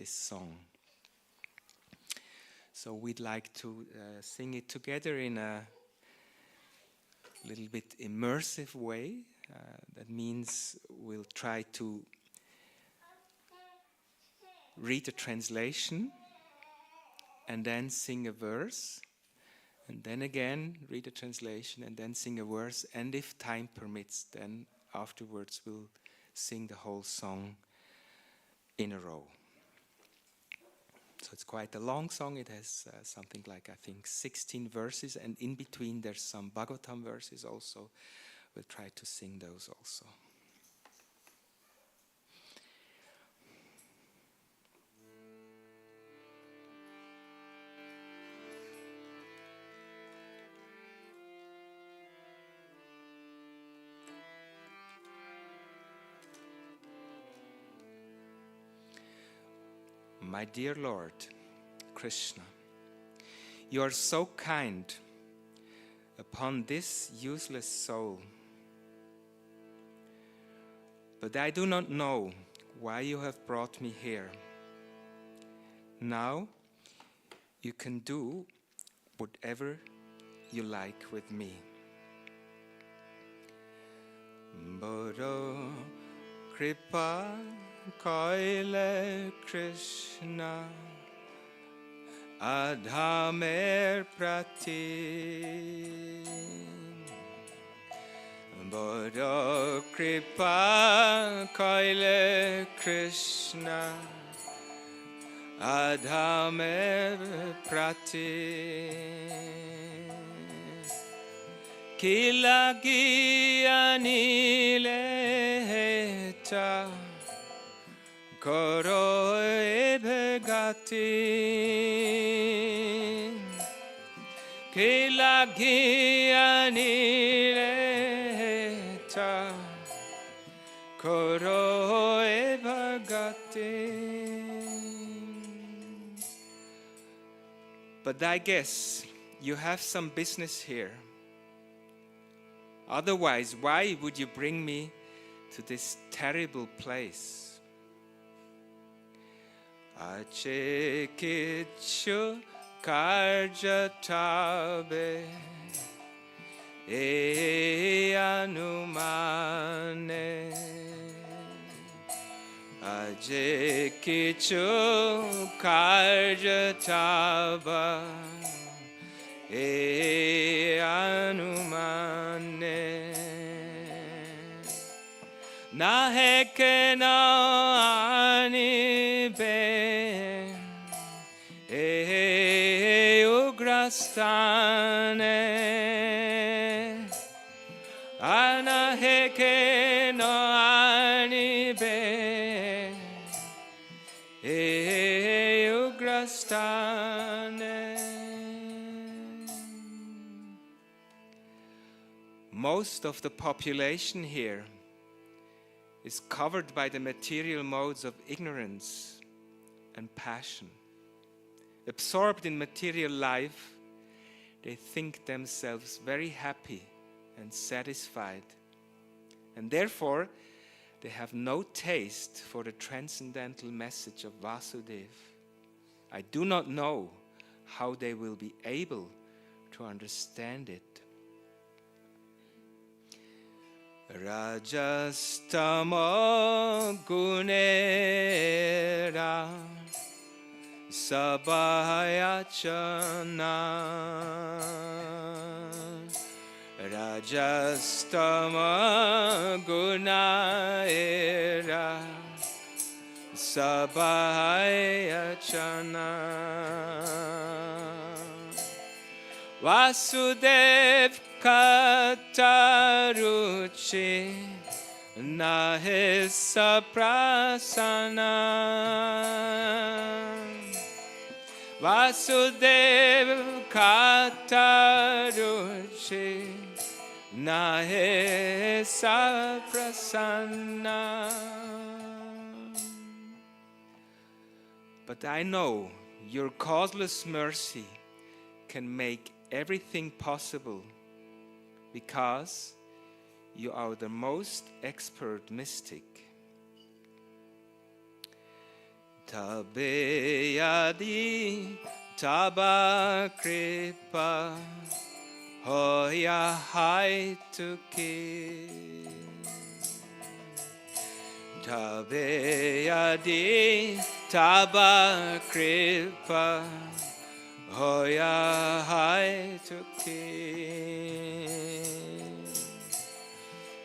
this song. So we'd like to sing it together in a little bit immersive way. That means we'll try to read the translation and then sing a verse, and then again read the translation and then sing a verse, and if time permits, then afterwards we'll sing the whole song in a row. So it's quite a long song. It has something like, I think, 16 verses, and in between there's some Bhagavatam verses also. We'll try to sing those also. My dear Lord, Krishna, you are so kind upon this useless soul. But I do not know why you have brought me here. Now you can do whatever you like with me. Boro Kripa Koile Krishna Adhamer Prati Boro Kripa Koile Krishna Adhamer Prati Kilagi Anile Heta Koro ebhagati Kilagi anileta Koro ebhagati. But I guess you have some business here. Otherwise, why would you bring me to this terrible place? Achekichu karjatabe e anumane Achekichu karjataba e anumane Naheke na ani be ugrastane Anaheke no ani be ugrastane. Most of the population here is covered by the material modes of ignorance and passion. Absorbed in material life, they think themselves very happy and satisfied, and therefore they have no taste for the transcendental message of Vasudeva. I do not know how they will be able to understand it. Rajastama gunera sabhayachana Rajastama gunera sabhayachana Vasudev Kataruchi Nahisa Prasana Vasudev Kataruchi Nahisa Prasana. But I know your causeless mercy can make everything possible, because you are the most expert mystic. Tabe yadi taba kripa hoya hai tuki. Tabe yadi taba kripa hoya hai tuki.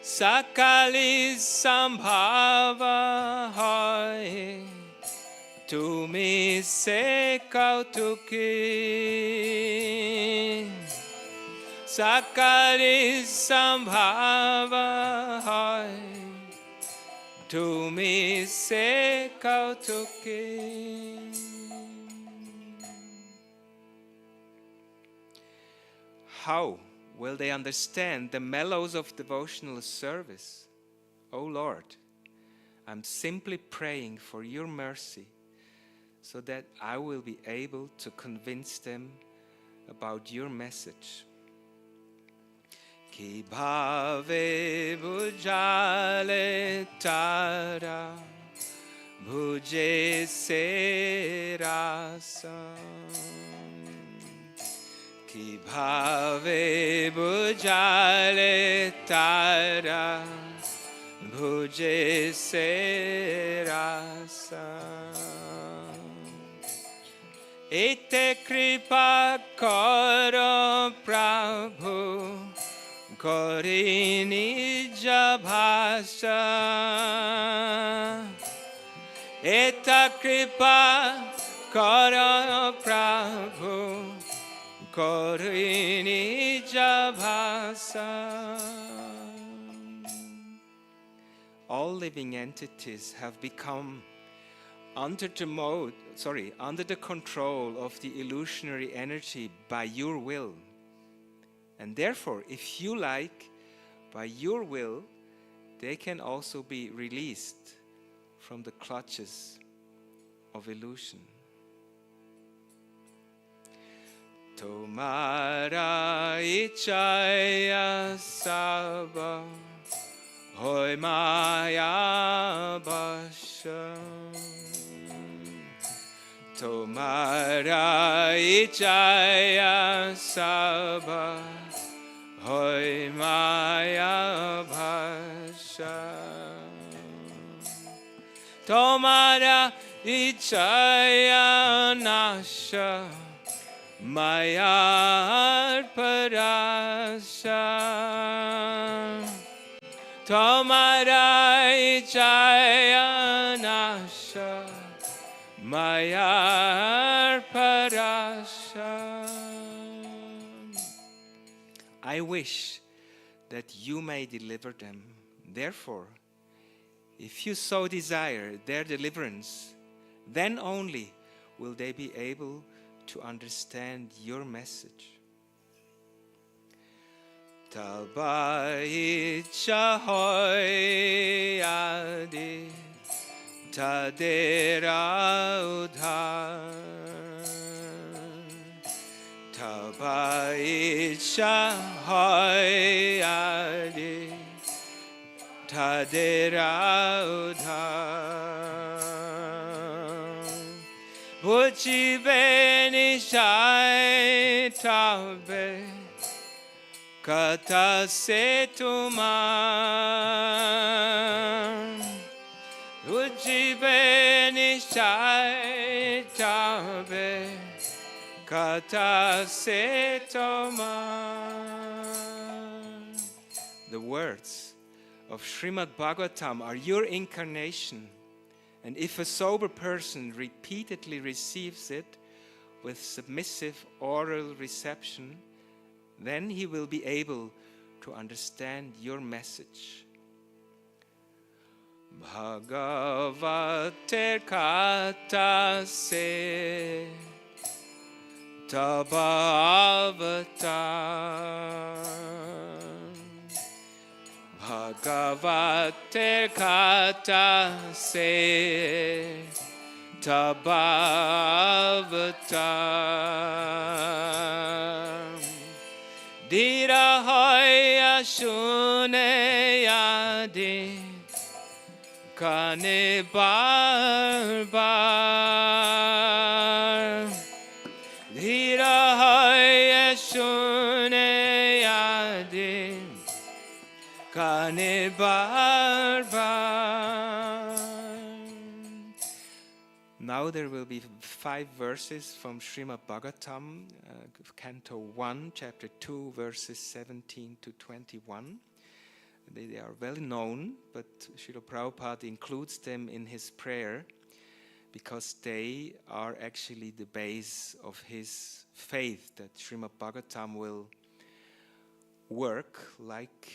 Sakali sambhava hai tumi se kautuki. Sakali sambhava hai tumi se kautuki. How will they understand the mellows of devotional service? O Lord, I'm simply praying for your mercy so that I will be able to convince them about your message. Ki bhave bujale tara bhuje se rasa. Ki bhave bujale tara bhuje se rasa. Ete kripa karo Prabhu kori nija bhasha. Eta kripa karo Prabhu kori nija bhasha. All living entities have become under the control of the illusionary energy by your will. And therefore, if you like, by your will, they can also be released from the clutches of illusion. Tomara ichaya saba hoy maya basha. Tomara ichaya saba hoy maya basha. Tomara ichaya nasha maya parasha. Tomara ichaya nasha maya parasha. I wish that you may deliver them. Therefore, if you so desire their deliverance, then only will they be able to understand your message. Taba icha hoy adi tadera udhar. Taba icha hoy adi tadera udhar. Buchibe nishai tabe kata se tumar. Buchibe nishai tabe kata se tumar. The words of Srimad Bhagavatam are your incarnation. And if a sober person repeatedly receives it with submissive oral reception, then he will be able to understand your message. Bhagavate kata se tabavatar. Bhagavate kata se tabavatar. Dira hoya shune yadi kane barbar. jane barbar. Now there will be 5 verses from Srimad Bhagavatam, Canto 1, Chapter 2, verses 17 to 21. They are well known, but Srila Prabhupada includes them in his prayer because they are actually the base of his faith, that Srimad Bhagavatam will work like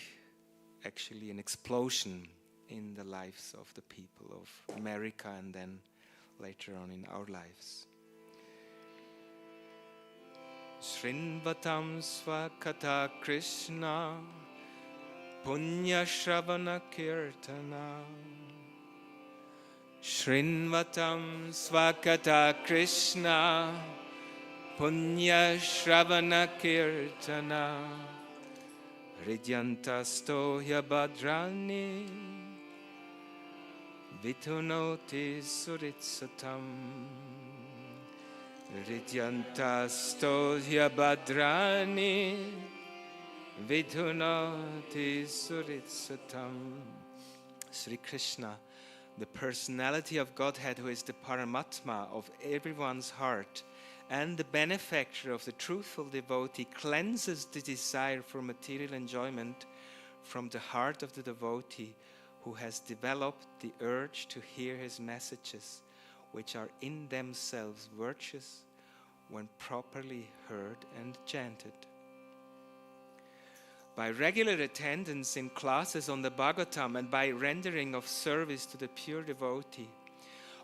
actually an explosion in the lives of the people of America and then later on in our lives. Shrinvatam svakata Krishna Punya Shravana Kirtana. Shrinvatam svakata Krishna Punya Shravana Kirtana. Hridyantasto Bhadrani Vitunoti Suritsatam. Hridyantasto Bhadrani Vidhunati Suritsatam. Sri Krishna, the personality of Godhead, who is the Paramatma of everyone's heart and the benefactor of the truthful devotee, cleanses the desire for material enjoyment from the heart of the devotee, who has developed the urge to hear his messages, which are in themselves virtuous when properly heard and chanted. By regular attendance in classes on the Bhagavatam and by rendering of service to the pure devotee,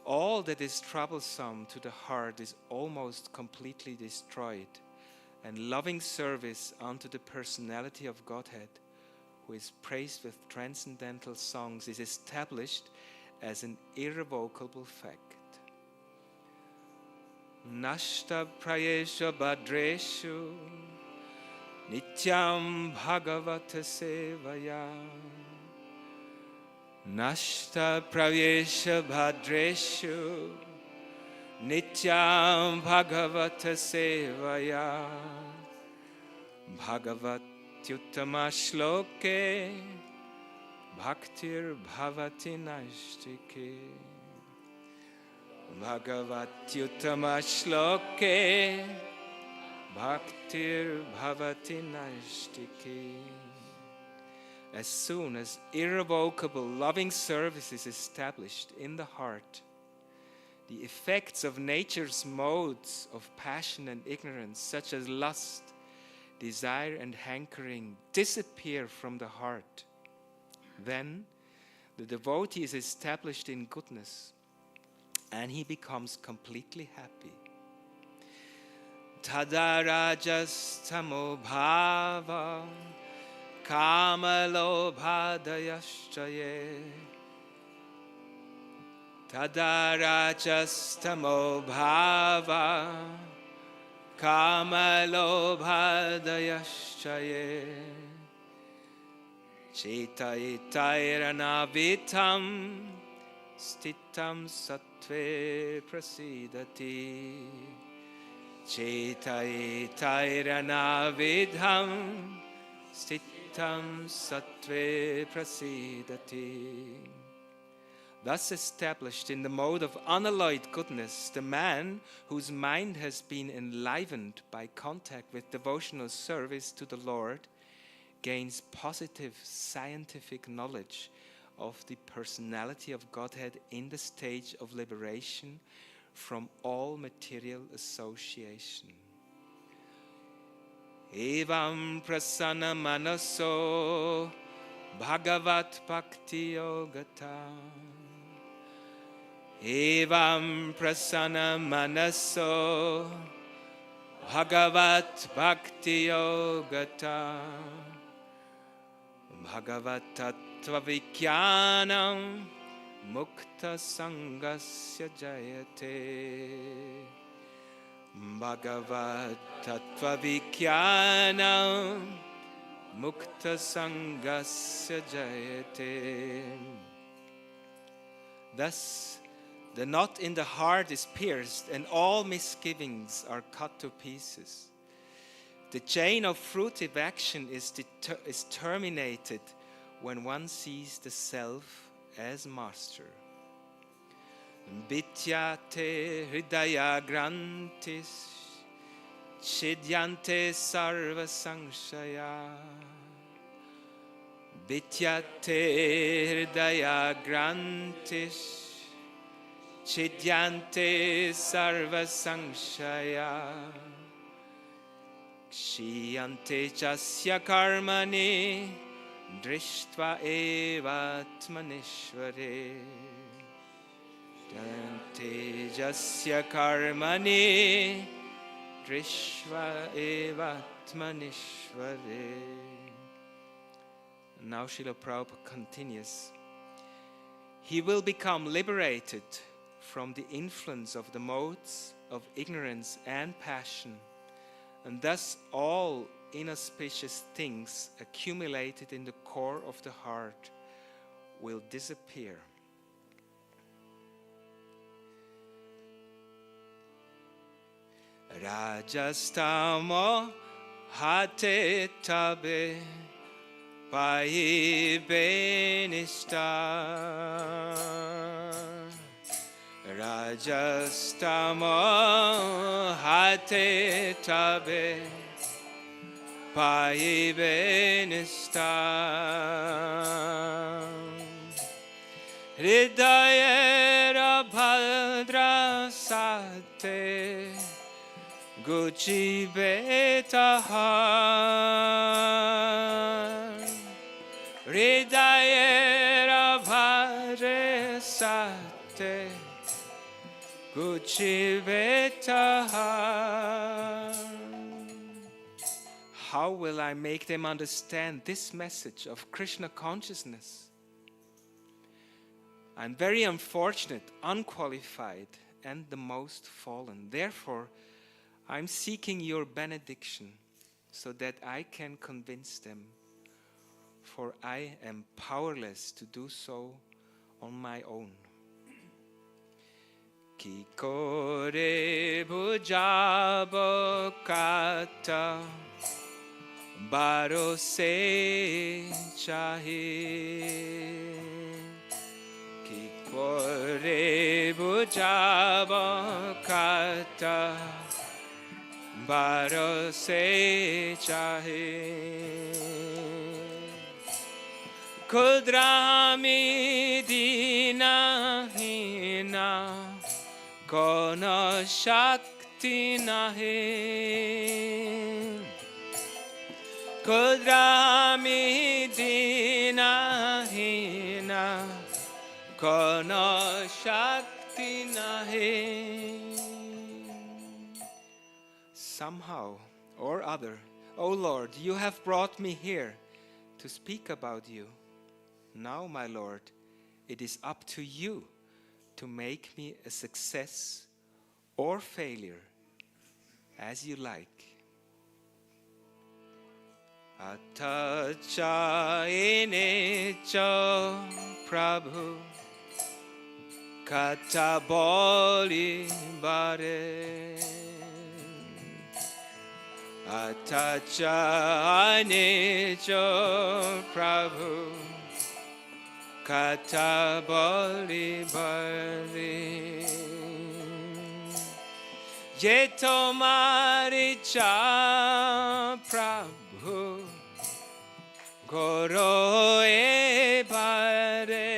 all that is troublesome to the heart is almost completely destroyed, and loving service unto the personality of Godhead, who is praised with transcendental songs, is established as an irrevocable fact. Nashta prayesha bhadreshu Nityam Bhagavata Sevaya. Nashta Pravyesha Bhadreshu Nityam Bhagavata Sevaya. Bhagavatyuttama Shloke Bhaktir Bhavati Nashtike. Bhagavatyuttama Shloke Bhaktir Bhavati Nashtike. As soon as irrevocable loving service is established in the heart, the effects of nature's modes of passion and ignorance, such as lust, desire, and hankering, disappear from the heart. Then the devotee is established in goodness, and he becomes completely happy. Tadarajastamo bhava kamalobhadayashchaye. Tadarajastamo bhava kamalobhadayashchaye. Chetaitairanavitam stitam sattve prasidati. Chetaitairanavidham stitam sattve prasidati. Thus established in the mode of unalloyed goodness, the man whose mind has been enlivened by contact with devotional service to the Lord gains positive scientific knowledge of the personality of Godhead in the stage of liberation from all material association. Evam prasanna manaso bhagavat bhakti yogata. Evam prasanna manaso bhagavat bhakti yogata. Bhagavat tattva vikyanam Mukta sangasya jayate. Bhagavad tattva vikyanam Mukta sangasya jayate. Thus, the knot in the heart is pierced, and all misgivings are cut to pieces. The chain of fruitive action is terminated when one sees the self as master. Vidyate hridaya grantis chidyante sarva samshaya. Vidyate hridaya grantis chidyante sarva samshaya. Kshiyante chasya karmani drishtva eva atmanishvare. Dante jasya karmani drishva eva atmanishvare. Now Srila Prabhupada continues. He will become liberated from the influence of the modes of ignorance and passion, and thus all inauspicious things accumulated in the core of the heart will disappear. Rajastamo hate tabe pai benista. Rajastamo hate tabe pai benista. Hridayera bhadra sate Gucci betahar Hridayera bhadra sate Gucci betahar. How will I make them understand this message of Krishna consciousness? I'm very unfortunate, unqualified, and the most fallen. Therefore, I'm seeking your benediction so that I can convince them, for I am powerless to do so on my own. Ki kore bujabo kata baro se chahe. Ki kore bujabo kata baro se chahe. Kudrami dina hina kono shakti nahi. Kudrami dina hina kono shakti nahi. Somehow or other, O Lord, you have brought me here to speak about you. Now, my Lord, it is up to you to make me a success or failure, as you like. Atacha inecho Prabhu kata boli bare. Atacha inecho Prabhu kata boli bare. Ye tomari cha Prabhu goro e bare.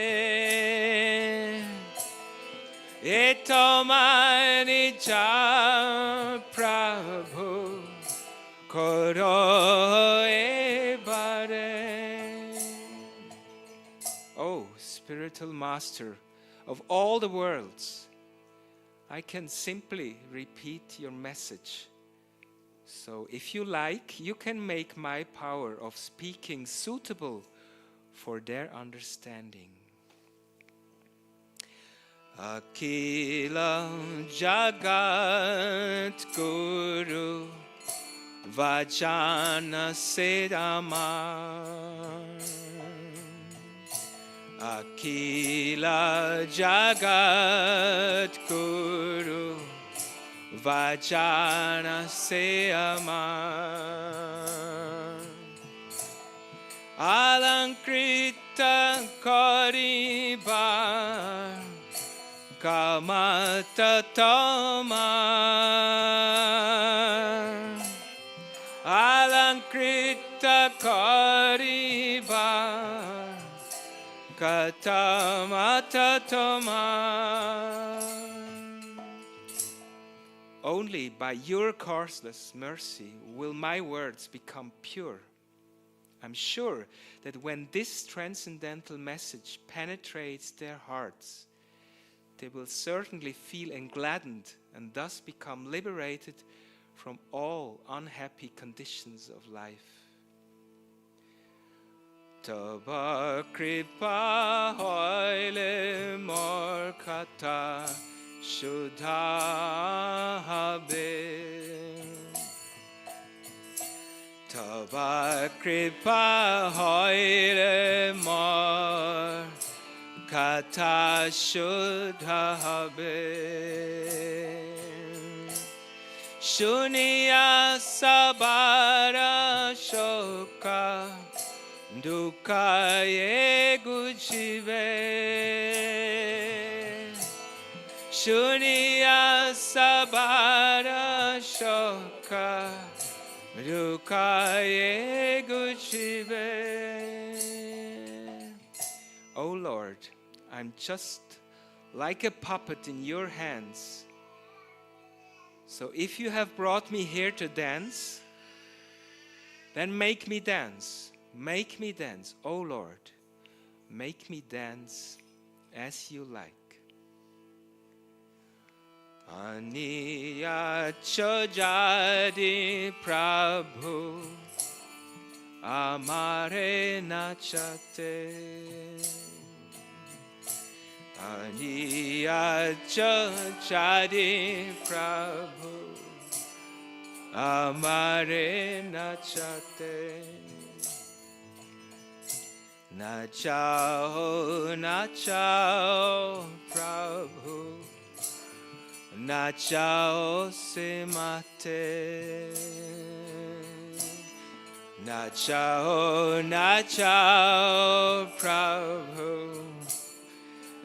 Ye tomari cha Prabhu goro e bare. Oh, spiritual master of all the worlds, I can simply repeat your message. So if you like, you can make my power of speaking suitable for their understanding. Akila Jagat Guru Vajana Sedama. Akila Jagat Guru Vajana Seyama. Alankrita kariba kamata toma. Alankrita kariba katamata toma. Only by your causeless mercy will my words become pure. I'm sure that when this transcendental message penetrates their hearts, they will certainly feel engladdened and thus become liberated from all unhappy conditions of life. Tava kripa hoile mor kata shuddha habe. Tava kripa hoile mor kata shuddha habe. Shunya sabara shoka dukkha ye gujive. Shunya sabara shoka dukkha ye gujive. O Lord, I'm just like a puppet in your hands. So if you have brought me here to dance, then make me dance. Make me dance, O Lord. Make me dance as you like. Aniya chojadi Prabhu amare nachate. Aniya chojadi Prabhu amare nachate. Nachao, nachao, Prabhu, nachao se mate. Nachao, nachao, Prabhu,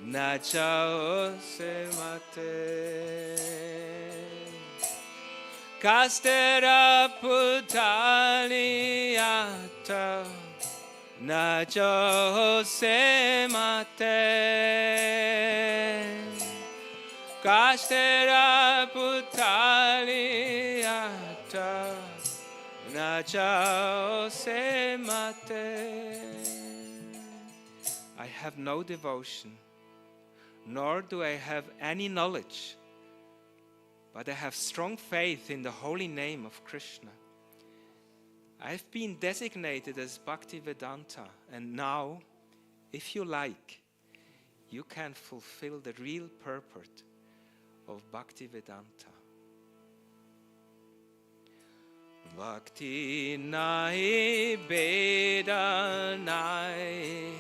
nachao se mate. Kastera putaliata nacho se mate. Kastera putaliata nacho se mate. I have no devotion, nor do I have any knowledge, but I have strong faith in the holy name of Krishna. I've been designated as Bhaktivedanta, and now, if you like, you can fulfill the real purport of Bhaktivedanta. Bhakti nai beda nai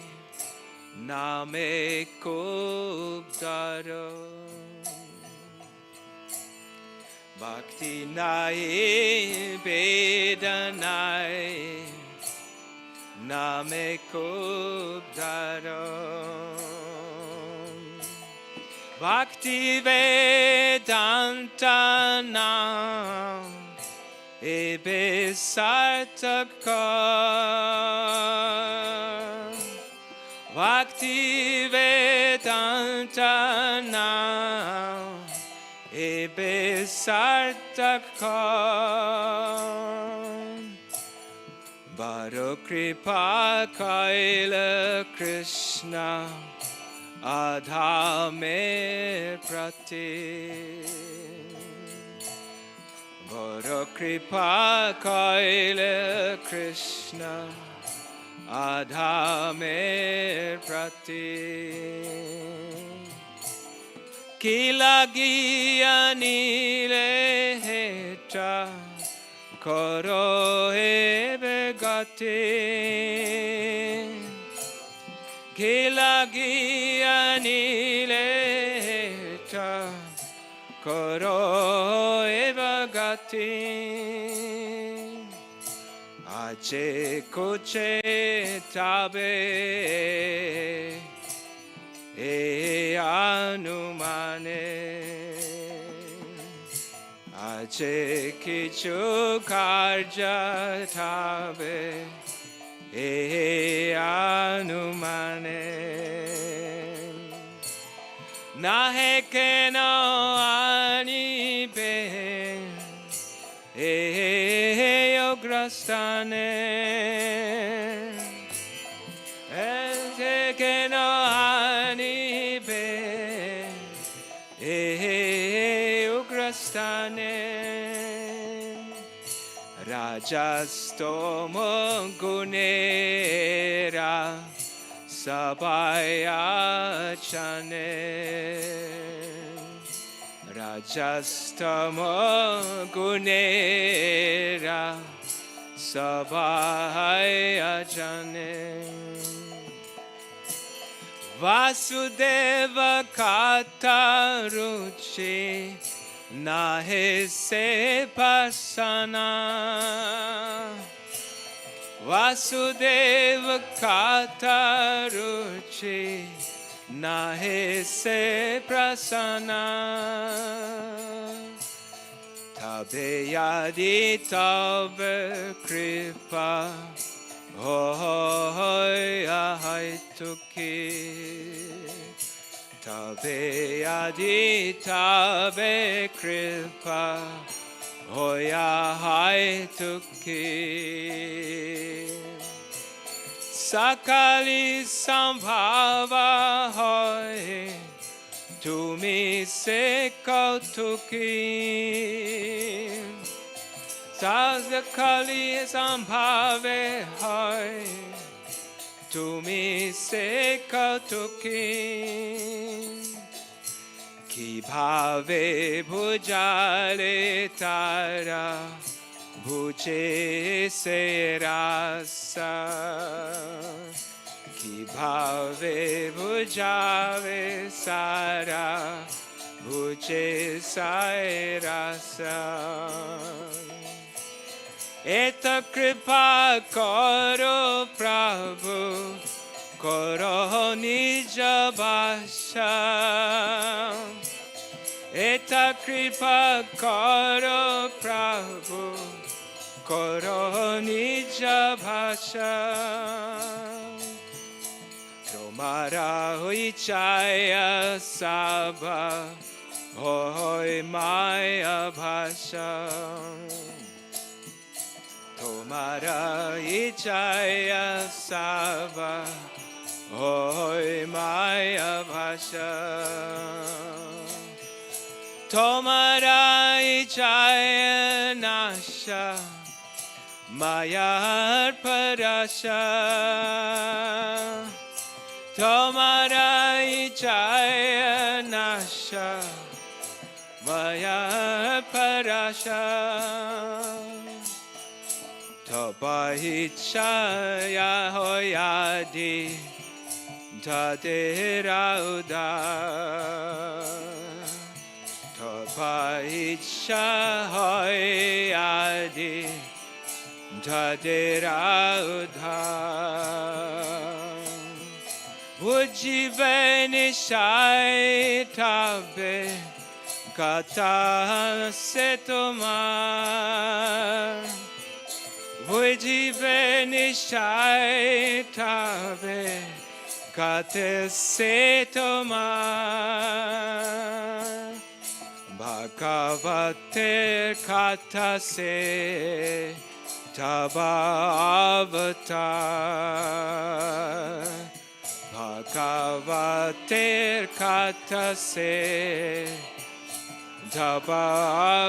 name kubdaro. Bhakti nai beda nai name kubdaro. Bhakti Vedanta nam ebe sartaka. Bhakti Vedanta nam ebe sartaka. Baro kripa kaila Krishna adhame prati. Baro kripa kaila Krishna adhame prati. Kilagi nile heta koro ebe gati. Kilagi nile heta koro ebe gati. Ache koche tabe anumane Ache kichu karja tabe anumane Nahe no ani be yograstane Nahe no ani be yograstane Rajastomo gunera Sabaya chane Rajastamo gunera Sabaya chane Vasudeva kata ruchi Nahe se pasana Vasudeva kata ruchi Nahe se prasana Tabe yadi tabe kripa Hoy ahai tuki Tabe yadi tabe kripa Hoya hai tuki Sakali sambhava hoy Tumi se kautuki Sakali sambhave hoy Tumi se kautuki Ki bhave bhujale tara bhuje se rasa Ki bhave bhujave sara bhuje sai rasa Eta kripa karo Prabhu Koro nija bhasha Eta kripa karo Prabhu Koro nija bhasha Tomara hui chaya sabha Hoy maya bhasha Tomara ichaya sabha Hoy maya bhasha Tomara ichaya nasha Maya parasha Tomara ichaya nasha Maya parasha Tabahichaya hoyadi Tadirauda Tabahichaya hoyadi Tadirauda Ujiveni shai tabe Kata setomar Vujiveni shai tabe Kate setomar Bhagavater kata se Taba avatar Bhagavater kata se Taba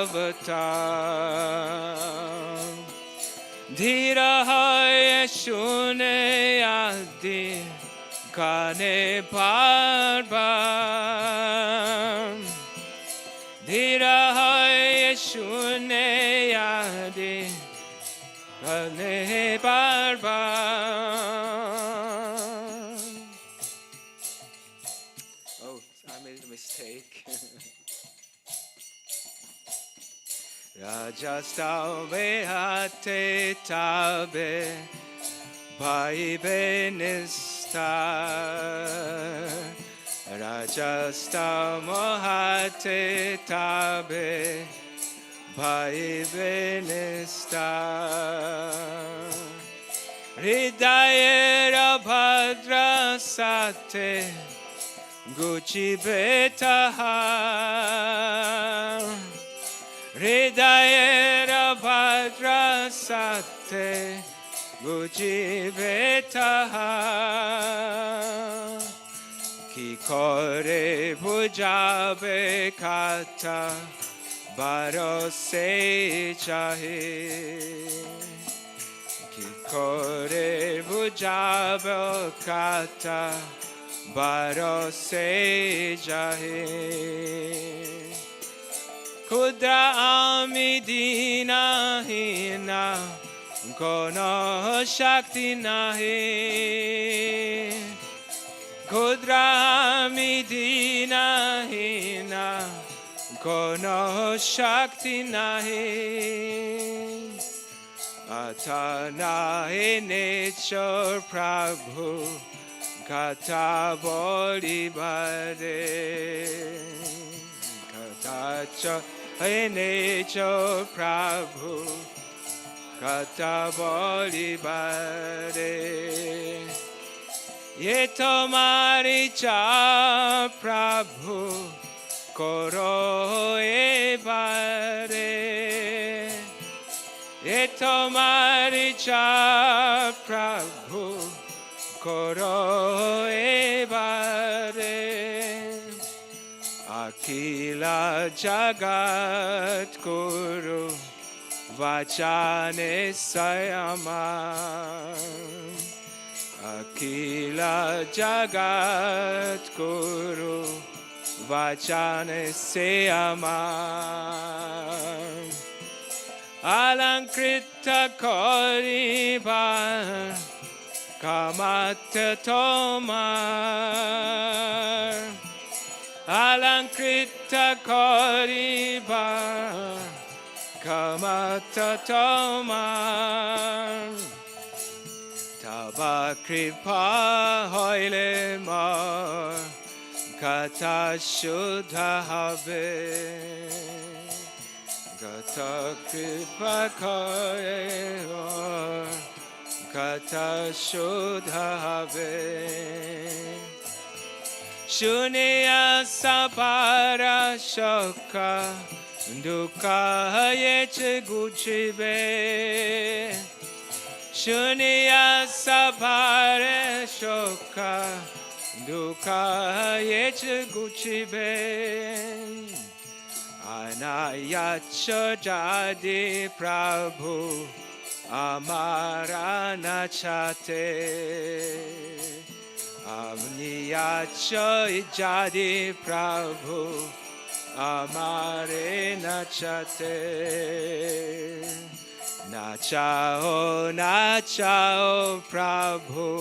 avatar Dhira hai shune adi Kane barbar Dhira hai shune adi Kane barbar Oh, I made a mistake Rajastave hate tabe bhai benistar. Rajastava hate tabe bhai benistar. Hridayera bhadra sate Gucci betahar. Hridayera bhadra sate Gucci betahar. Ki kore bujabe kata barose chahe. Ki kore bujabe kata barose jahe. Kudra amidina hina kono shakti nahi. Kudra amidina hina kono shakti nahi. Atana he nature Prabhu Kata boli bade. Kata cha he nature Prabhu Kata boli bade. Ye tomari cha Prabhu koro e bade. Ye tomari cha Prabhu koro e bade. Akila jagat guru vachane sayama. Akila jagat guru vachane sayama. Alankrita koribar Kamata tomar. Alankrita koribar Kamata tomar. Taba kripa hoile mar Kata shuddha habe. Kata kripa kore mar Kata shuddha have. Shunya sapara shoka Dukkha yeche guchibe. Shunya sapara shoka Dukkha yeche guchibe. Anayacha jadi Prabhu Amara nachate. Amniyacha jadi Prabhu Amare nachate. Nachao nachao Prabhu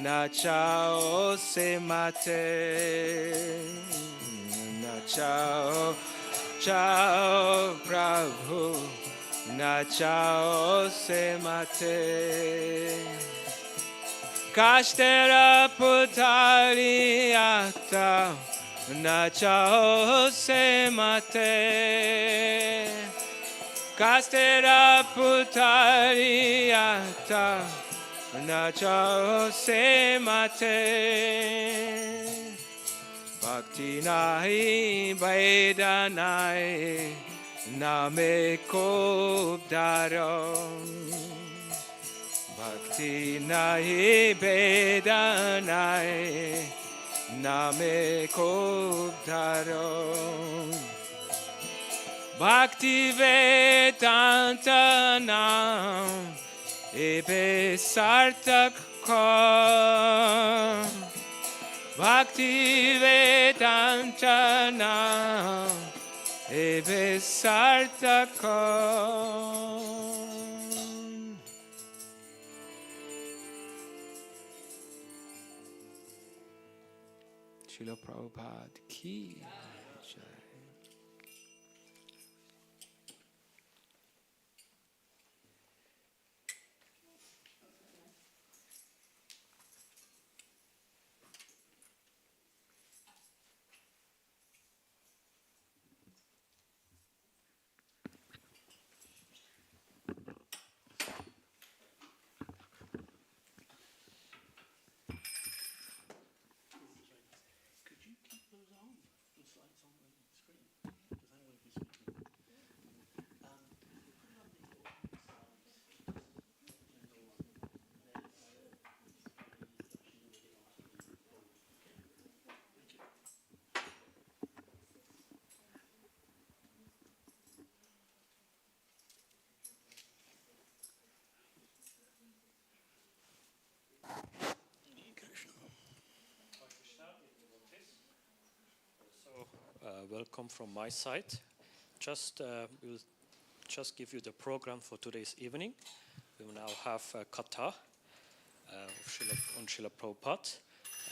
Nachao se mate. Nachao chao Prabhu Nachao se mate. Kashtera putari ata Nachao se mate. Kastera putari ata Nachao se mate. Bhakti nahi Veda nahi Name Kubdaro. Bhakti nahi Veda nahi Name Kubdaro. Bhakti Vedanta Nam Ebe Sartak Ka. Bhakti Vedanta Nam Ebe Sartak Ka. Srila Prabhupada ki jai. welcome from my side. We'll just give you the program for today's evening. We will now have a kata on Srila Prabhupada,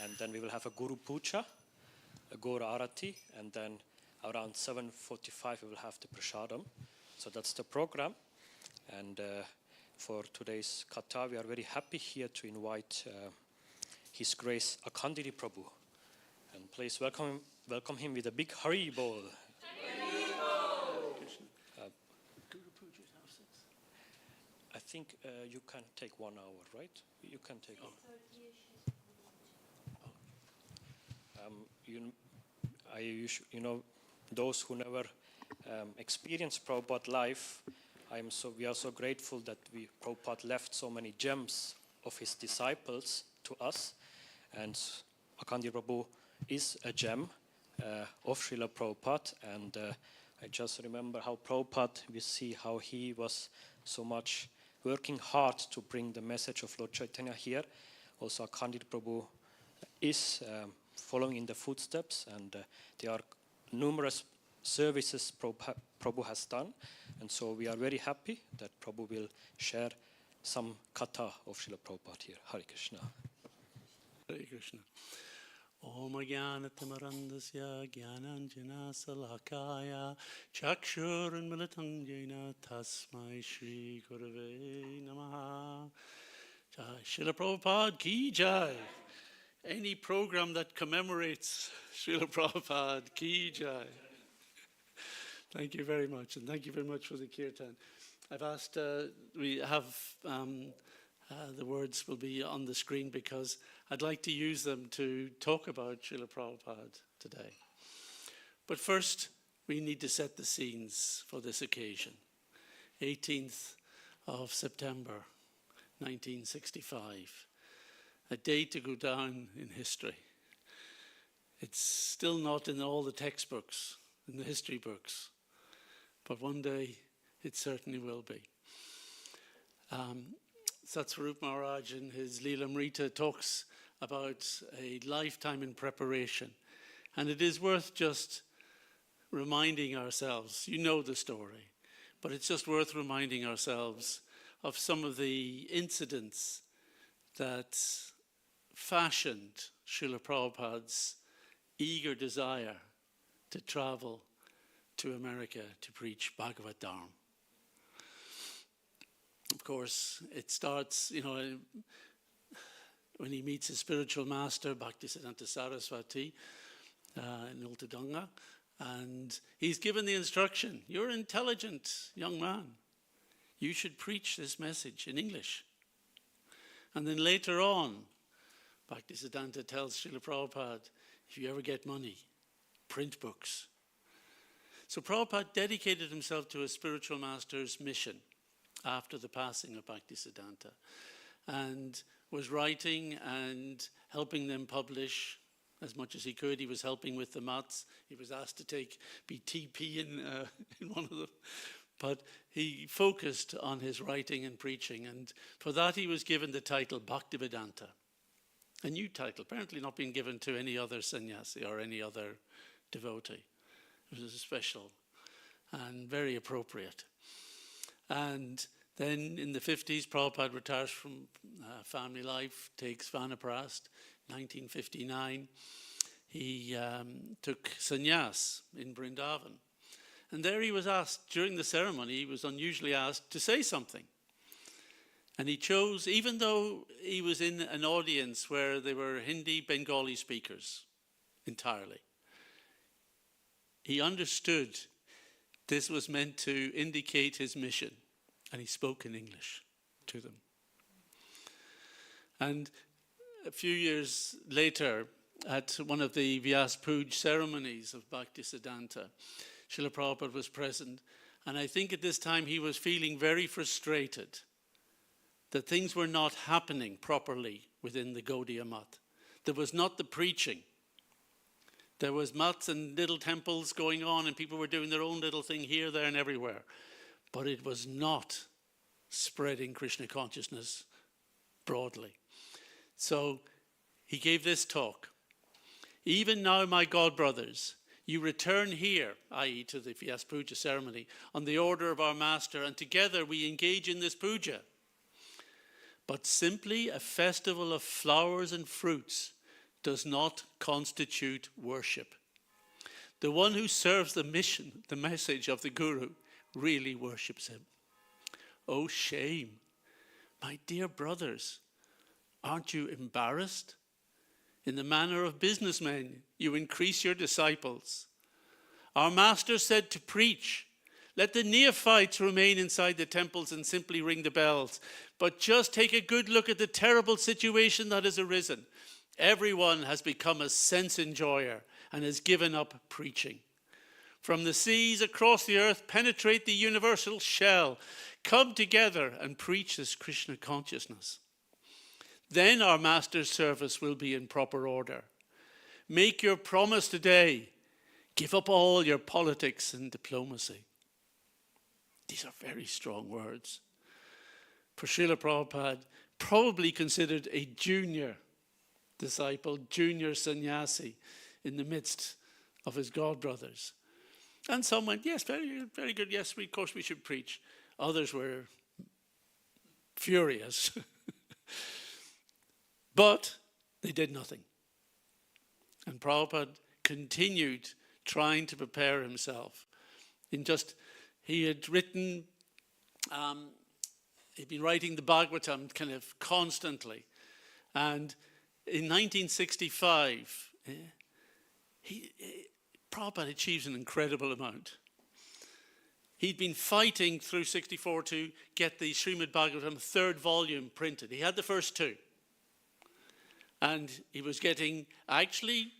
and then we will have a Guru Puja, a Gora Arati, and then around 7:45 we will have the Prasadam. So that's the program. And for today's kata, we are very happy here to invite His Grace Akhandiri Prabhu. And please welcome him with a big Hari Bol. I think you can take 1 hour, right? You can take one. Those who never experienced Prabhupada life, we are so grateful that Prabhupada left so many gems of his disciples to us, and Akhandiri Prabhu is a gem of Srila Prabhupada, and I just remember how Prabhupada, we see how he was so much working hard to bring the message of Lord Chaitanya here. Also Akhandiri Prabhu is following in the footsteps, and there are numerous services Prabhu has done, and so we are very happy that Prabhu will share some kata of Srila Prabhupada here. Hare Krishna. Hare Krishna. Om Jnanatimarandasya Jnananjana Salakaya Chakshuranmilitam Jena Tasmai Shri Gurave Namaha. Jai Srila Prabhupada Ki Jai. Any program that commemorates Srila Prabhupada Ki Jai. Thank you very much, and thank you very much for the kirtan. I've asked, we have the words will be on the screen because I'd like to use them to talk about Srila Prabhupada today. But first, we need to set the scenes for this occasion. 18th of September, 1965. A day to go down in history. It's still not in all the textbooks, in the history books, but one day it certainly will be. Satsvarup Maharaj in his Leelamrita talks about a lifetime in preparation, and it is worth just reminding ourselves, you know the story, but it's just worth reminding ourselves of some of the incidents that fashioned Srila Prabhupada's eager desire to travel to America to preach Bhagavad Dharma. Of course, it starts, when he meets his spiritual master, Bhaktisiddhanta Saraswati, in Ultadanga, and he's given the instruction, you're an intelligent young man. You should preach this message in English. And then later on, Bhaktisiddhanta tells Srila Prabhupada, if you ever get money, print books. So Prabhupada dedicated himself to his spiritual master's mission after the passing of Bhaktisiddhanta, and was writing and helping them publish as much as he could. He was helping with the mats. He was asked to be TP in one of them. But he focused on his writing and preaching, and for that he was given the title Bhaktivedanta. A new title, apparently not being given to any other sannyasi or any other devotee. It was special and very appropriate. And then in the 50s, Prabhupada retires from family life, takes Vanaprast. 1959, he took sannyas in Vrindavan. And there he was asked, during the ceremony, he was unusually asked to say something. And he chose, even though he was in an audience where they were Hindi, Bengali speakers entirely, he understood this was meant to indicate his mission, and he spoke in English to them. And a few years later, at one of the Vyas Puj ceremonies of Bhaktisiddhanta, Srila Prabhupada was present, and I think at this time he was feeling very frustrated that things were not happening properly within the Gaudiya Math. There was not the preaching. There was mats and little temples going on, and people were doing their own little thing here, there, and everywhere. But it was not spreading Krishna consciousness broadly. So he gave this talk. Even now, my God brothers, You return here, i.e. to the Vyas Puja ceremony, on the order of our master, and together we engage in this puja. But simply a festival of flowers and fruits does not constitute worship. The one who serves the mission, the message of the Guru, really worships him. Oh, shame. My dear brothers, aren't you embarrassed? In the manner of businessmen, you increase your disciples. Our master said to preach. Let the neophytes remain inside the temples and simply ring the bells. But just take a good look at the terrible situation that has arisen. Everyone has become a sense enjoyer and has given up preaching. From the seas across the earth, penetrate the universal shell. Come together and preach this Krishna consciousness. Then our master's service will be in proper order. Make your promise today. Give up all your politics and diplomacy. These are very strong words. For Srila Prabhupada, probably considered a junior disciple, junior sannyasi in the midst of his godbrothers. And some went, yes, very, very good, yes, of course we should preach. Others were furious. But they did nothing. And Prabhupada continued trying to prepare himself. He had written, he'd been writing the Bhagavatam kind of constantly. And in 1965, Prabhupada achieves an incredible amount. He'd been fighting through 64 to get the Srimad Bhagavatam third volume printed. He had the first two. And he was getting actually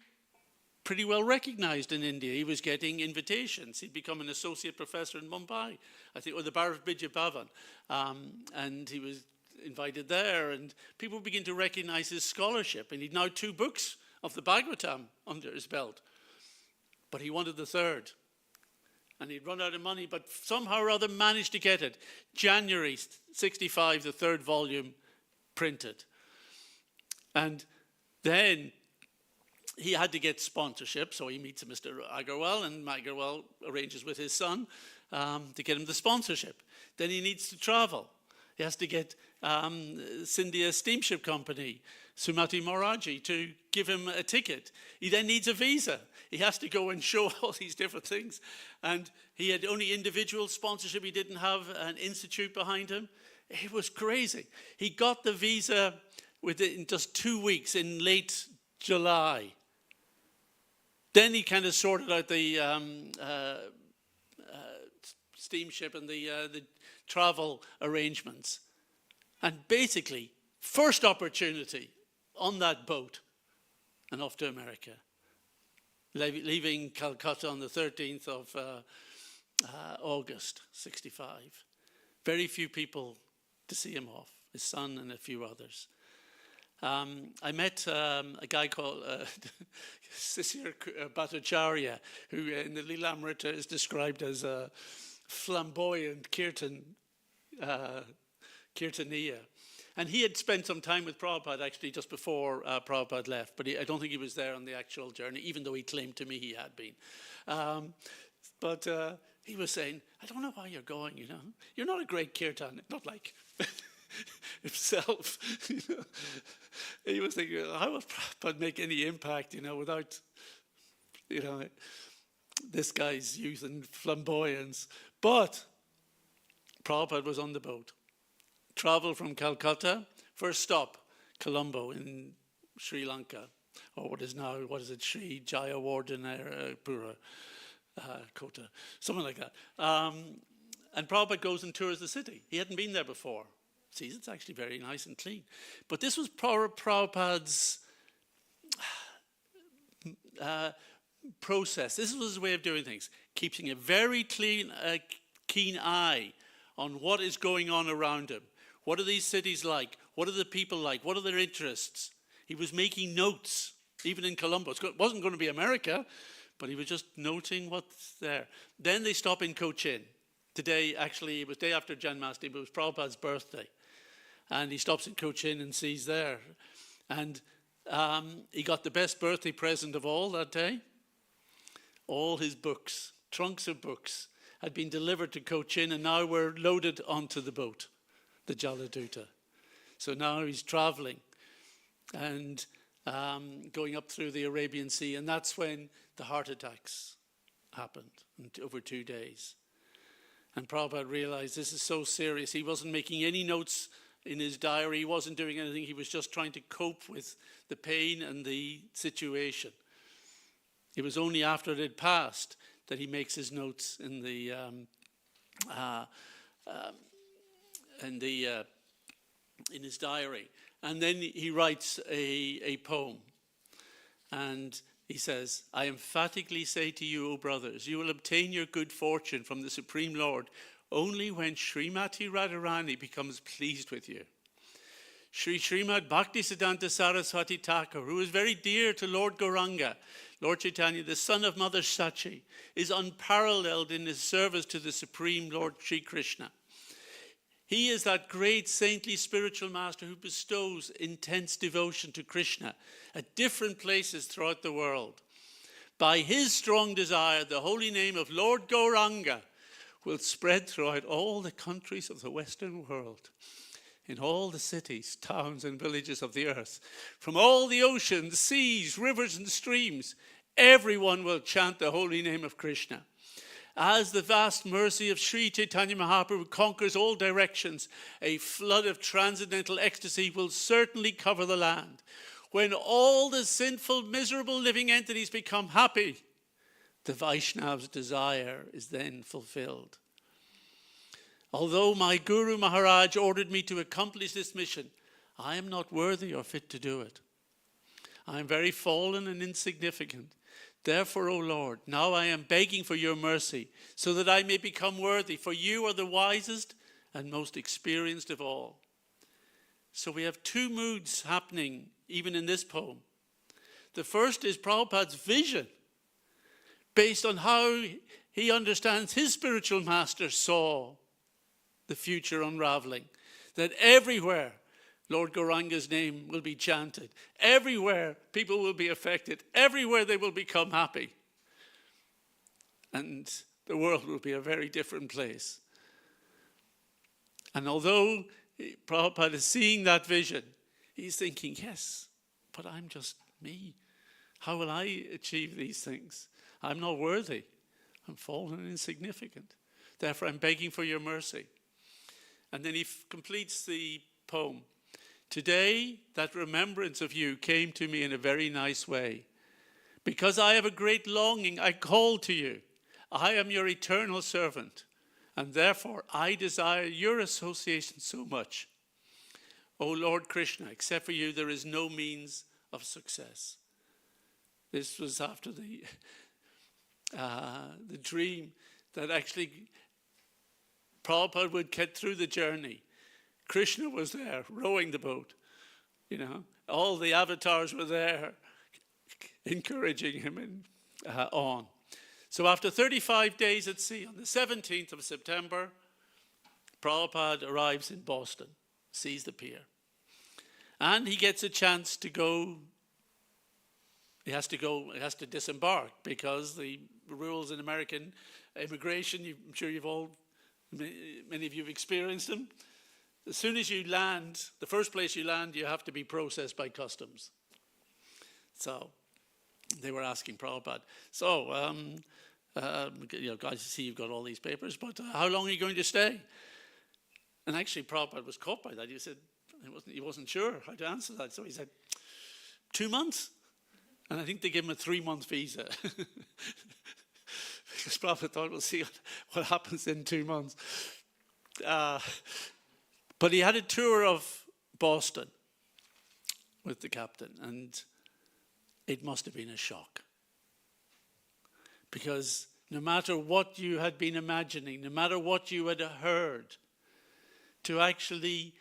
pretty well recognized in India. He was getting invitations. He'd become an associate professor in Mumbai, I think, or the Bharat Vidya Bhavan. And he was invited there, and people began to recognize his scholarship. And he'd now 2 books of the Bhagavatam under his belt. But he wanted the third. And he'd run out of money, but somehow or other managed to get it. January 65, the third volume printed. And then he had to get sponsorship, so he meets Mr. Agarwal, and Agarwal arranges with his son to get him the sponsorship. Then he needs to travel. He has to get Scindia Steamship Company, Sumati Moraji, to give him a ticket. He then needs a visa. He has to go and show all these different things. And he had only individual sponsorship. He didn't have an institute behind him. It was crazy. He got the visa within just 2 weeks, in late July. Then he kind of sorted out the steamship and the travel arrangements. And basically, first opportunity on that boat and off to America. Leaving Calcutta on the 13th of August, 65. Very few people to see him off, his son and a few others. I met a guy called Sisir Bhattacharya, who in the Lilamrita is described as a flamboyant kirtaniya. And he had spent some time with Prabhupada actually just before Prabhupada left, but I don't think he was there on the actual journey, even though he claimed to me he had been. But he was saying, I don't know why you're going, you know. You're not a great kirtan, not like himself. You know. He was thinking, how will Prabhupada make any impact, you know, without, you know, this guy's youth and flamboyance. But Prabhupada was on the boat. Travel from Calcutta, first stop, Colombo in Sri Lanka, or what is it, Sri Jayawardhanapura Kota, something like that. And Prabhupada goes and tours the city. He hadn't been there before. See, it's actually very nice and clean. But this was Prabhupada's process. This was his way of doing things, keeping a very keen eye on what is going on around him. What are these cities like? What are the people like? What are their interests? He was making notes, even in Colombo. It wasn't going to be America, but he was just noting what's there. Then they stop in Cochin. Today, actually, it was day after Janmashtami, but it was Prabhupada's birthday. And he stops in Cochin and sees there. And he got the best birthday present of all that day. all his books, trunks of books, had been delivered to Cochin and now were loaded onto the boat, the Jaladuta. So now he's traveling and going up through the Arabian Sea, and that's when the heart attacks happened over 2 days. And Prabhupada realized this is so serious. He wasn't making any notes in his diary. He wasn't doing anything. He was just trying to cope with the pain and the situation. It was only after it had passed that he makes his notes in his diary. And then he writes a poem. And he says, I emphatically say to you, O brothers, you will obtain your good fortune from the Supreme Lord only when Srimati Radharani becomes pleased with you. Srimad Bhaktisiddhanta Saraswati Thakur, who is very dear to Lord Gauranga, Lord Chaitanya, the son of Mother Sachi, is unparalleled in his service to the Supreme Lord Sri Krishna. He is that great saintly spiritual master who bestows intense devotion to Krishna at different places throughout the world. By his strong desire, the holy name of Lord Gauranga will spread throughout all the countries of the Western world, in all the cities, towns, and villages of the earth. From all the oceans, seas, rivers, and streams, everyone will chant the holy name of Krishna. As the vast mercy of Sri Chaitanya Mahaprabhu conquers all directions, a flood of transcendental ecstasy will certainly cover the land. When all the sinful, miserable living entities become happy, the Vaishnav's desire is then fulfilled. Although my Guru Maharaj ordered me to accomplish this mission, I am not worthy or fit to do it. I am very fallen and insignificant. Therefore, O Lord, now I am begging for your mercy, so that I may become worthy, for you are the wisest and most experienced of all. So we have two moods happening even in this poem. The first is Prabhupada's vision, based on how he understands his spiritual master saw the future unraveling, that everywhere Lord Gauranga's name will be chanted. Everywhere people will be affected. Everywhere they will become happy. And the world will be a very different place. And although Prabhupada is seeing that vision, he's thinking, yes, but I'm just me. How will I achieve these things? I'm not worthy. I'm fallen and insignificant. Therefore, I'm begging for your mercy. And then he completes the poem. Today, that remembrance of you came to me in a very nice way. Because I have a great longing, I call to you. I am your eternal servant, and therefore I desire your association so much. O Lord Krishna, except for you, there is no means of success. This was after the dream that actually Prabhupada would get through the journey. Krishna was there rowing the boat, all the avatars were there encouraging him on. So after 35 days at sea, on the 17th of September, Prabhupada arrives in Boston, sees the pier. And he gets a chance to go. He has to disembark because the rules in American immigration, I'm sure many of you have experienced them. As soon as you land, the first place you land, you have to be processed by customs. So they were asking Prabhupada, guys, you see you've got all these papers, but how long are you going to stay? And actually Prabhupada was caught by that. He said he wasn't sure how to answer that. So he said, 2 months. And I think they gave him a 3-month visa. Because Prabhupada thought, we'll see what happens in 2 months. But he had a tour of Boston with the captain, and it must have been a shock. Because no matter what you had been imagining, no matter what you had heard, to actually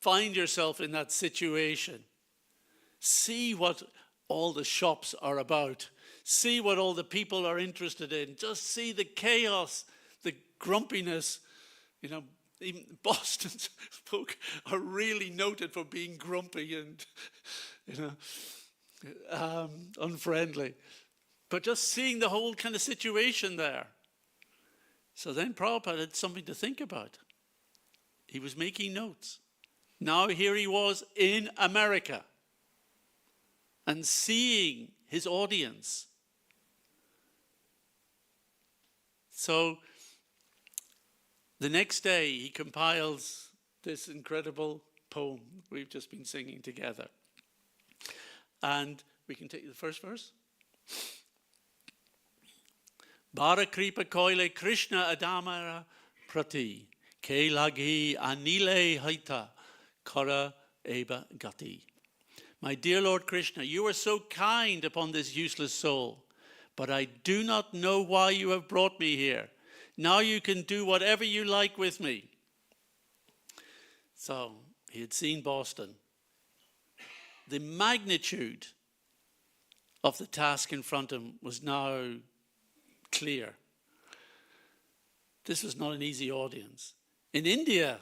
find yourself in that situation, see what all the shops are about, see what all the people are interested in, just see the chaos, the grumpiness. Even Boston folk are really noted for being grumpy and unfriendly. But just seeing the whole kind of situation there. So then Prabhupada had something to think about. He was making notes. Now here he was in America and seeing his audience. So the next day he compiles this incredible poem we've just been singing together. And we can take the first verse. Barakripa koile Krishna adamara prati ke lagi anile haita kara eba gati. My dear Lord Krishna, you are so kind upon this useless soul, but I do not know why you have brought me here. Now you can do whatever you like with me. So he had seen Boston. The magnitude of the task in front of him was now clear. This was not an easy audience. In India,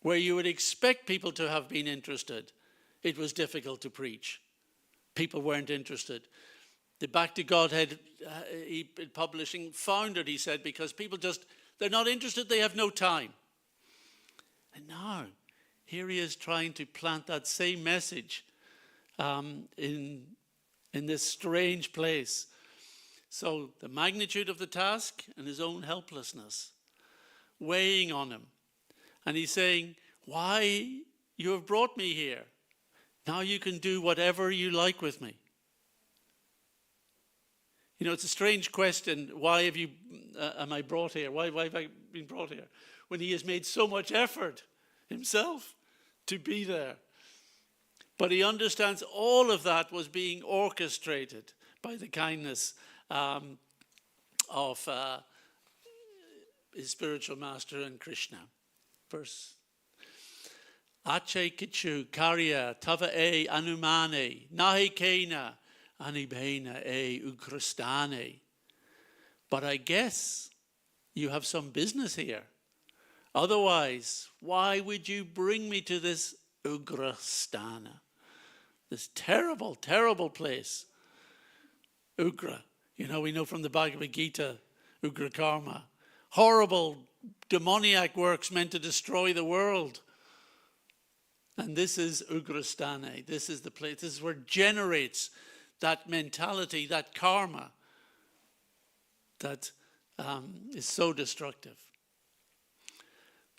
where you would expect people to have been interested, it was difficult to preach. People weren't interested. The Back to Godhead publishing foundered, he said, because people they're not interested, they have no time. And now, here he is trying to plant that same message in this strange place. So the magnitude of the task and his own helplessness weighing on him. And he's saying, why you have brought me here? Now you can do whatever you like with me. You know, it's a strange question. Why have you, am I brought here? Why have I been brought here? When he has made so much effort himself to be there. But he understands all of that was being orchestrated by the kindness of his spiritual master and Krishna. Verse. Ache kichu karya tava e anumane nahi kena anibena e ugrastane. But I guess you have some business here. Otherwise, why would you bring me to this ugrastana? This terrible, terrible place. Ugra. You know, we know from the Bhagavad Gita, Ugra Karma. Horrible, demoniac works meant to destroy the world. And this is Ugrastane. This is the place. This is where it generates that mentality, that karma that is so destructive.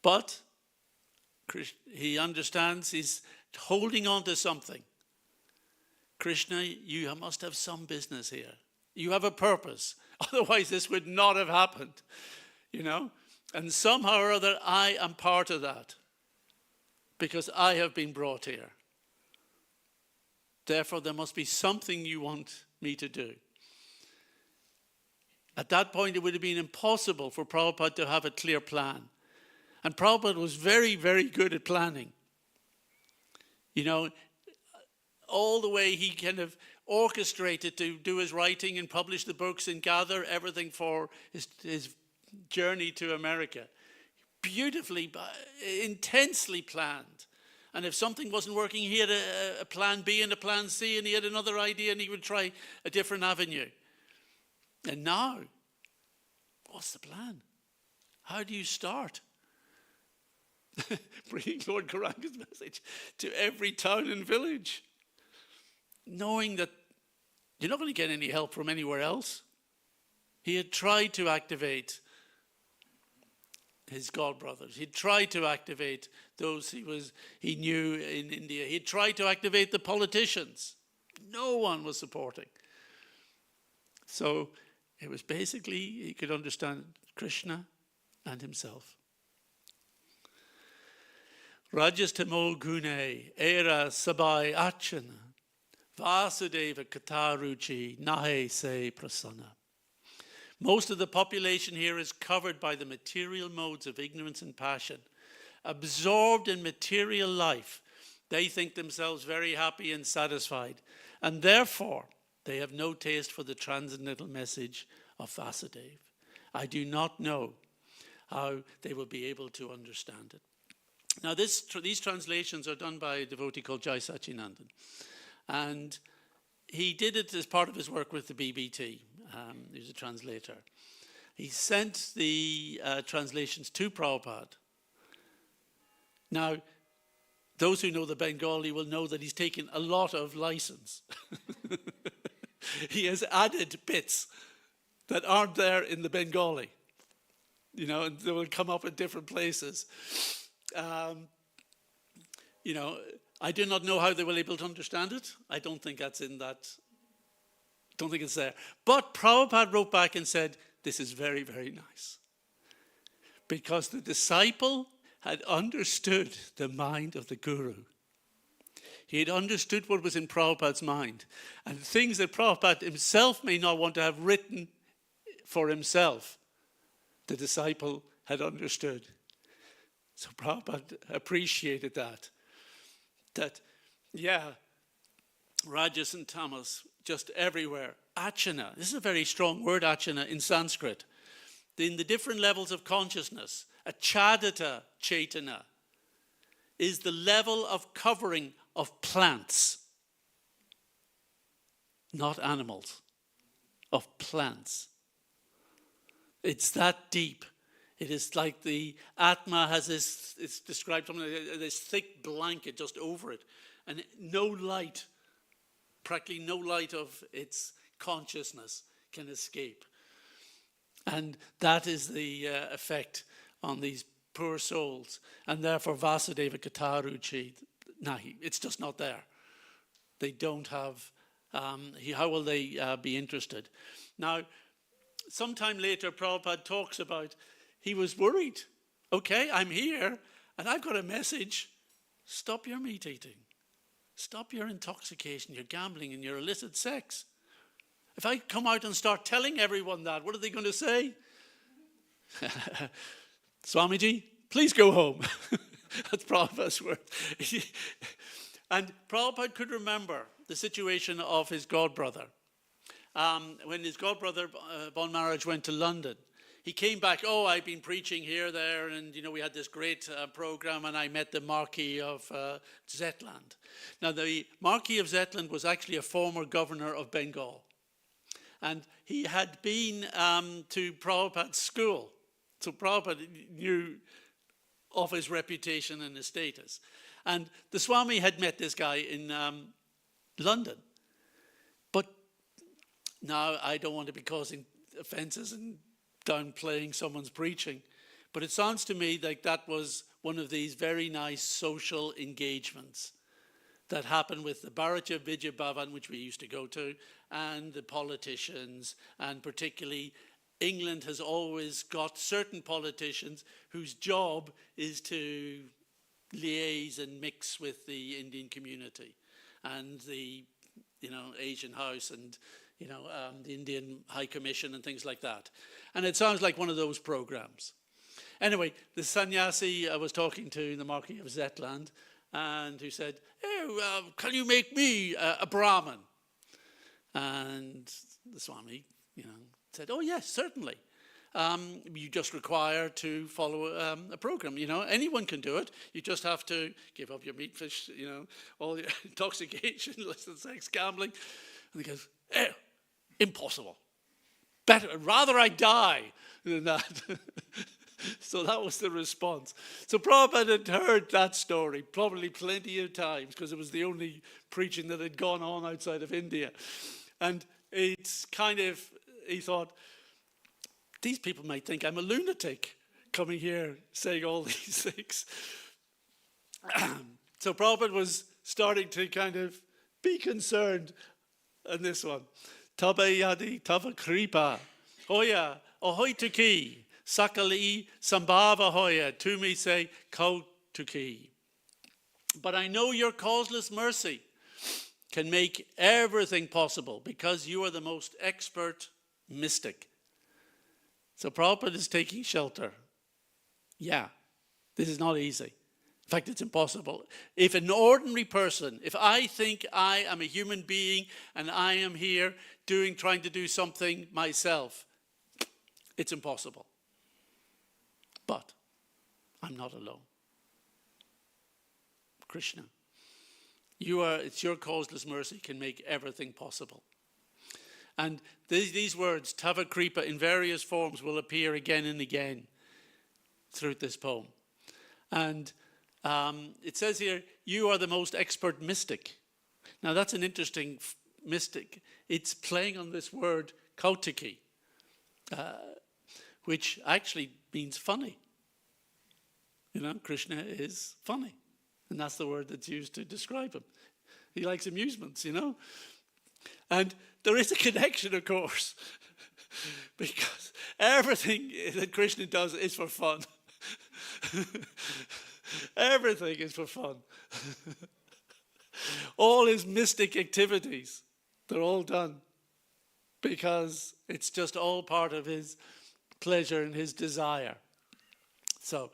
But he understands he's holding on to something. Krishna, you must have some business here. You have a purpose. Otherwise, this would not have happened. You know? And somehow or other, I am part of that. Because I have been brought here. Therefore, there must be something you want me to do. At that point, it would have been impossible for Prabhupada to have a clear plan. And Prabhupada was very, very good at planning. You know, all the way he kind of orchestrated to do his writing and publish the books and gather everything for his journey to America. Beautifully, intensely planned. And if something wasn't working, he had a plan B and a plan C, and he had another idea, and he would try a different avenue. And now, what's the plan? How do you start? Bringing Lord Gauranga's message to every town and village. Knowing that you're not going to get any help from anywhere else. He had tried to activate his god brothers. He tried to activate those he knew in India. He tried to activate the politicians. No one was supporting. So it was basically, he could understand Krishna and himself. Rajastamo gune era sabai achana Vasudeva kataruchi nahe se prasanna. Most of the population here is covered by the material modes of ignorance and passion. Absorbed in material life, they think themselves very happy and satisfied. And therefore, they have no taste for the transcendental message of Vasudeva. I do not know how they will be able to understand it. Now, these translations are done by a devotee called Jai Sachinandan. And he did it as part of his work with the BBT. He was a translator. He sent the translations to Prabhupada. Now, those who know the Bengali will know that he's taken a lot of license. He has added bits that aren't there in the Bengali. You know, and they will come up in different places. You know, I do not know how they were able to understand it. I don't think that's in that. Don't think it's there. But Prabhupada wrote back and said, this is very, very nice. Because the disciple had understood the mind of the guru. He had understood what was in Prabhupada's mind. And things that Prabhupada himself may not want to have written for himself, the disciple had understood. So Prabhupada appreciated that. That, yeah, Rajas and Tamas, just everywhere. Achana, this is a very strong word, achana, in Sanskrit. In the different levels of consciousness, achadata chaitana is the level of covering of plants, not animals, of plants. It's that deep. It is like the Atma has this, it's described something like this thick blanket just over it, and no light, practically no light of its consciousness can escape. And that is the effect on these poor souls. And therefore Vasudeva Kataruchi, nahi, it's just not there. They don't have, how will they be interested? Now, sometime later Prabhupada talks about, he was worried. Okay, I'm here and I've got a message. Stop your meat eating. Stop your intoxication, your gambling and your illicit sex. If I come out and start telling everyone that, what are they going to say? Swamiji, please go home. That's Prabhupada's word. And Prabhupada could remember the situation of his godbrother. When his godbrother, Bon Maharaj, went to London, he came back, oh, I've been preaching here, there, and, you know, we had this great program, and I met the Marquis of Zetland. Now, the Marquis of Zetland was actually a former governor of Bengal. And he had been to Prabhupada's school. So Prabhupada knew of his reputation and his status. And the Swami had met this guy in London. But now I don't want to be causing offenses and downplaying someone's preaching. But it sounds to me like that was one of these very nice social engagements that happened with the Bharatiya Vidya Bhavan, which we used to go to, and the politicians, and particularly England has always got certain politicians whose job is to liaise and mix with the Indian community and the, you know, Asian House and, you know, the Indian High Commission and things like that. And it sounds like one of those programs. Anyway, the sannyasi I was talking to, the Marquis of Zetland, and who said, oh, can you make me a Brahmin? And the Swami, you know, said, oh yes, certainly. You just require to follow a program. You know, anyone can do it. You just have to give up your meat, fish, you know, all your intoxication, illicit sex, gambling. And he goes, impossible. Rather I die than that. So that was the response. So Prabhupada had heard that story probably plenty of times because it was the only preaching that had gone on outside of India. And it's kind of, he thought, these people might think I'm a lunatic coming here saying all these things. So Prabhupada was starting to kind of be concerned on this one. Tabayadi tava kripa hoya ahoy tuki sakali sambhava hoya to me say kau tuki. But I know your causeless mercy can make everything possible because you are the most expert mystic. So Prabhupada is taking shelter. Yeah, this is not easy. In fact, it's impossible. If an ordinary person, if I think I am a human being and I am here trying to do something myself, it's impossible. But I'm not alone. Krishna, It's your causeless mercy can make everything possible. And these words, Tava Kripa, in various forms will appear again and again throughout this poem. And it says here, you are the most expert mystic. Now that's an interesting mystic. It's playing on this word kautiki, which actually means funny. You know, Krishna is funny. And that's the word that's used to describe him. He likes amusements, you know. And there is a connection, of course, because everything that Krishna does is for fun. Everything is for fun. All his mystic activities, they're all done because it's just all part of his pleasure and his desire. So,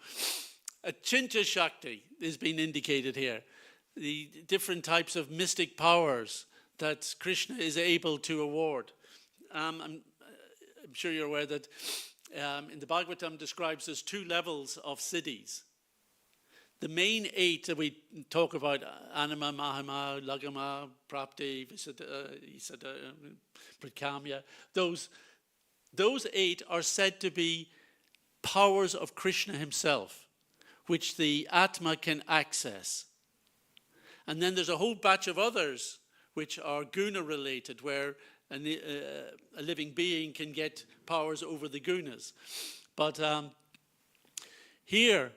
Achinta Shakti is being indicated here. The different types of mystic powers that Krishna is able to award. I'm sure you're aware that in the Bhagavatam describes there's 2 levels of siddhis. The main 8 that we talk about, Anima, Mahima, Lagama, Prapti, Visada, Prakamya, those 8 are said to be powers of Krishna himself, which the Atma can access. And then there's a whole batch of others which are guna related, where a living being can get powers over the gunas. But here,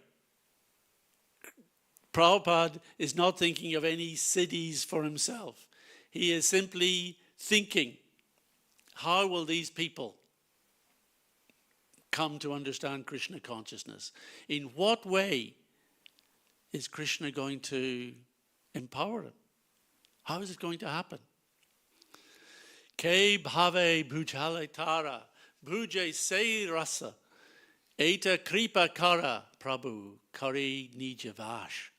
Prabhupada is not thinking of any siddhis for himself. He is simply thinking, how will these people come to understand Krishna consciousness? In what way is Krishna going to empower them? How is it going to happen? Ke bhave bhujale tara, bhuje se rasa, eta kripa kara, Prabhu, kari nijavash.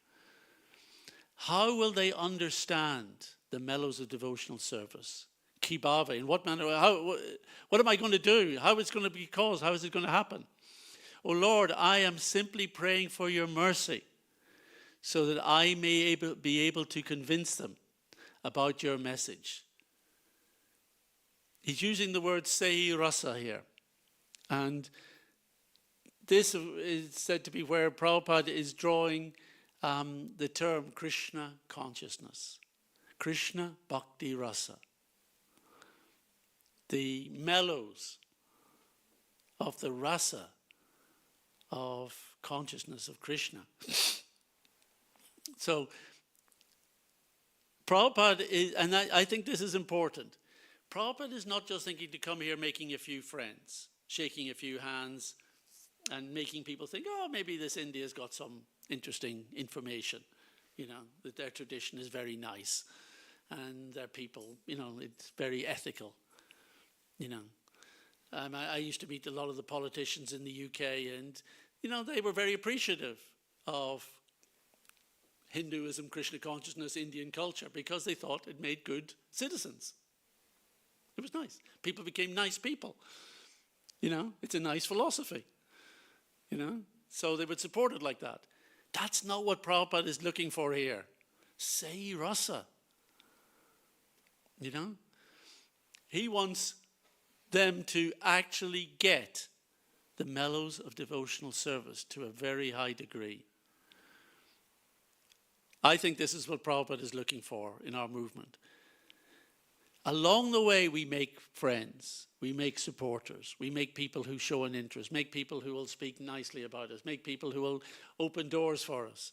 How will they understand the mellows of devotional service? Ki bhave, in what manner, what am I going to do? How is it going to be caused? How is it going to happen? Oh Lord, I am simply praying for your mercy so that I may be able to convince them about your message. He's using the word Sei Rasa here. And this is said to be where Prabhupada is drawing the term Krishna consciousness. Krishna Bhakti Rasa. The mellows of the rasa of consciousness of Krishna. So, Prabhupada is, and I think this is important, Prabhupada is not just thinking to come here making a few friends, shaking a few hands, and making people think, oh, maybe this India's got some interesting information, you know, that their tradition is very nice, and their people, you know, it's very ethical, you know. I used to meet a lot of the politicians in the UK, and, you know, they were very appreciative of Hinduism, Krishna consciousness, Indian culture, because they thought it made good citizens. It was nice. People became nice people. You know, it's a nice philosophy. You know, so they would support it like that. That's not what Prabhupada is looking for here. Sei rasa. You know, he wants them to actually get the mellows of devotional service to a very high degree. I think this is what Prabhupada is looking for in our movement. Along the way, we make friends, we make supporters, we make people who show an interest, make people who will speak nicely about us, make people who will open doors for us.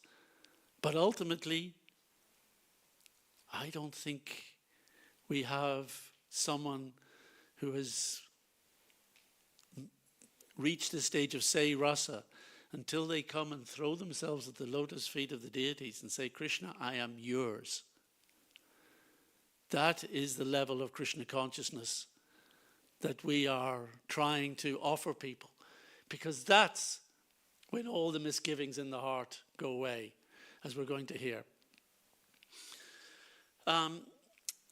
But ultimately, I don't think we have someone who has reached the stage of Sei Rasa until they come and throw themselves at the lotus feet of the deities and say, Krishna, I am yours. That is the level of Krishna consciousness that we are trying to offer people, because that's when all the misgivings in the heart go away, as we're going to hear.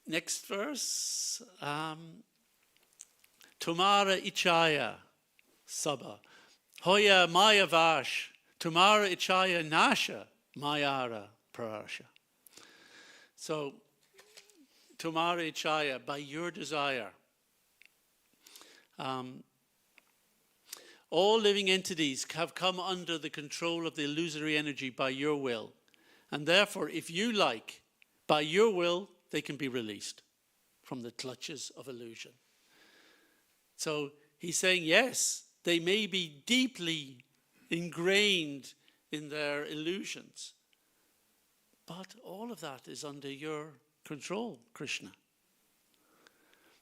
Next verse. Tumara ichaya sabha. Hoya maya vash. Tumara ichaya nasha mayara parasha. So, Tumare Chaya, by your desire. All living entities have come under the control of the illusory energy by your will. And therefore, if you like, by your will, they can be released from the clutches of illusion. So he's saying, yes, they may be deeply ingrained in their illusions, but all of that is under your control, Krishna.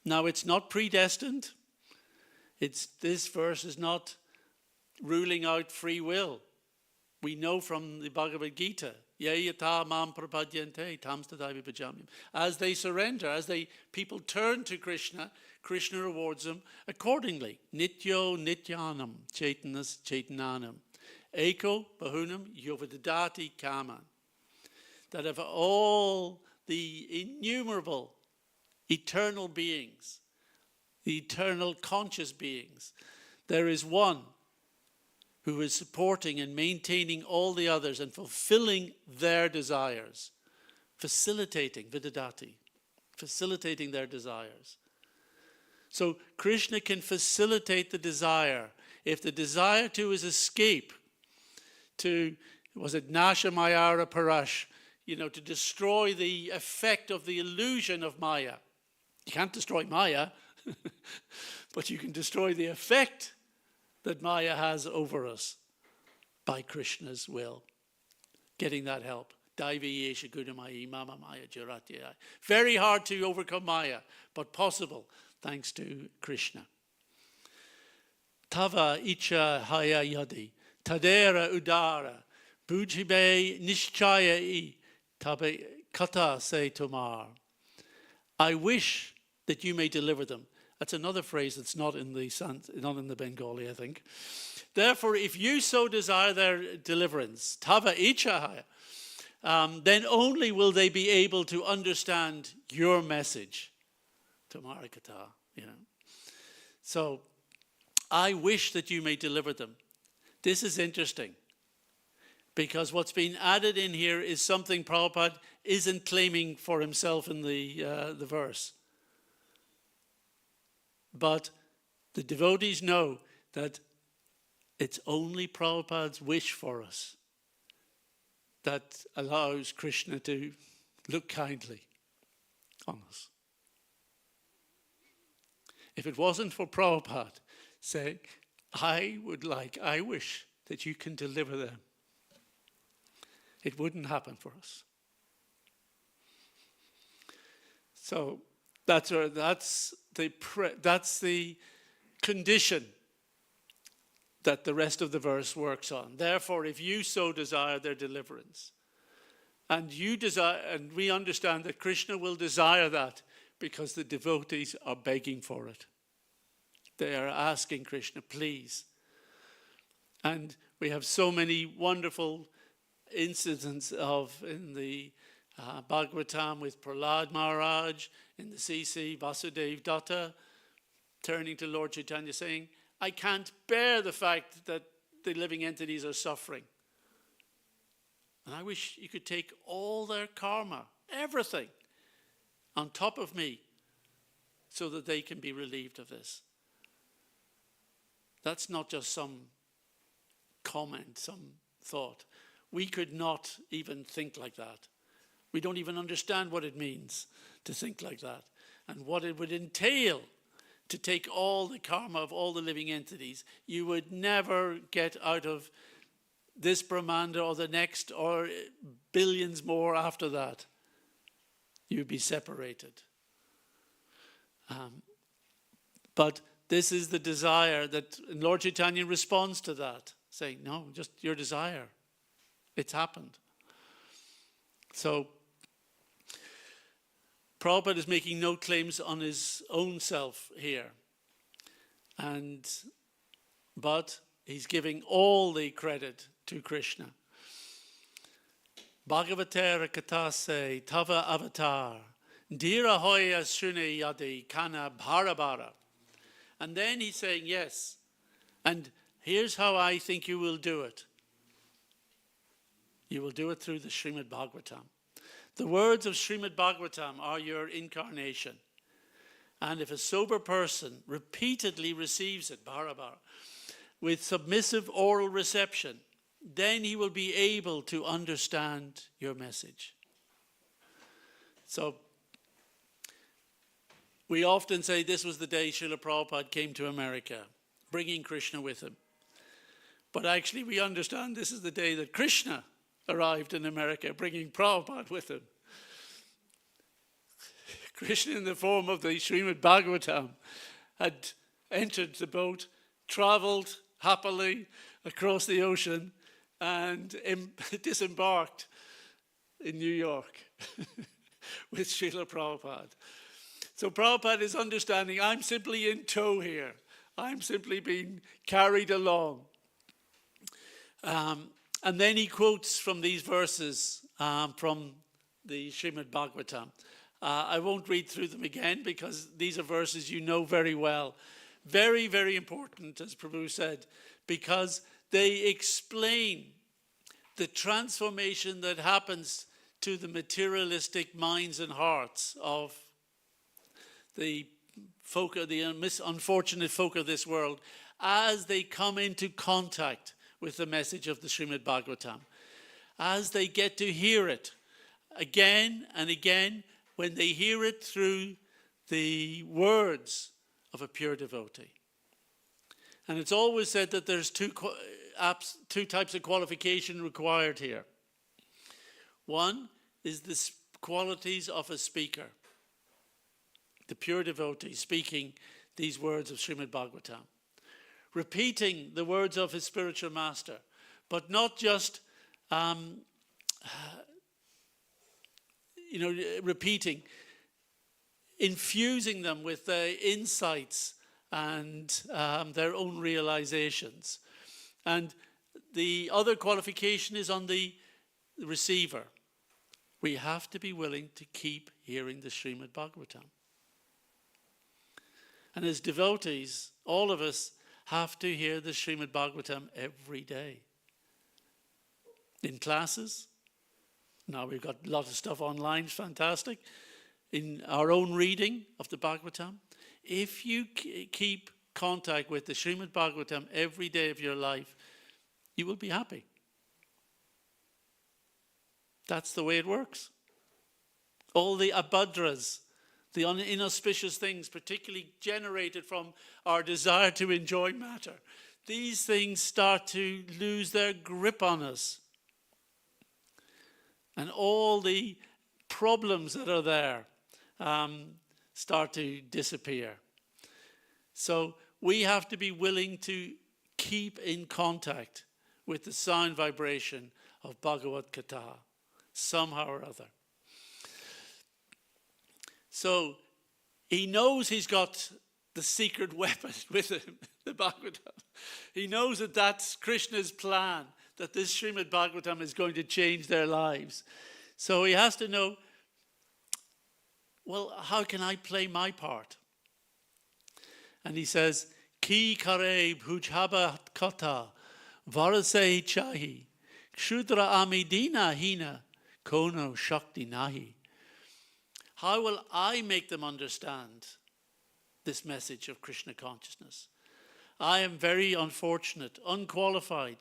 Now, it's not predestined. This verse is not ruling out free will. We know from the Bhagavad Gita, as they surrender, as people turn to Krishna, Krishna rewards them accordingly. Nityo nityanam chaitanas chaitananam eko bahunam yovadadati kaman. That of all the innumerable eternal beings, the eternal conscious beings, there is one who is supporting and maintaining all the others and fulfilling their desires, facilitating vidadati, facilitating their desires. So Krishna can facilitate the desire. If the desire to is escape, to, was it Nasha Mayara Parash, to destroy the effect of the illusion of Maya. You can't destroy Maya, but you can destroy the effect that Maya has over us by Krishna's will. Getting that help. Very hard to overcome Maya, but possible thanks to Krishna. Tava icha haya yadi, tadera udara, bujhibe nishchaya I, tabe kata se tomar. I wish that you may deliver them. That's another phrase that's not in the Bengali, I think. Therefore, if you so desire their deliverance, tava icha, then only will they be able to understand your message. Tamarakata, So, I wish that you may deliver them. This is interesting, because what's been added in here is something Prabhupada isn't claiming for himself in the verse. But the devotees know that it's only Prabhupada's wish for us that allows Krishna to look kindly on us. If it wasn't for Prabhupada saying, I wish that you can deliver them, it wouldn't happen for us. So that's the condition that the rest of the verse works on. Therefore, if you so desire their deliverance, and we understand that Krishna will desire that because the devotees are begging for it. They are asking Krishna, please. And we have so many wonderful incidents in the Bhagavatam with Prahlad Maharaj, in the CC, Vasudev Datta, turning to Lord Chaitanya saying, I can't bear the fact that the living entities are suffering. And I wish you could take all their karma, everything, on top of me, so that they can be relieved of this. That's not just some comment, some thought. We could not even think like that. We don't even understand what it means to think like that, and what it would entail to take all the karma of all the living entities. You would never get out of this Brahmanda or the next or billions more after that. You'd be separated. But this is the desire that Lord Chaitanya responds to that, saying, no, just your desire. It's happened. So Prabhupada is making no claims on his own self here. But he's giving all the credit to Krishna. Bhagavatera katase tava avatar dira hoya sune yadi kana bharabara. And then he's saying, yes, and here's how I think you will do it. You will do it through the Srimad Bhagavatam. The words of Srimad Bhagavatam are your incarnation. And if a sober person repeatedly receives it, bara, with submissive oral reception, then he will be able to understand your message. So, we often say this was the day Srila Prabhupada came to America, bringing Krishna with him. But actually we understand this is the day that Krishna arrived in America, bringing Prabhupada with him. Krishna, in the form of the Srimad Bhagavatam, had entered the boat, travelled happily across the ocean, and disembarked in New York with Srila Prabhupada. So Prabhupada is understanding, I'm simply in tow here. I'm simply being carried along. And then he quotes from these verses from the Srimad Bhagavatam. I won't read through them again because these are verses you know very well. Very, very important, as Prabhu said, because they explain the transformation that happens to the materialistic minds and hearts of the folk, the unfortunate folk of this world, as they come into contact with the message of the Srimad Bhagavatam, as they get to hear it again and again, when they hear it through the words of a pure devotee. And it's always said that there's two types of qualification required here. One is the qualities of a speaker, the pure devotee speaking these words of Srimad Bhagavatam, repeating the words of his spiritual master, but not just repeating, infusing them with insights and their own realizations. And the other qualification is on the receiver. We have to be willing to keep hearing the Srimad Bhagavatam. And as devotees, all of us have to hear the Srimad Bhagavatam every day. In classes, now we've got a lot of stuff online, fantastic. In our own reading of the Bhagavatam, if you keep contact with the Srimad Bhagavatam every day of your life, you will be happy. That's the way it works. All the abhadras, the inauspicious things, particularly generated from our desire to enjoy matter, these things start to lose their grip on us. And all the problems that are there start to disappear. So we have to be willing to keep in contact with the sound vibration of Bhagavad Gita, somehow or other. So he knows he's got the secret weapon with him, the Bhagavatam. He knows that that's Krishna's plan, that this Srimad Bhagavatam is going to change their lives. So he has to know, well, how can I play my part? And he says, Ki kare bhujhaba kata varase chahi kshudra amidina hina kono shakti nahi. How will I make them understand this message of Krishna consciousness? I am very unfortunate, unqualified,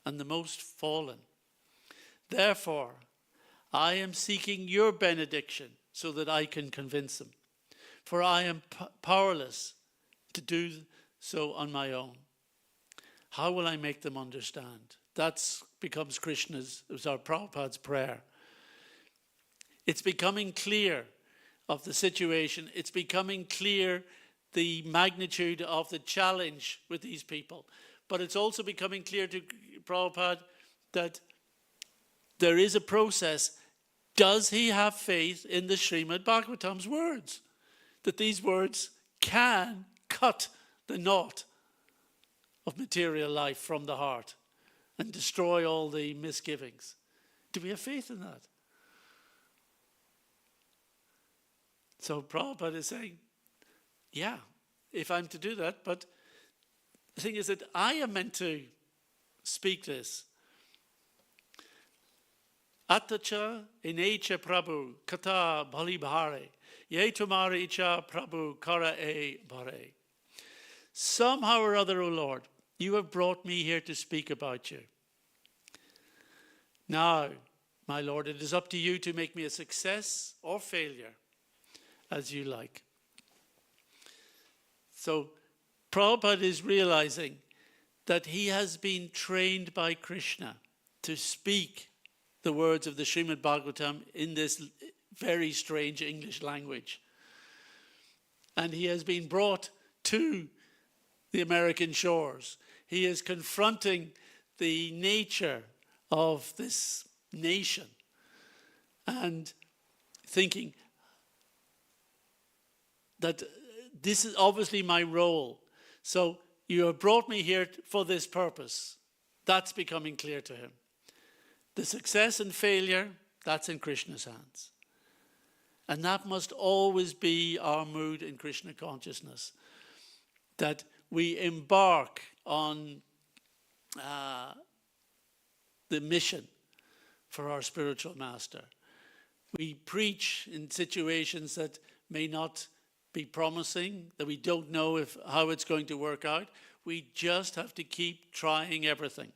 and the most fallen. Therefore, I am seeking your benediction so that I can convince them. For I am powerless to do so on my own. How will I make them understand? That becomes Krishna's, it was our Prabhupada's prayer. It's becoming clear of the situation. It's becoming clear the magnitude of the challenge with these people. But it's also becoming clear to Prabhupada that there is a process. Does he have faith in the Srimad Bhagavatam's words? That these words can cut the knot of material life from the heart and destroy all the misgivings. Do we have faith in that? So Prabhupada is saying, yeah, if I'm to do that, but the thing is that I am meant to speak this. Atacha inecha Prabhu kata bali bhare. Ye tumara icha Prabhu kara e bhare. Somehow or other, O Lord, you have brought me here to speak about you. Now, my Lord, it is up to you to make me a success or failure, as you like. So, Prabhupada is realizing that he has been trained by Krishna to speak the words of the Srimad Bhagavatam in this very strange English language. And he has been brought to the American shores. He is confronting the nature of this nation and thinking that this is obviously my role. So you have brought me here for this purpose. That's becoming clear to him. The success and failure, that's in Krishna's hands. And that must always be our mood in Krishna consciousness, that we embark on the mission for our spiritual master. We preach in situations that may not be promising, that we don't know how it's going to work out. We just have to keep trying everything.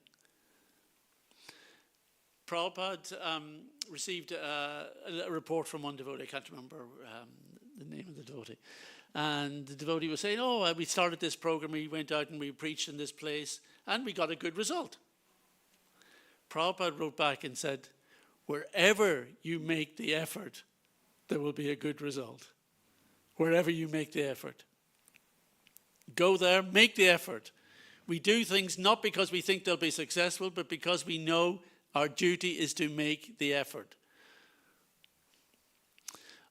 Prabhupada received a report from one devotee. I can't remember the name of the devotee. And the devotee was saying, we started this program, we went out and we preached in this place, and we got a good result. Prabhupada wrote back and said, wherever you make the effort, there will be a good result. Wherever you make the effort. Go there, make the effort. We do things not because we think they'll be successful, but because we know our duty is to make the effort.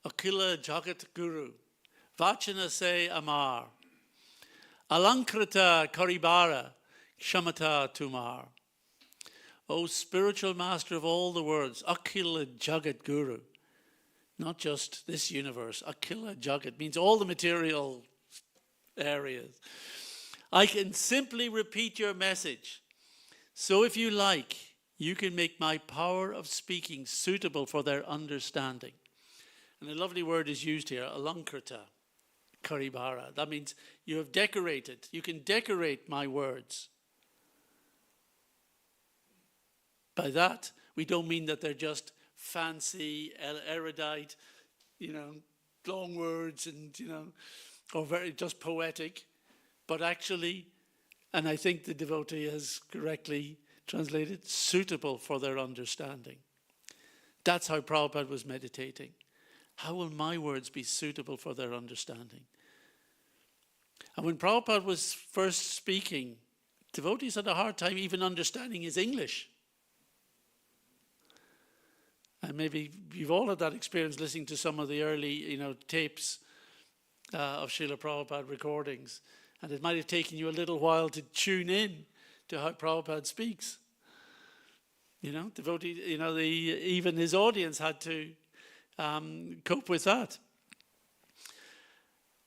Akila Jagat Guru, Vachana se Amar, Alankrita Karibara, Kshamata Tumar. O spiritual master of all the worlds, Akila Jagat Guru. Not just this universe. Akila Jagat means all the material areas. I can simply repeat your message. So if you like, you can make my power of speaking suitable for their understanding. And a lovely word is used here, alankrita, karibara. That means you have decorated. You can decorate my words. By that, we don't mean that they're just fancy, erudite, long words and, or very just poetic. But actually, and I think the devotee has correctly translated, suitable for their understanding. That's how Prabhupada was meditating. How will my words be suitable for their understanding? And when Prabhupada was first speaking, devotees had a hard time even understanding his English. And maybe you've all had that experience listening to some of the early, tapes of Srila Prabhupada recordings. And it might have taken you a little while to tune in to how Prabhupada speaks. Devotee, even his audience had to cope with that.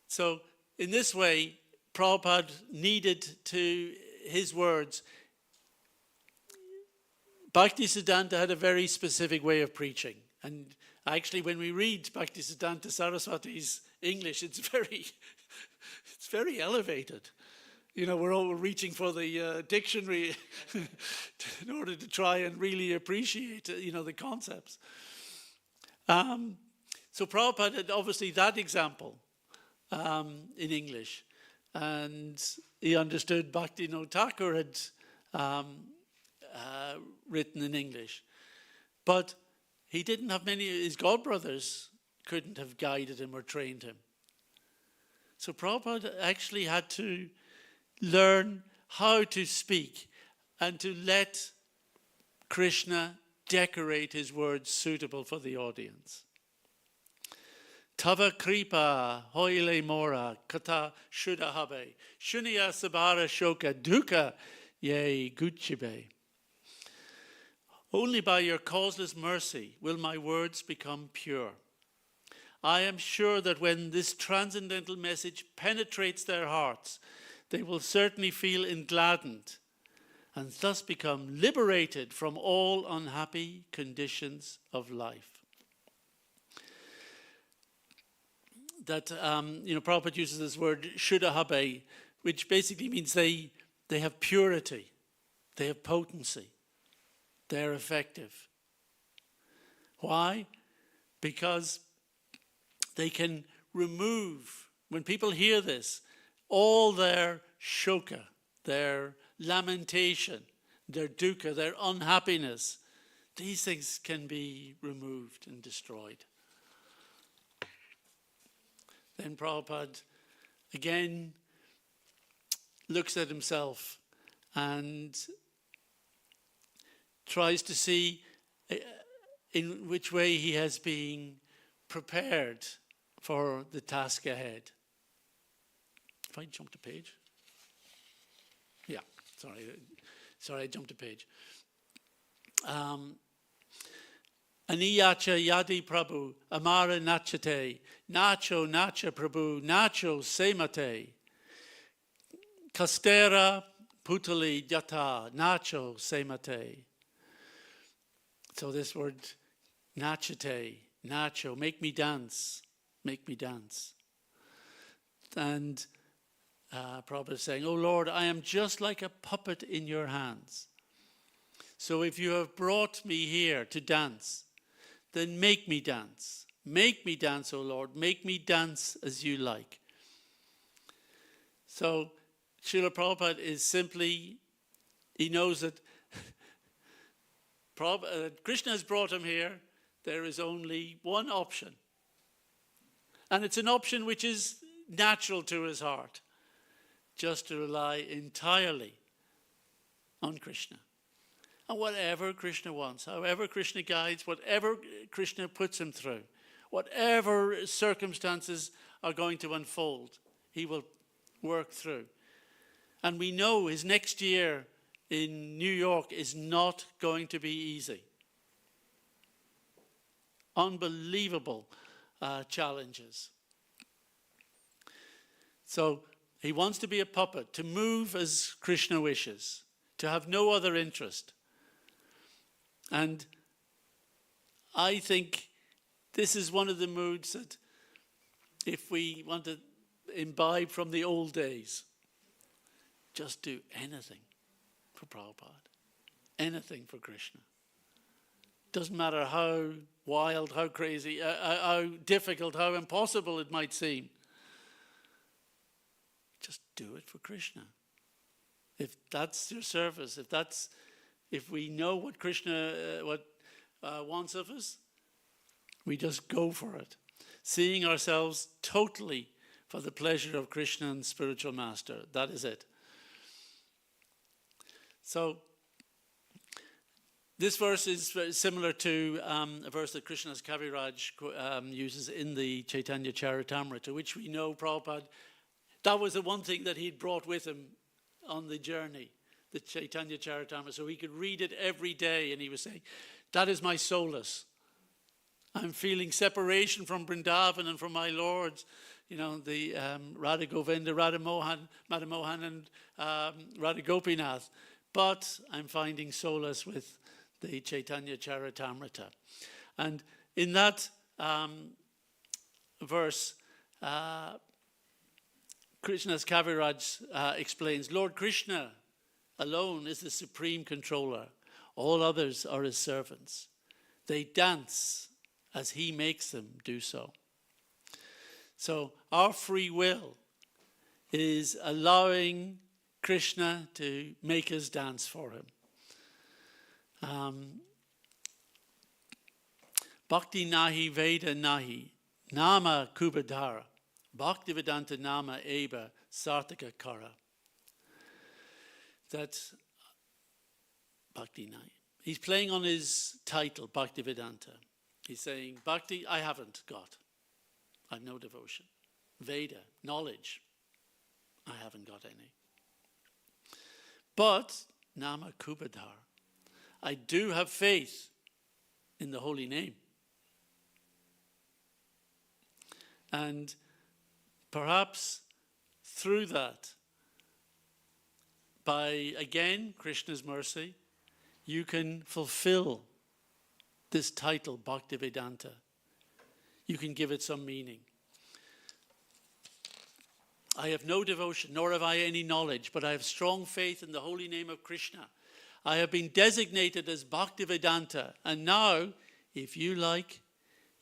So in this way, Prabhupada needed to, his words, Bhaktisiddhanta had a very specific way of preaching. And actually, when we read Bhaktisiddhanta Saraswati's English, it's very elevated. We're all reaching for the dictionary in order to try and really appreciate, the concepts. So Prabhupada had obviously that example in English. And he understood Bhaktivinoda Thakur had written in English. But he didn't have his godbrothers couldn't have guided him or trained him. So Prabhupada actually had to learn how to speak and to let Krishna decorate his words suitable for the audience. Tava kripa hoile mora kata shuddha habe shunya sabara shoka dukkha ye guchibe. Only by your causeless mercy will my words become pure. I am sure that when this transcendental message penetrates their hearts, they will certainly feel engladdened and thus become liberated from all unhappy conditions of life. That, Prabhupada uses this word shuddhahabhe, which basically means they have purity, they have potency, they're effective. Why? Because they can remove, when people hear this, all their shoka, their lamentation, their dukkha, their unhappiness. These things can be removed and destroyed. Then Prabhupada again looks at himself and tries to see in which way he has been prepared for the task ahead. If I jumped a page. Yeah, sorry, I jumped a page. Aniyacha yadi Prabhu, amara nachate, nacho nacha Prabhu, nacho semate, kastera putali yata, nacho semate. So this word nachate, nacho, make me dance. And Prabhupada is saying, oh Lord, I am just like a puppet in your hands. So if you have brought me here to dance, then make me dance. Make me dance, O Lord. Make me dance as you like. So Srila Prabhupada is simply, he knows that Krishna has brought him here. There is only one option. And it's an option which is natural to his heart. Just to rely entirely on Krishna. And whatever Krishna wants, however Krishna guides, whatever Krishna puts him through, whatever circumstances are going to unfold, he will work through. And we know his next year in New York is not going to be easy. Unbelievable challenges. So he wants to be a puppet, to move as Krishna wishes, to have no other interest. And I think this is one of the moods that if we want to imbibe from the old days, just do anything for Prabhupada, anything for Krishna. Doesn't matter how wild, how crazy, how difficult, how impossible it might seem. Just do it for Krishna. If that's your service, if we know what Krishna wants of us, we just go for it, seeing ourselves totally for the pleasure of Krishna and spiritual master. That is it. So this verse is very similar to a verse that Krishnadas Kaviraj uses in the Chaitanya Charitamrita, which we know Prabhupada, that was the one thing that he'd brought with him on the journey, the Chaitanya Charitamrita, so he could read it every day, and he was saying, that is my solace. I'm feeling separation from Vrindavan and from my lords, the Radha Govinda, Radha Mohan, and Radha Gopinath. But I'm finding solace with the Chaitanya Charitamrita. And in that verse, Krishnadas Kaviraj explains, Lord Krishna alone is the supreme controller. All others are his servants. They dance as he makes them do so. So our free will is allowing Krishna to make us dance for him. Bhakti nahi Veda nahi nama kubadhara. Bhaktivedanta nama eva sartaka kara. That's Bhakti nahi. He's playing on his title, Bhaktivedanta. He's saying, Bhakti, I haven't got. I have no devotion. Veda, knowledge, I haven't got any. But, Nama Kubadhar, I do have faith in the holy name. And perhaps through that, by, again, Krishna's mercy, you can fulfill this title, Bhaktivedanta. You can give it some meaning. I have no devotion, nor have I any knowledge, but I have strong faith in the holy name of Krishna. I have been designated as Bhaktivedanta, and now, if you like,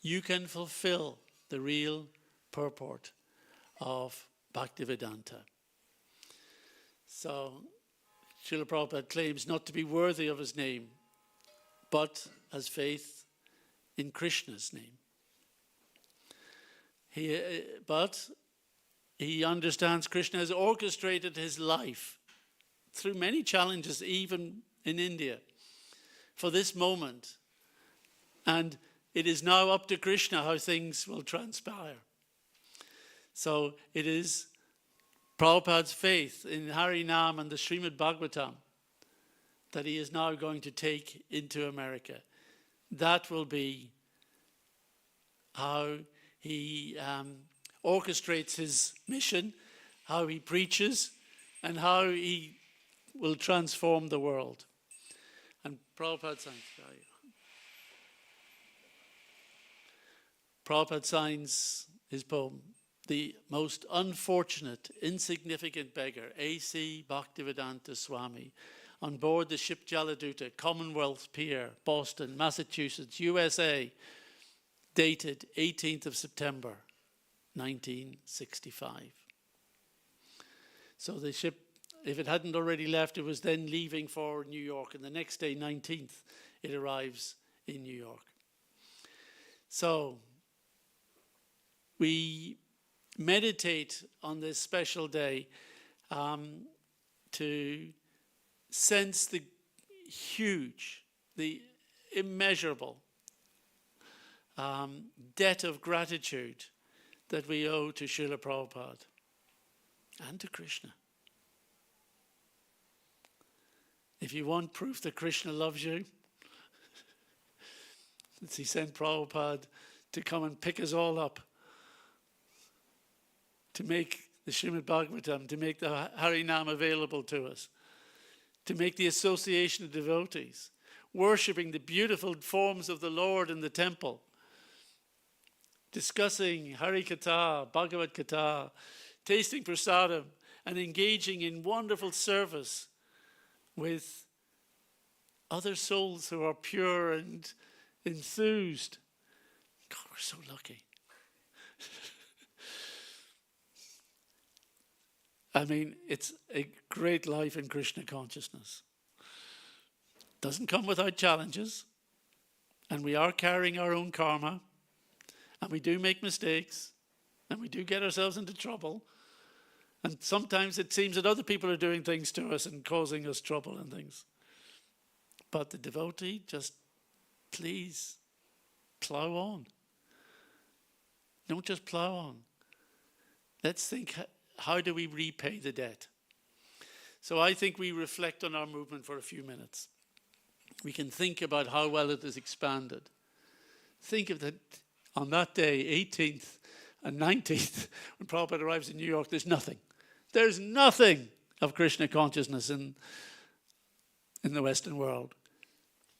you can fulfill the real purport of Bhaktivedanta. So, Srila Prabhupada claims not to be worthy of his name, but has faith in Krishna's name. But he understands Krishna has orchestrated his life through many challenges, even in India, for this moment. And it is now up to Krishna how things will transpire. So it is Prabhupada's faith in Harinam and the Srimad Bhagavatam that he is now going to take into America. That will be how he orchestrates his mission, how he preaches, and how he will transform the world. And Prabhupada signs his poem, "The most unfortunate, insignificant beggar, A.C. Bhaktivedanta Swami, on board the ship Jaladuta, Commonwealth Pier, Boston, Massachusetts, USA, dated 18th of September, 1965. So the ship, if it hadn't already left, it was then leaving for New York, and the next day, 19th, it arrives in New York. So we meditate on this special day to sense the huge, the immeasurable debt of gratitude that we owe to Srila Prabhupada and to Krishna. If you want proof that Krishna loves you, he sent Prabhupada to come and pick us all up, to make the Srimad Bhagavatam, to make the Harinam available to us, to make the association of devotees, worshipping the beautiful forms of the Lord in the temple, discussing Hari Katha, Bhagavad Katha, tasting prasadam, and engaging in wonderful service with other souls who are pure and enthused. God, we're so lucky. I mean, it's a great life in Krishna consciousness. Doesn't come without challenges, and we are carrying our own karma, and we do make mistakes, and we do get ourselves into trouble, and sometimes it seems that other people are doing things to us and causing us trouble and things. But the devotee, just please plow on. Don't just plow on. Let's think, how do we repay the debt? So I think we reflect on our movement for a few minutes. We can think about how well it has expanded. Think of that on that day, 18th and 19th, when Prabhupada arrives in New York, there's nothing. There's nothing of Krishna consciousness in the Western world.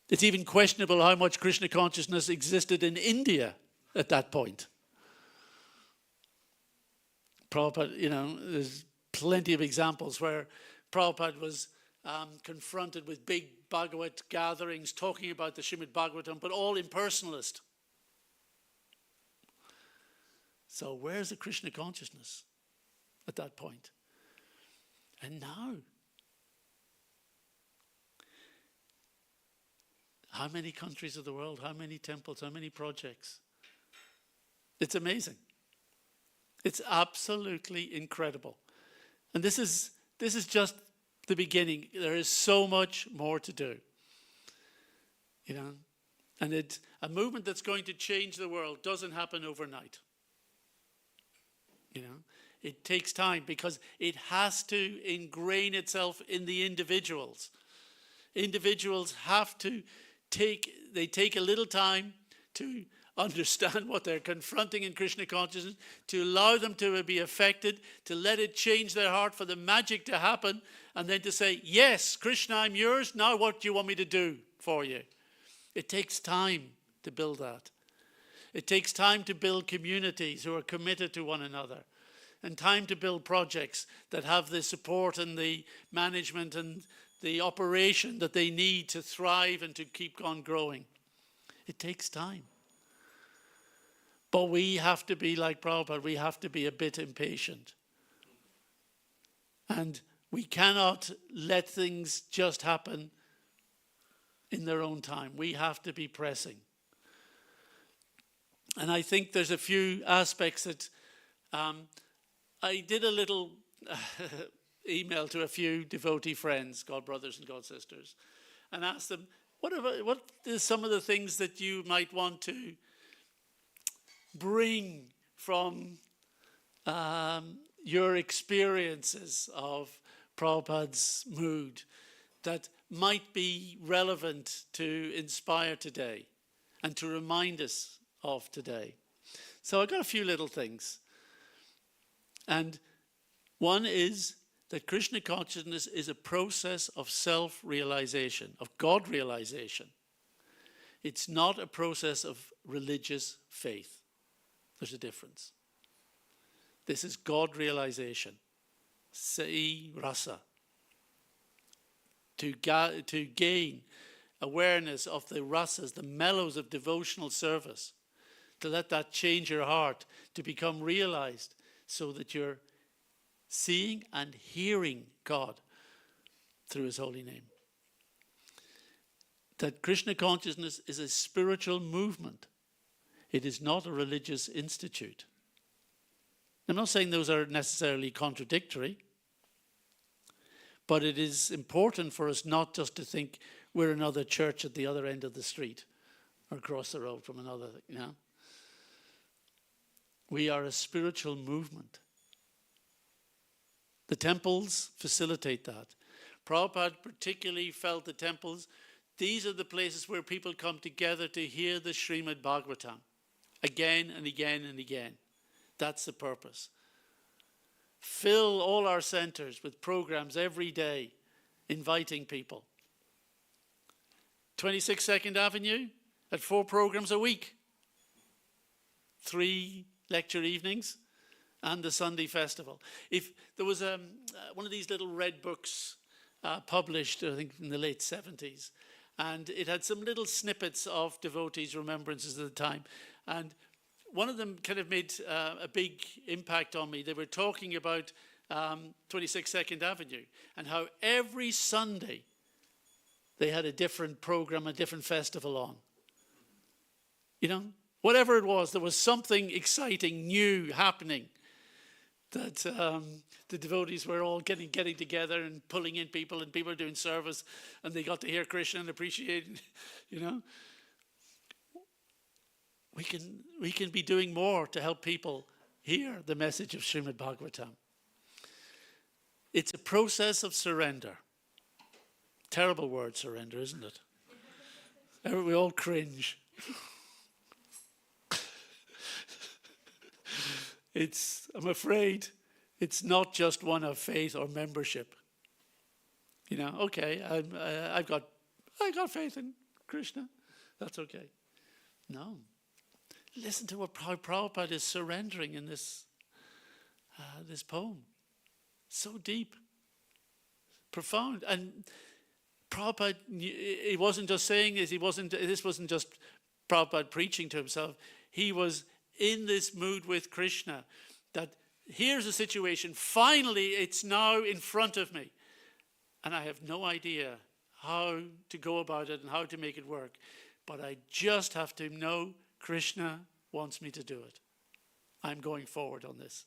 It's even questionable how much Krishna consciousness existed in India at that point. Prabhupada, there's plenty of examples where Prabhupada was confronted with big Bhagavat gatherings talking about the Srimad Bhagavatam, but all impersonalist. So where's the Krishna consciousness at that point? And now, how many countries of the world, how many temples, how many projects? It's amazing. It's absolutely incredible. And this is just the beginning. There is so much more to do. And it's a movement that's going to change the world doesn't happen overnight. It takes time because it has to ingrain itself in the individuals. Individuals have to take a little time to understand what they're confronting in Krishna consciousness, to allow them to be affected, to let it change their heart, for the magic to happen, and then to say, yes, Krishna, I'm yours. Now what do you want me to do for you? It takes time to build that. It takes time to build communities who are committed to one another, and time to build projects that have the support and the management and the operation that they need to thrive and to keep on growing. It takes time. But we have to be like Prabhupada, we have to be a bit impatient. And we cannot let things just happen in their own time. We have to be pressing. And I think there's a few aspects that I did a little email to a few devotee friends, God brothers and God sisters, and asked them, what are some of the things that you might want to bring from your experiences of Prabhupada's mood that might be relevant to inspire today and to remind us of today? So I got a few little things. And one is that Krishna consciousness is a process of self-realization, of God realization. It's not a process of religious faith. There's a difference. This is God realization. Sai rasa. To gain awareness of the rasas, the mellows of devotional service. To let that change your heart, to become realized so that you're seeing and hearing God through his holy name. That Krishna consciousness is a spiritual movement. It is not a religious institute. I'm not saying those are necessarily contradictory, but it is important for us not just to think we're another church at the other end of the street or across the road from another, you know. We are a spiritual movement. The temples facilitate that. Prabhupada particularly felt the temples, these are the places where people come together to hear the Srimad Bhagavatam again and again and again. That's the purpose. Fill all our centers with programs every day, inviting people. 26 2nd Avenue at 4 programs a week. 3 lecture evenings and the Sunday festival. If there was one of these little red books published, I think in the late 70s, and it had some little snippets of devotees' remembrances at the time. And one of them kind of made a big impact on me. They were talking about 26 2nd Avenue and how every Sunday they had a different program, a different festival on. You know, whatever it was, there was something exciting, new happening that the devotees were all getting together and pulling in people, and people were doing service, and they got to hear Krishna and appreciate, you know. We can be doing more to help people hear the message of Srimad Bhagavatam. It's a process of surrender. Terrible word, surrender, isn't it? We all cringe. I'm afraid, it's not just one of faith or membership. You know, okay, I've got faith in Krishna. That's okay. No. Listen to what Prabhupada is surrendering in this poem. So deep, profound. And Prabhupada, he wasn't just saying this, this wasn't just Prabhupada preaching to himself. He was in this mood with Krishna, that here's a situation, finally it's now in front of me. And I have no idea how to go about it and how to make it work. But I just have to know Krishna wants me to do it. I'm going forward on this.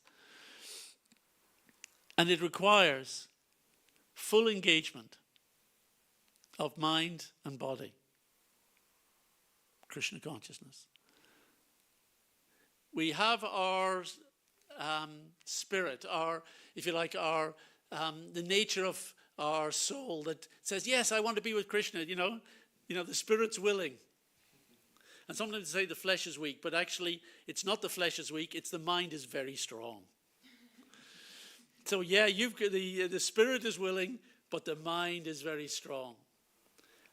And it requires full engagement of mind and body. Krishna consciousness. We have our spirit, our, if you like, our the nature of our soul that says, yes, I want to be with Krishna, you know, the spirit's willing. And sometimes they say the flesh is weak, but actually it's not the flesh is weak, it's the mind is very strong. So yeah, you've got the spirit is willing, but the mind is very strong.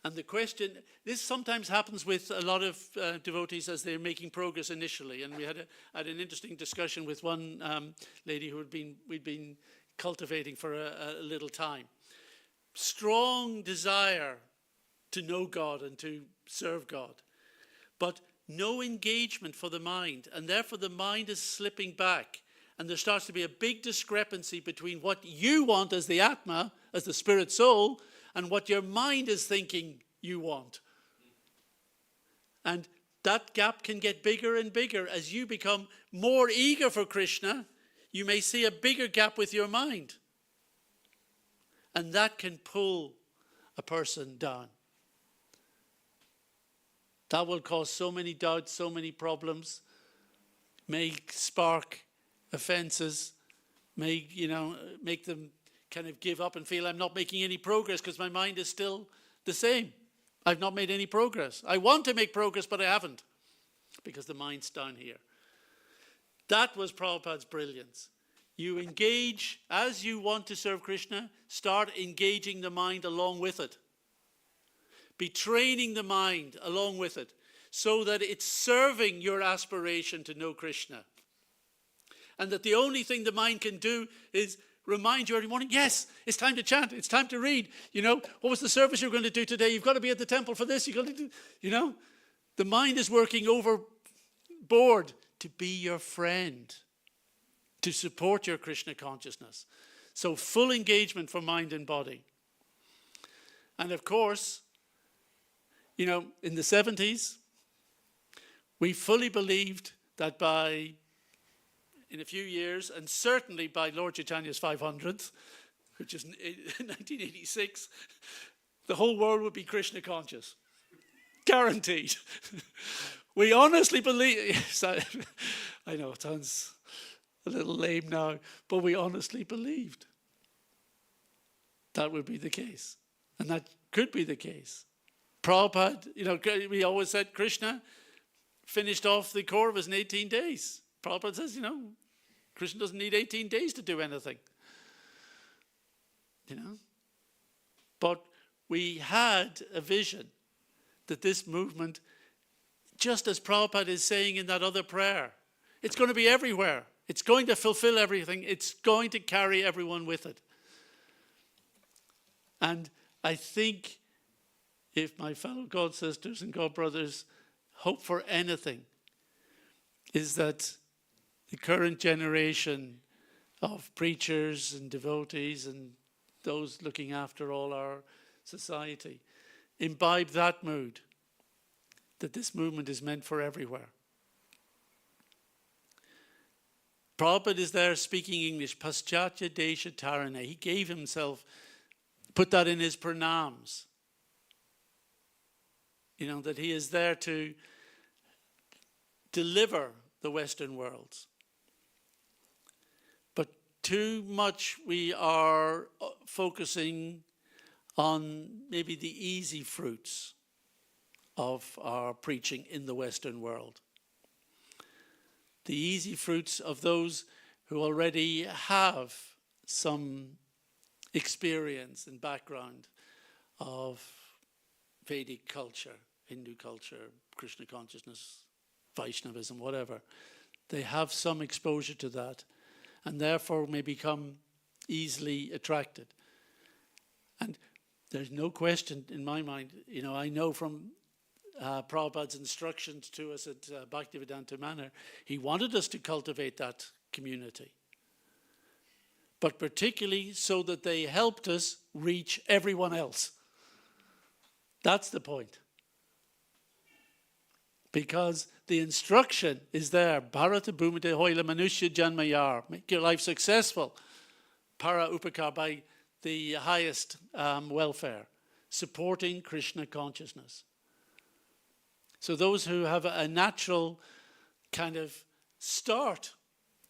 And the question, this sometimes happens with a lot of devotees as they're making progress initially. And we had an interesting discussion with one lady who we'd been cultivating for a little time. Strong desire to know God and to serve God, but no engagement for the mind. And therefore the mind is slipping back. And there starts to be a big discrepancy between what you want as the Atma, as the spirit soul, and what your mind is thinking you want. And that gap can get bigger and bigger. As you become more eager for Krishna, you may see a bigger gap with your mind. And that can pull a person down. That will cause so many doubts, so many problems, may spark offenses, may, make them kind of give up and feel I'm not making any progress because my mind is still the same. I've not made any progress. I want to make progress, but I haven't because the mind's down here. That was Prabhupada's brilliance. You engage, as you want to serve Krishna, start engaging the mind along with it. Be training the mind along with it so that it's serving your aspiration to know Krishna. And that the only thing the mind can do is remind you every morning, yes, it's time to chant, it's time to read. What was the service you're going to do today? You've got to be at the temple for this. You've got to do, the mind is working overboard to be your friend, to support your Krishna consciousness. So full engagement for mind and body. And of course, in the 70s, we fully believed that in a few years, and certainly by Lord Chaitanya's 500th, which is 1986, the whole world would be Krishna conscious. Guaranteed. We honestly believe, I know it sounds a little lame now, but we honestly believed that would be the case. And that could be the case. Prabhupada, we always said Krishna finished off the Kauravas in 18 days. Prabhupada says, Krishna doesn't need 18 days to do anything. But we had a vision that this movement, just as Prabhupada is saying in that other prayer, it's going to be everywhere. It's going to fulfill everything. It's going to carry everyone with it. And I think if my fellow God sisters and God brothers hope for anything, is that the current generation of preachers and devotees and those looking after all our society imbibe that mood, that this movement is meant for everywhere. Prabhupada is there speaking English, Paschatya Desha Tarane. He gave himself, put that in his pranams. That he is there to deliver the Western worlds. But too much we are focusing on maybe the easy fruits of our preaching in the Western world. The easy fruits of those who already have some experience and background of Vedic culture, Hindu culture, Krishna consciousness, Vaishnavism, whatever. They have some exposure to that and therefore may become easily attracted. And there's no question in my mind, I know from Prabhupada's instructions to us at Bhaktivedanta Manor, he wanted us to cultivate that community. But particularly so that they helped us reach everyone else. That's the point. Because the instruction is there. Bharata bhumite hoila manushya janmayar. Make your life successful. Para upakar, by the highest welfare. Supporting Krishna consciousness. So those who have a natural kind of start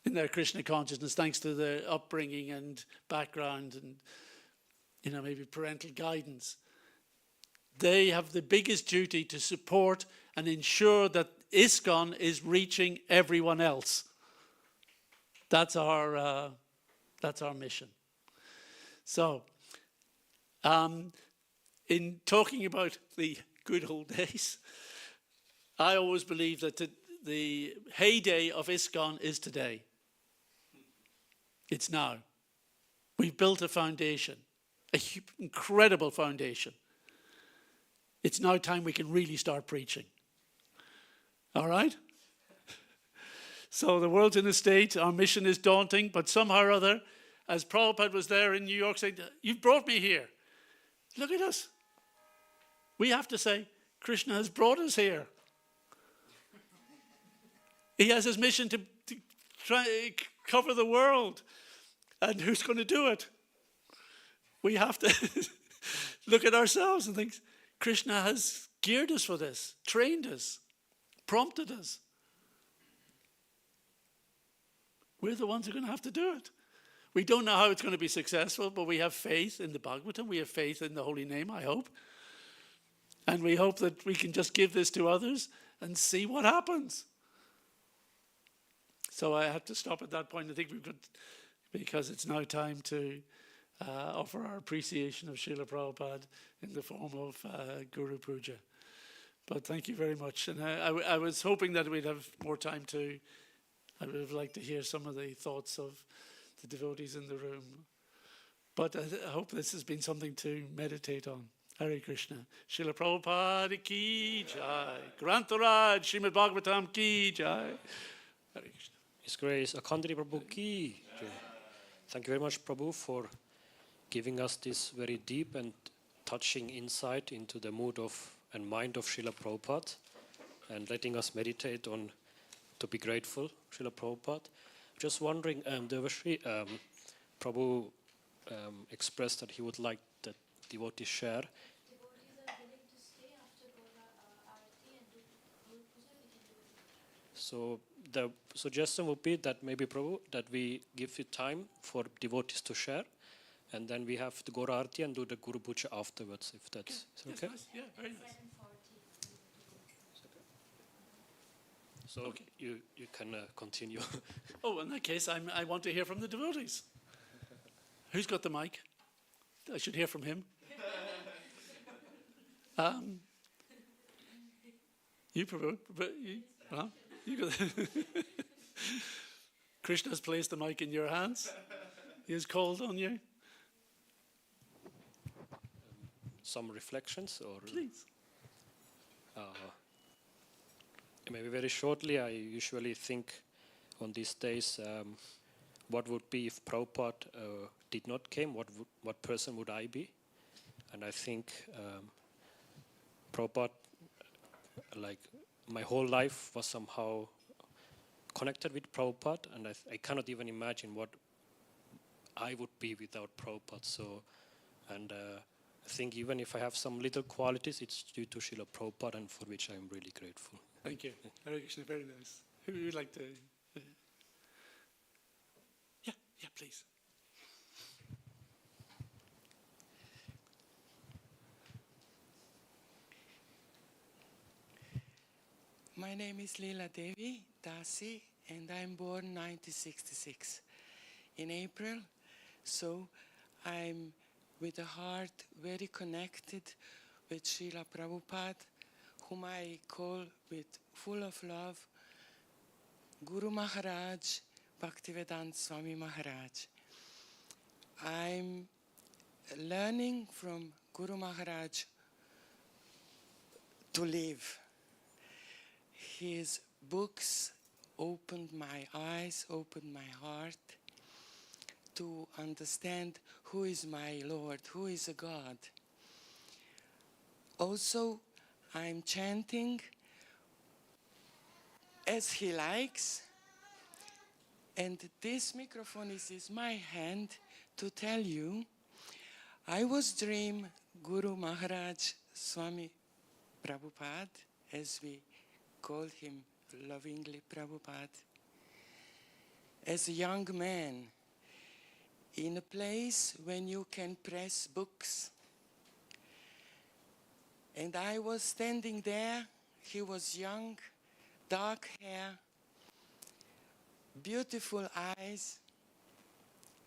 in their Krishna consciousness, thanks to their upbringing and background and, maybe parental guidance, they have the biggest duty to support and ensure that ISKCON is reaching everyone else. That's our mission. So, in talking about the good old days, I always believe that the heyday of ISKCON is today. It's now. We've built a foundation, an incredible foundation. It's now time we can really start preaching. All right? So the world's in a state, our mission is daunting, but somehow or other, as Prabhupada was there in New York saying, you've brought me here. Look at us. We have to say, Krishna has brought us here. He has his mission to try cover the world. And who's going to do it? We have to look at ourselves and think, Krishna has geared us for this, trained us, prompted us. We're the ones who are going to have to do it. We don't know how it's going to be successful, but we have faith in the Bhagavatam. We have faith in the holy name, I hope. And we hope that we can just give this to others and see what happens. So I have to stop at that point. I think we've got, because it's now time to offer our appreciation of Srila Prabhupada in the form of Guru Puja. But thank you very much. And I was hoping that we'd have more time to, I would have liked to hear some of the thoughts of the devotees in the room. But I hope this has been something to meditate on. Hare Krishna. Srila Prabhupada ki jai. Grantaraj, Srimad Bhagavatam ki jai. Hare Krishna. His Grace, Akhandi Prabhu ki jai. Thank you very much, Prabhu, for giving us this very deep and touching insight into the mood of and mind of Srila Prabhupada and letting us meditate on to be grateful, Srila Prabhupada. Just wondering, Devashri, Prabhu expressed that he would like that devotees share. Devotees are willing to stay after Arati and do Guru Puja, we can do it. So the suggestion would be that maybe, Prabhu, that we give you time for devotees to share, and then we have the Gora Arati and do the Guru Puja afterwards, if that's okay. Nice. Yeah, very nice. 7:40. So you can continue. Oh, in that case, I want to hear from the devotees. Who's got the mic? I should hear from him. You, Prabhu. You got Krishna has placed the mic in your hands. He has called on you. Some reflections, or Please. maybe very shortly. I usually think on these days, what would be if Prabhupada did not came? What person would I be? And I think Prabhupada, like my whole life, was somehow connected with Prabhupada, and I cannot even imagine what I would be without Prabhupada. So, and I think even if I have some little qualities, it's due to Srila Prabhupada, and for which I'm really grateful. Thank you. Hare Krishna, very nice. Who would like to? Yeah, please. My name is Leela Devi Dasi, and I'm born 1966 in April. So I'm with a heart very connected with Srila Prabhupada, whom I call with full of love Guru Maharaj, Bhaktivedanta Swami Maharaj. I'm learning from Guru Maharaj to live. His books opened my eyes, opened my heart to understand who is my Lord, who is a God. Also, I'm chanting as he likes, and this microphone is my hand to tell you, I was dream Guru Maharaj Swami Prabhupada, as we call him lovingly Prabhupada, as a young man in a place when you can press books. And I was standing there, He was young, dark hair, beautiful eyes,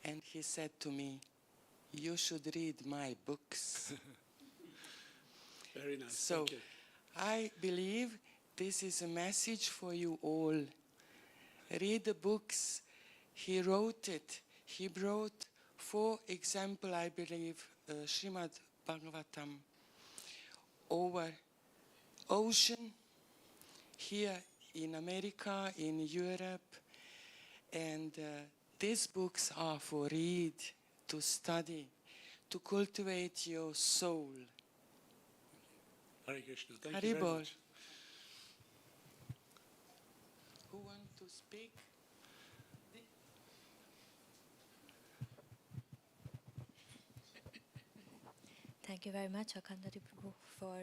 and he said to me, "You should read my books." Very nice. So Thank you. I believe this is a message for you all. Read the books. He wrote it. He brought, for example, I believe, Srimad Bhagavatam over ocean, here in America, in Europe. And these books are for read, to study, to cultivate your soul. Hare Krishna. Thank you very Haribol. much. Who wants to speak? Thank you very much, Akhandari Prabhu, for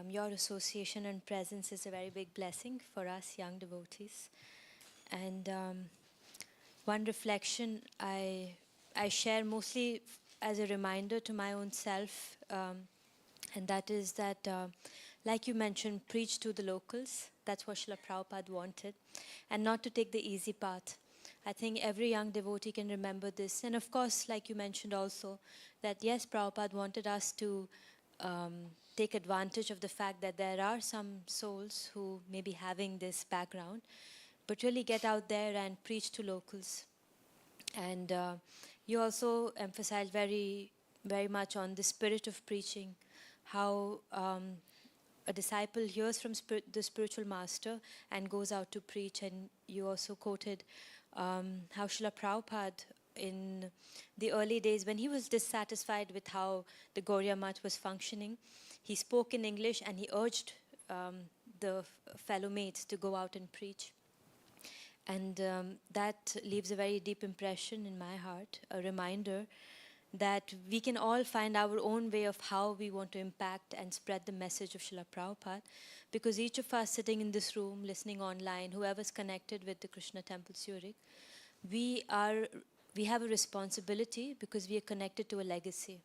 your association and presence is a very big blessing for us young devotees. And one reflection I share mostly as a reminder to my own self, and that is that, like you mentioned, preach to the locals. That's what Srila Prabhupada wanted, and not to take the easy path. I think every young devotee can remember this. And of course, like you mentioned also, that yes, Prabhupada wanted us to take advantage of the fact that there are some souls who may be having this background, but really get out there and preach to locals. And you also emphasized very, very much on the spirit of preaching, how a disciple hears from the spiritual master and goes out to preach. And you also quoted how Srila Prabhupada, in the early days when he was dissatisfied with how the Gauriya Math was functioning, he spoke in English and he urged the fellow mates to go out and preach. And that leaves a very deep impression in my heart, a reminder that we can all find our own way of how we want to impact and spread the message of Srila Prabhupada, because each of us sitting in this room, listening online, whoever's connected with the Krishna Temple Zurich, we have a responsibility because we are connected to a legacy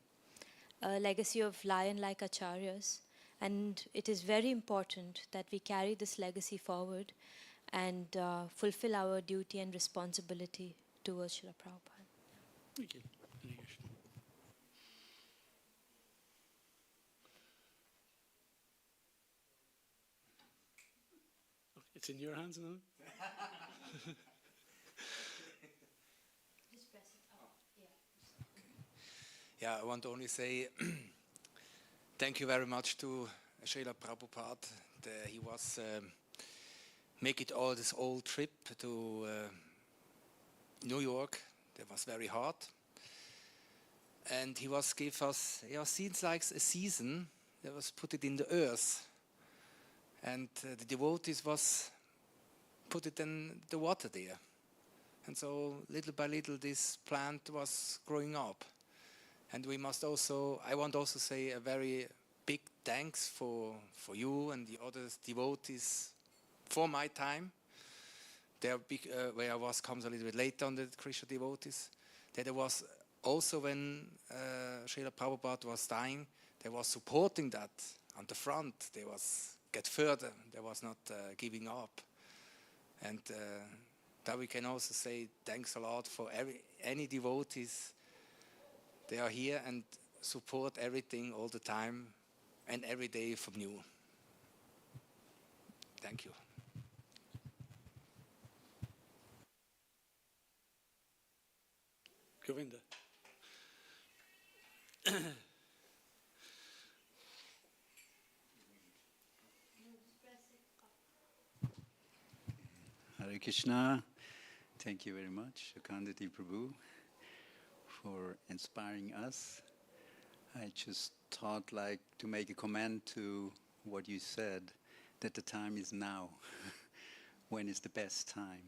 of lion-like acharyas. And it is very important that we carry this legacy forward and fulfill our duty and responsibility towards Srila Prabhupada. Thank you. Hare Krishna. It's in your hands now. Just press it up. Yeah. Yeah, I want to only say thank you very much to Srila Prabhupada. He was make it all this whole trip to New York. That was very hard, and he was give us seems like a season. That was put it in the earth, and the devotees was put it in the water there, and so little by little this plant was growing up. And we must also, I want also say a very big thanks for you and the other devotees for my time. There big, where I was comes a little bit later on the Krishna devotees. There was also when Srila Prabhupada was dying, they was supporting that on the front. They was get further. They was not giving up. And that we can also say thanks a lot for any devotees. They are here and support everything all the time and every day from new. Thank you. Govinda. Hare Krishna. Thank you very much, Akhandati Prabhu, for inspiring us. I just thought like to make a comment to what you said, that the time is now. When is the best time?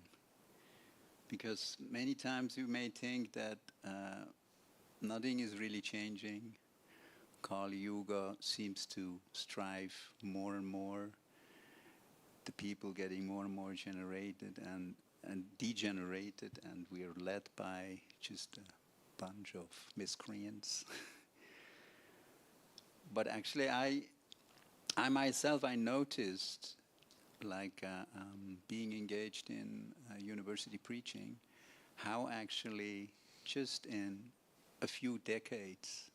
Because many times you may think that nothing is really changing. Kali Yuga seems to strive more and more. The people getting more and more generated and degenerated, and we are led by just a bunch of miscreants. But actually I I myself, I noticed, like being engaged in university preaching, how actually just in a few decades,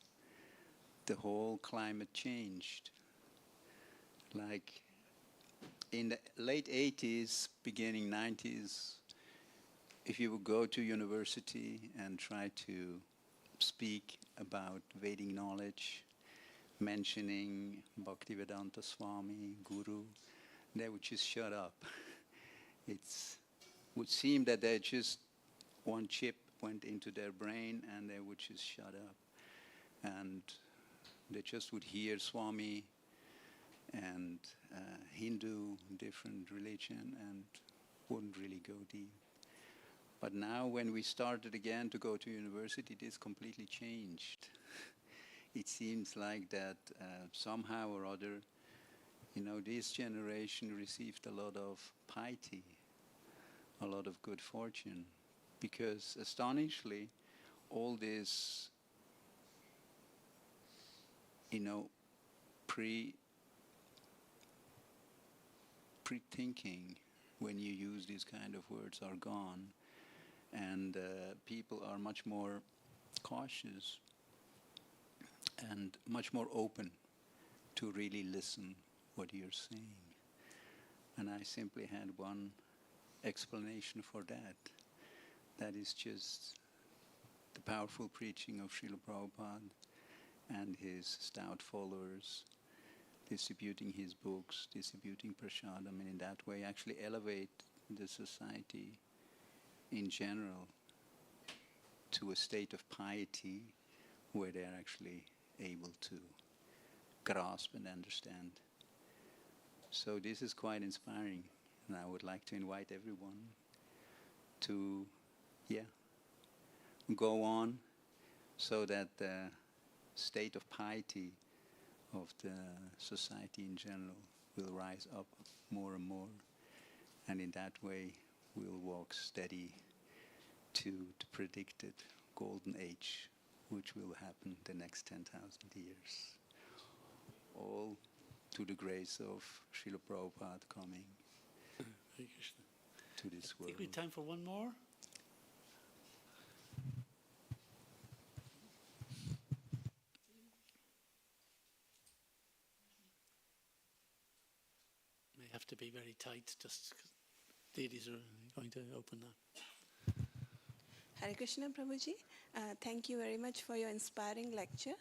the whole climate changed. Like in the late 80s, beginning 90s, if you would go to university and try to speak about Vedic knowledge, mentioning Bhaktivedanta Swami, Guru, they would just shut up. It would seem that they just, one chip went into their brain and they would just shut up. And they just would hear Swami and Hindu, different religion, and wouldn't really go deep. But now when we started again to go to university, this completely changed. It seems like that somehow or other, this generation received a lot of piety, a lot of good fortune, because astonishingly, all this, pre-thinking, when you use these kind of words, are gone, and people are much more cautious and much more open to really listen what you're saying. And I simply had one explanation for that. That is just the powerful preaching of Srila Prabhupada and his stout followers, distributing his books, distributing prasadam, and in that way actually elevate the society in general to a state of piety where they are actually able to grasp and understand. So this is quite inspiring, and I would like to invite everyone to, go on, so that the state of piety of the society in general will rise up more and more, and in that way we'll walk steady to the predicted golden age, which will happen the next 10,000 years. All to the grace of Srila Prabhupada coming to this world. I think we have time for one more. May have to be very tight, just 'cause ladies are going to open that. Hare Krishna, Prabhuji. Thank you very much for your inspiring lecture.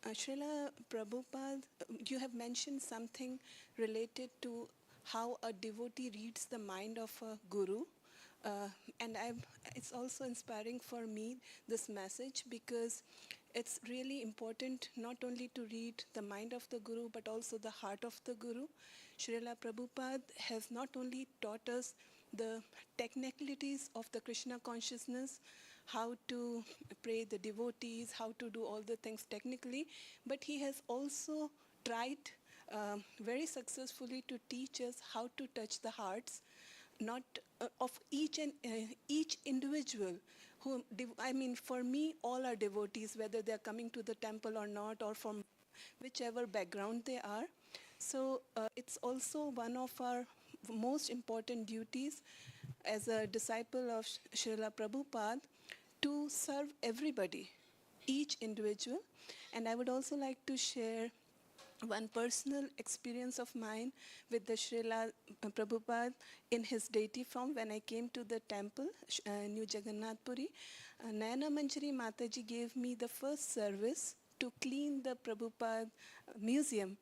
Srila Prabhupada, you have mentioned something related to how a devotee reads the mind of a guru. And it's also inspiring for me, this message, because it's really important not only to read the mind of the guru, but also the heart of the guru. Srila Prabhupada has not only taught us the technicalities of the Krishna consciousness, how to pray the devotees, how to do all the things technically, but he has also tried very successfully to teach us how to touch the hearts, not of each individual. For me, all are devotees, whether they are coming to the temple or not, or from whichever background they are. So it's also one of our most important duties as a disciple of Srila Prabhupada to serve everybody, each individual. And I would also like to share one personal experience of mine with the Srila Prabhupada in his deity form. When I came to the temple, New Jagannath Puri, Nayana Manjari Mataji gave me the first service to clean the Prabhupada museum.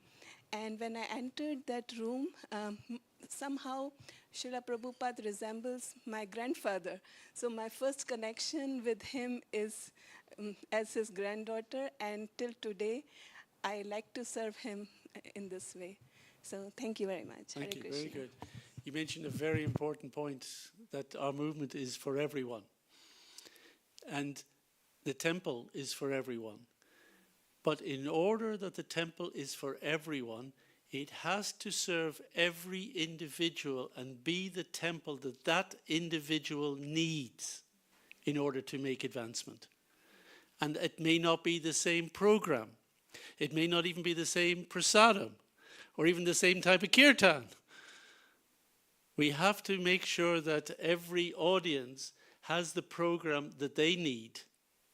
And when I entered that room, somehow Srila Prabhupada resembles my grandfather. So my first connection with him is as his granddaughter, and till today, I like to serve him in this way. So thank you very much. Thank you, Hare very Krishna. good. You mentioned a very important point, that our movement is for everyone. And the temple is for everyone. But in order that the temple is for everyone, it has to serve every individual and be the temple that that individual needs in order to make advancement. And it may not be the same program. It may not even be the same prasadam. or even the same type of kirtan. We have to make sure that every audience has the program that they need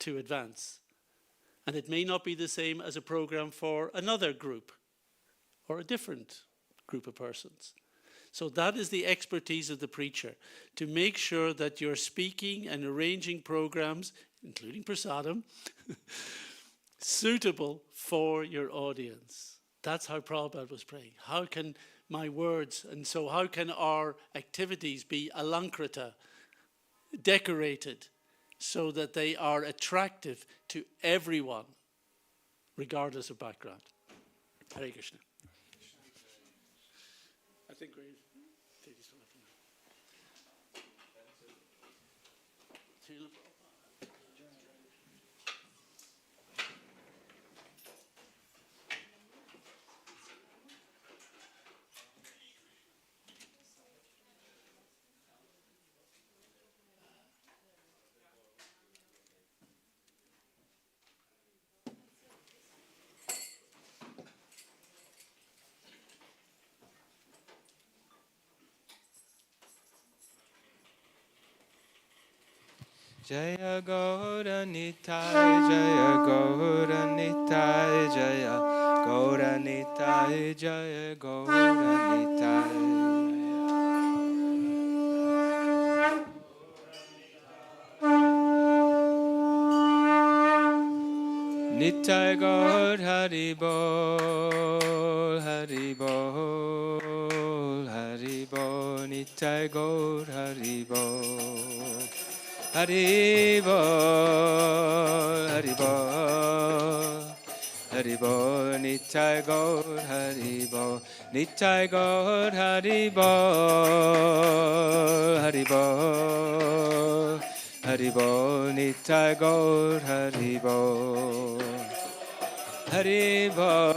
to advance. And it may not be the same as a program for another group or a different group of persons. So that is the expertise of the preacher, to make sure that you're speaking and arranging programs, including prasadam, suitable for your audience. That's how Prabhupada was praying. How can my words, and so how can our activities be alankrita, decorated, so that they are attractive to everyone, regardless of background? Hare Krishna. I think we're take this one up now. Srila Prabhupada. Jaya Gaura Nitai, Jaya Gaura Nitai, Jaya Gaura Nitai, Jaya Gaura Nitai. Nitai Gaur Hari Bol, Hari Bol, Hari Bol, Nitai Gaur Hari Bol. Hari Bol, Hari Bol, Hari Bol, Nitai Gaur Hari Bol, Nitai Gaur Hari Bol, Hari Bol, Hari Bol, Nitai Gaur Hari Bol, Hari Bol,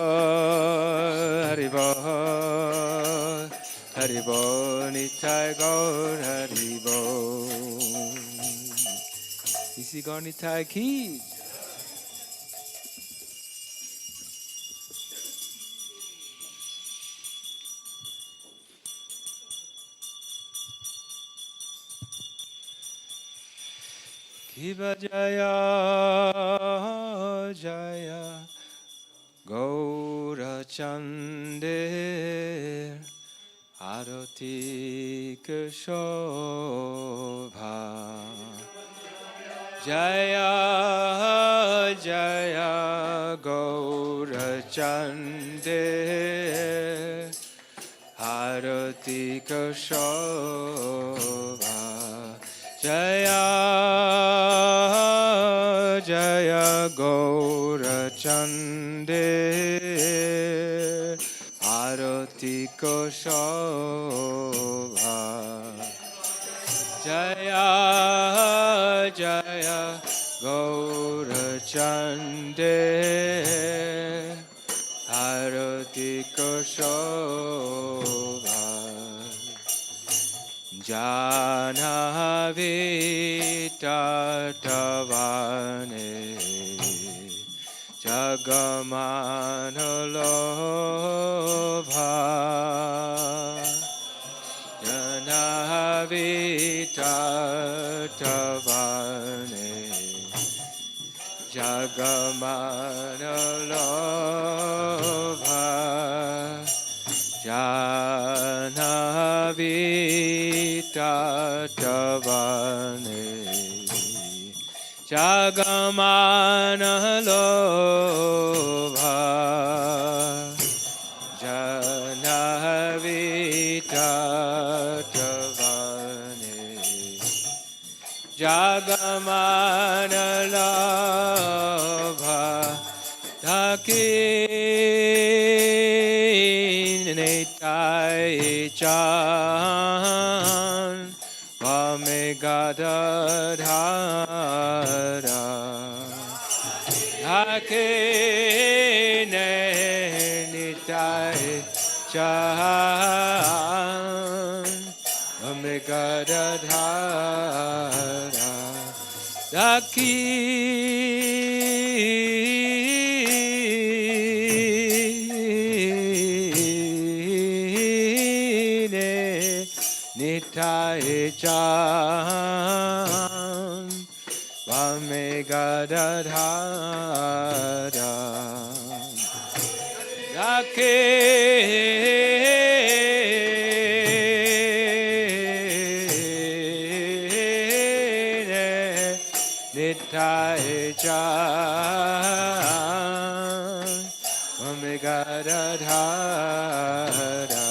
Hari Bol, Hari Bol, Nitai Gaur Hari Bol. Isi Gaur Nitai ki. Kiva Jaya Jaya Gaura Chandir Arati Shobha Jaya Jaya Gaura Chandir Arati Shobha Jaya Jaya Gaura Chandir Arati Shobha Jaya Jaya Gaura Chandir Arati Shobha Janavi Tatavane Jagamanalobha Janavi Tatavane Jagamanalobha Janavi Tatavane Jagamanalobha Janavi Tatavane Jagamanalobha Dakinetai Chan Vamegadadhara Dakinetai Chan Vamegadadhara Daki Nitai Chan Vamegadadhara Rake Nitai Chan Vamegadadhara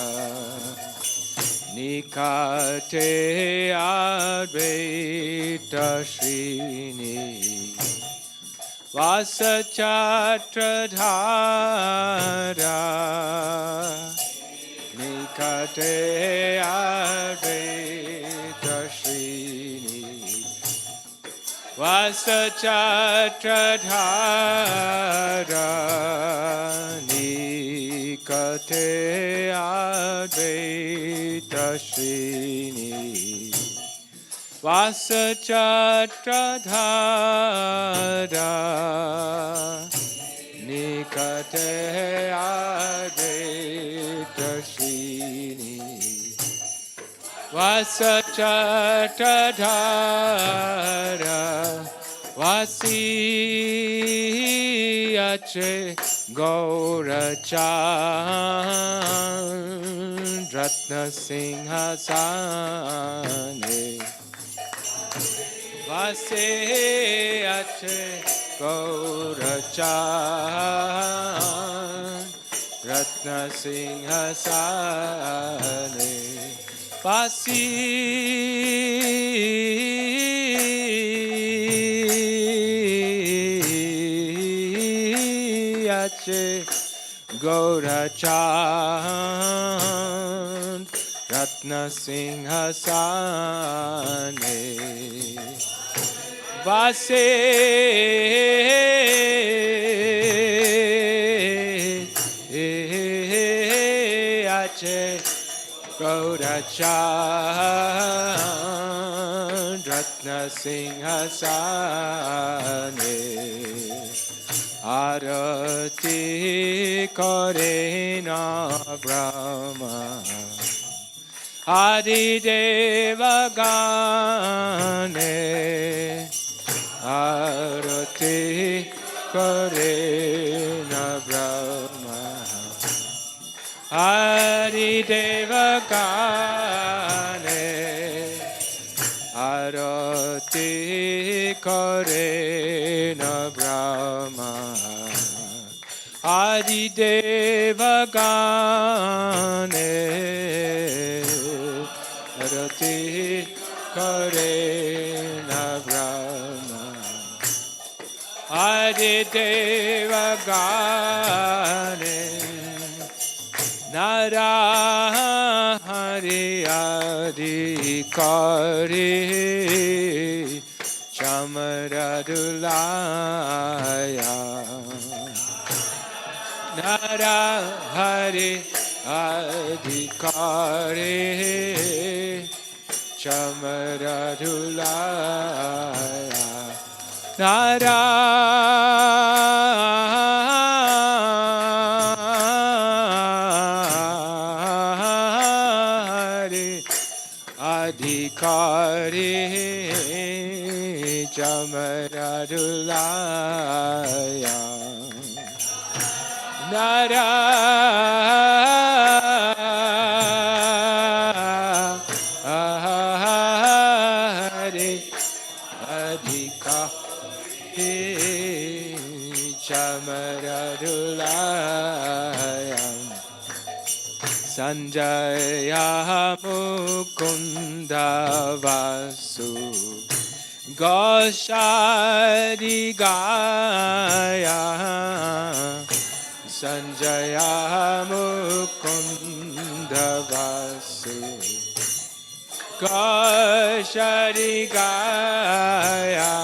Nikate Advaita Srini Vasachatradhara Nikate Advaita Srini Vasachatradhara Nikate Advaita Srini Vasachatradhara Nikate Advaita Srini Vasachatradhara Vasiyache Gaurachan Ratna Singhasane Vasiyache Gaurachan Ratna Singhasane Vasiyache Gaurachan Ratna Singhasane Vasiyache Gaurachan Ratna Singhasane Arati Karena Brahma Adi Deva Gane Arati Karena Brahma Adi Deva Gane Arati Karena Brahma Adi Deva Gane Arati Karena Brahma Adi Deva Gane Narahari Adhikari Chamaradulaya Narahari Adhikari Chamaradulaya Narahari Adhikari Chamaradulaya Narahari Adhikari Chamaradulaya Sanjaya Mukunda Vasu Goshadi Gaya Sanjaya Mukunda Vasu Goshadi Gaya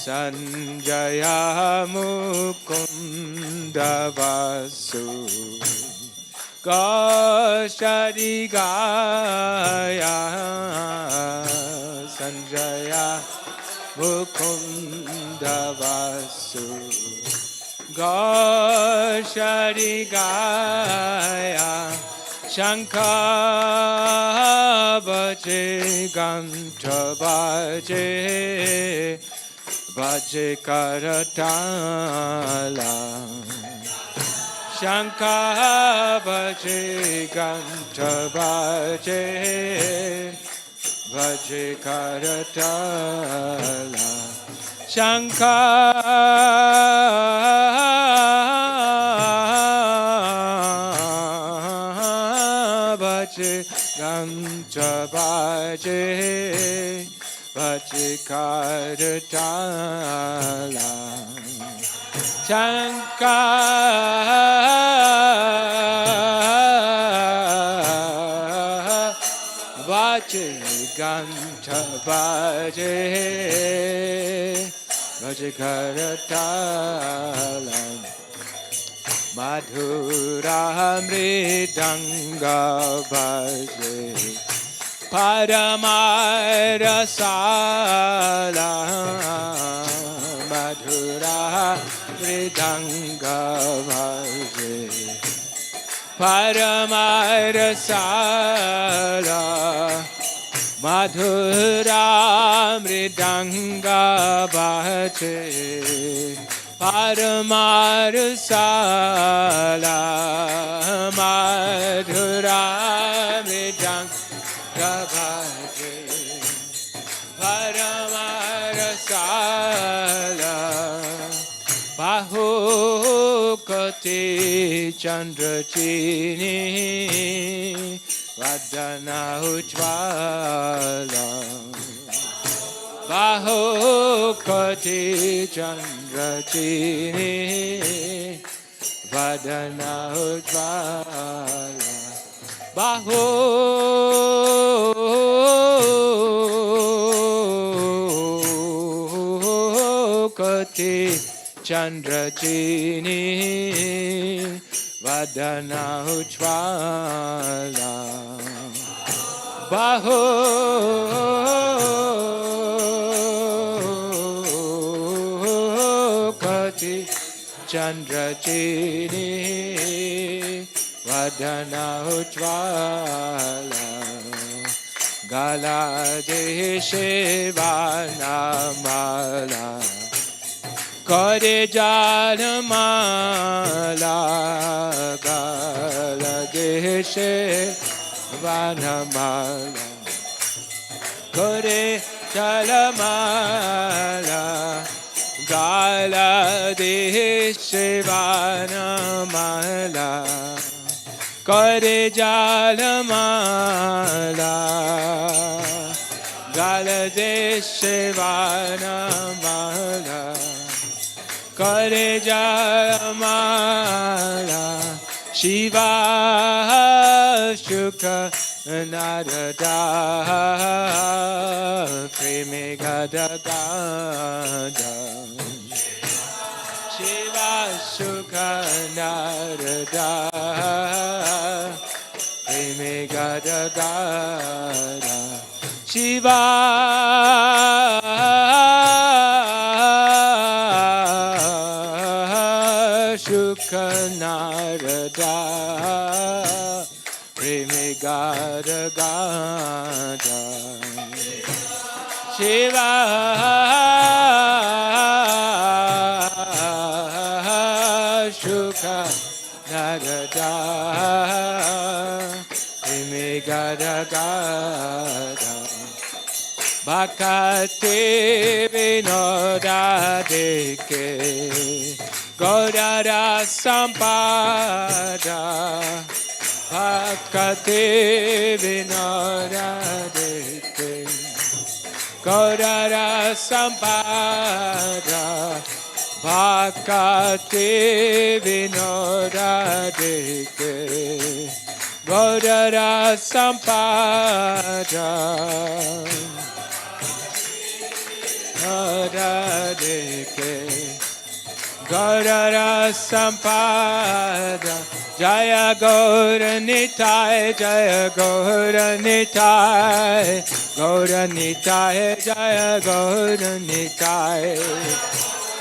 Sanjaya Mukunda Vasu Goshadi Gaya Sanjaya Mukunda Vasu Goshadi Gaya Shankha baje ganta baje baje karatala. Shankha baje ganta baje baje karatala. Shankha baje ganta baje baje karatala. Shankha baje ganta baje baje karatala. Madhura mridanga baje paramarasala. Madhura mridanga baje paramarasala. Madhura mridanga baje paramarasala. Madhura mridanga baje paramarasala. Bahukati chandrachini vadana ujvala. Bahukati chandrachini vadana ujvala. Bahukati chandrachini vadana ujvala. Bahukati chandrachini vadana ujvala. Gala deshe vanamala Kore jalamala. Gala deshe vanamala Kore jalamala. Gala deshe vanamala Kore jalamala. Gala deshe vanamala Kare jalamala. Shiva Shuka Narada Preme Gada Gada. Shiva Shuka Narada Preme Gada Gada. Shiva Shuka Narada Preme Gada Gada. Shiva Shuka Narada Preme Gada Gada. Bhakati Vinoda Deke Gaurara Sampada. Bhakati Vinoda Deke Gaurara Sampada. Bhakati Vinoda Deke Gaurara Sampada. Deke Gaurara Sampada. Jaya Gaura Nitai, Jaya Gaura Nitai, Gaura Nitai, Jaya Gaura Nitai.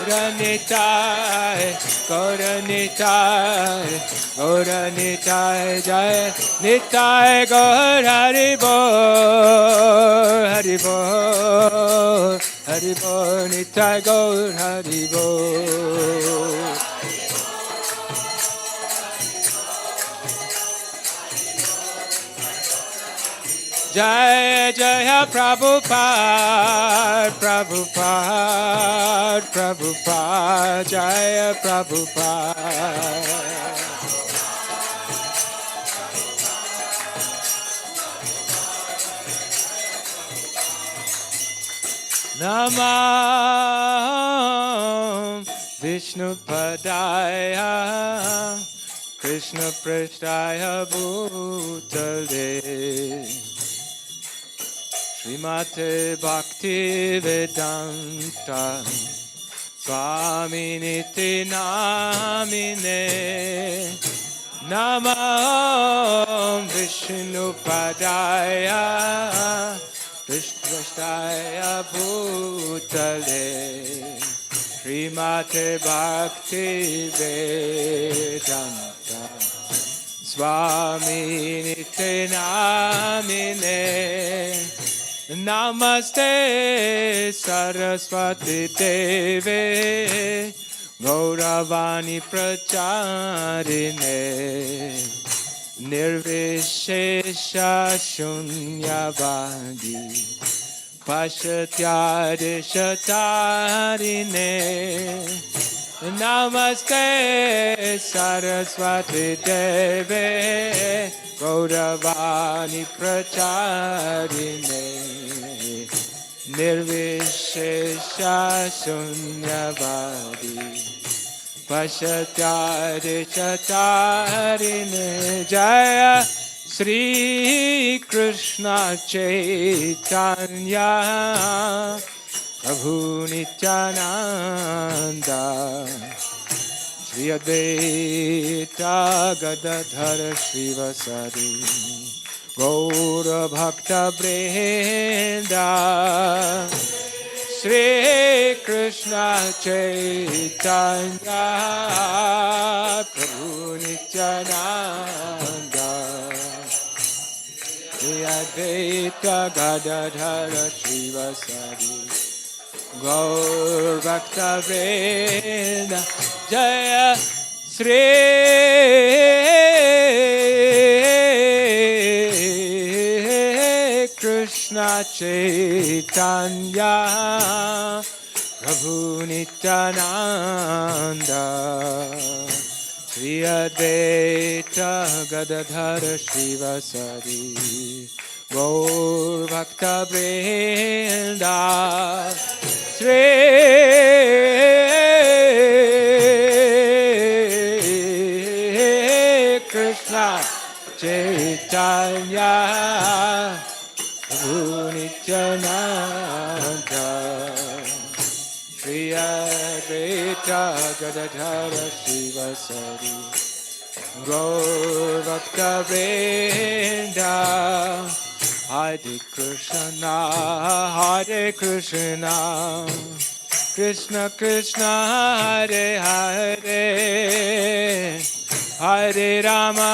Nitai, Gaura Nitai, Gaura Nitai, Jai Nitai, Gaur Hari Bol, Hari Bol, Hari Bol, Nitai, Gaur Hari Bol. Jai Jaya Prabhupada, Prabhupada, Prabhupada, Jaya Prabhupada. Namah Vishnu Padaya Krishna Prasthaya Bhutale Srimate Bhakti Vedanta Swami Niti Namine Namah Vishnu Padaya Krishnastaya Bhutale Srimate Bhakti Vedanta Swami Niti Namine Namaste Saraswati Deve Gauravani Pracharine Nirvishesha Shunyavadi Pashatyadishatarine Namaste Saraswati Deve Gauravani Pracharine Nirvishesha Shunyavadi Pashatyadishatarine Jaya Sri Krishna Chaitanya Prabhu Nityananda Shri Advaita Gadadhara Srivasadi Gaura Bhakta Vrinda Shri Krishna Chaitanya Prabhu Nityananda Shri Advaita Gadadhara Srivasadi Gaur Bhakta Vrinda Jaya Sri Krishna Chaitanya Prabhu Nityananda Shri Advaita Gadadhara Srivasadi Gaur Bhakta Vrinda Shri Krishna Chaitanya Prabhu Nityananda Shri Advaita Gadadhara Srivasadi Gaur Bhakta Vrinda Hare Krishna Hare Krishna Krishna Krishna Hare Hare Hare Rama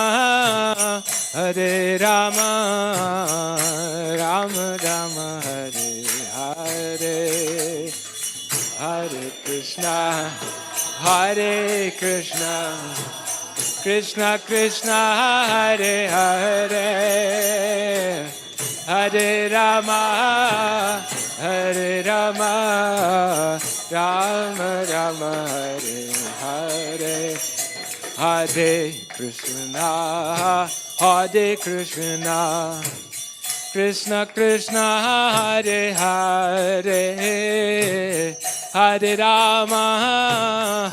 Hare Rama Rama Rama Hare Hare Hare Krishna Hare Krishna Krishna Krishna Hare Hare Hare Rama Hare Rama Rama Rama Hare Hare Hare Krishna Hare Krishna Krishna Krishna Hare Hare Hare Rama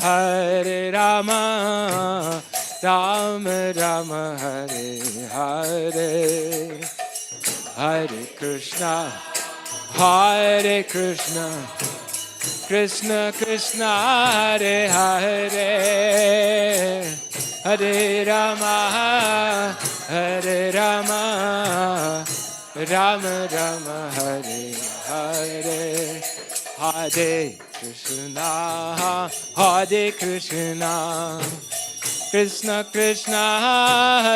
Hare Rama Rama Rama Hare Hare Hare Krishna Krishna Krishna Hare Hare Hare Rama Rama Rama Hare Hare Hare Krishna, Hare Krishna, Krishna Krishna,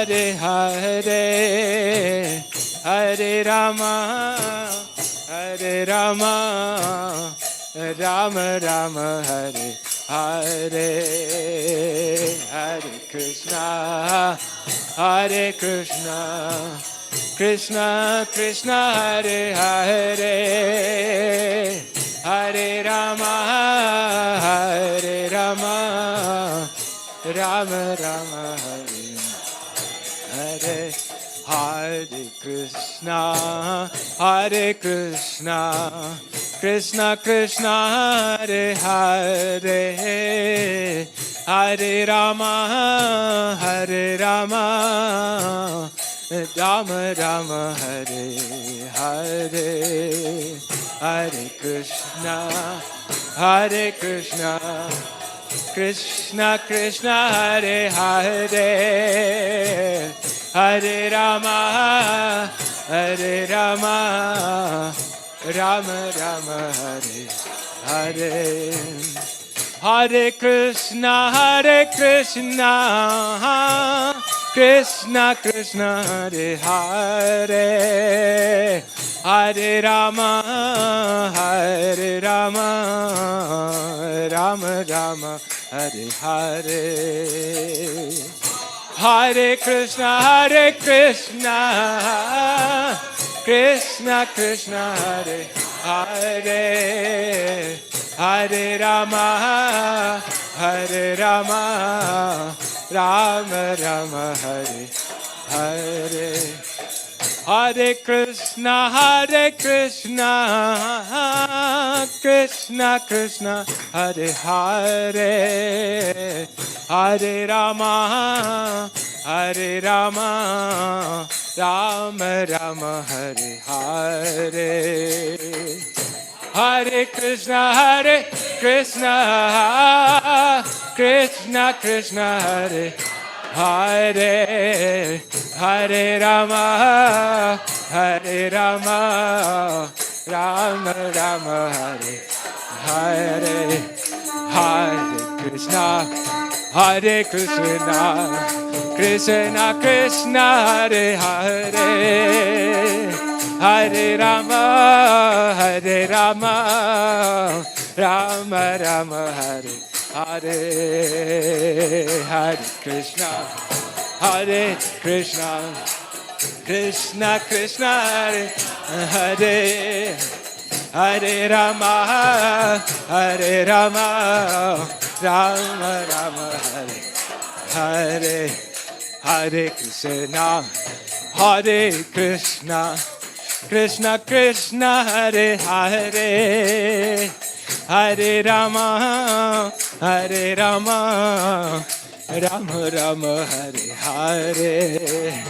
Hare Hare, Hare Rama, Hare Rama, Rama Rama, Hare Hare, Hare Krishna, Hare Krishna, Krishna Krishna, Hare Hare, Hare Rama, Hare Rama, Rama Rama, Hare Hare. Hare Krishna, Hare Krishna, Krishna Krishna, Hare Hare, Hare Rama, Hare Rama, Rama Rama, Hare Hare. Hare Krishna, Hare Krishna, Krishna Krishna, Hare Hare, Hare Rama, Hare Rama, Rama Rama, Hare Hare. Hare Krishna, Hare Krishna, Krishna Krishna, Hare Hare, Hare Rama, Hare Rama, Rama Rama, Hare Hare. Hare Krishna, Hare Krishna, Krishna Krishna, Hare Hare, Hare Rama, Hare Rama, Rama Rama, Hare Hare. Hare Krishna, Hare Krishna, Krishna Krishna, Hare Hare, Hare Rama, Hare Rama, Rama Rama, Hare Hare. Hare Krishna, Hare Krishna, Krishna Krishna, Hare Hare, Hare Rama, Hare Rama, Rama Rama, Hare Hare. Hare Krishna, Hare Krishna, Krishna Krishna, Hare Hare, Hare Rama, Hare Rama, Rama Rama, Hare Hare. Hare Krishna, Hare Krishna, Krishna Krishna, Hare Hare, Hare Rama, Hare Rama, Rama Rama, Hare Hare. Hare Krishna, Hare Krishna, Krishna Krishna, Hare Hare, Hare Rama, Hare Rama, Rama Rama, Hare Hare.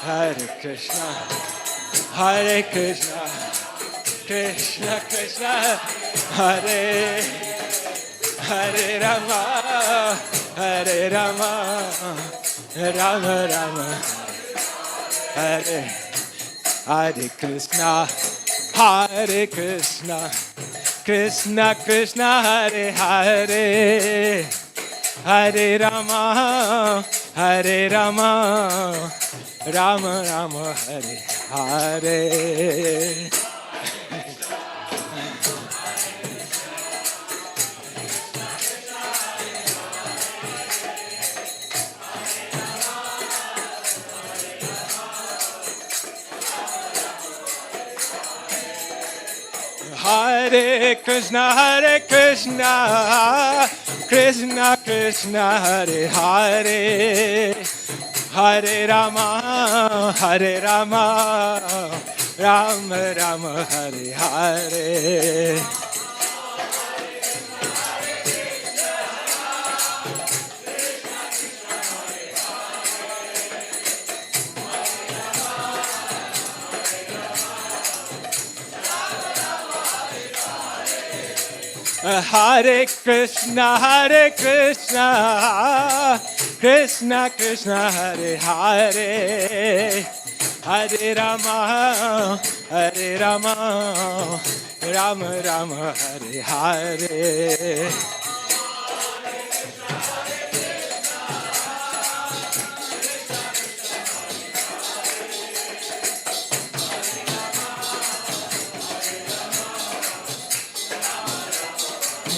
Hare Krishna, Hare Krishna, Krishna Krishna, Hare Hare Rama, Hare Rama, Rama Rama, Hare Hare Krishna, Hare Krishna, Krishna Krishna, Hare Hare, Hare Rama, Hare Rama, Rama Rama, Hare Hare. Hare Krishna, Hare Krishna, Krishna Krishna, Hare Hare, Hare Rama, Hare Rama, Rama Rama, Hare Hare. Hare Krishna, Hare Krishna, Krishna Krishna, Hare Hare, Hare Rama, Hare Rama, Rama Rama, Hare Hare.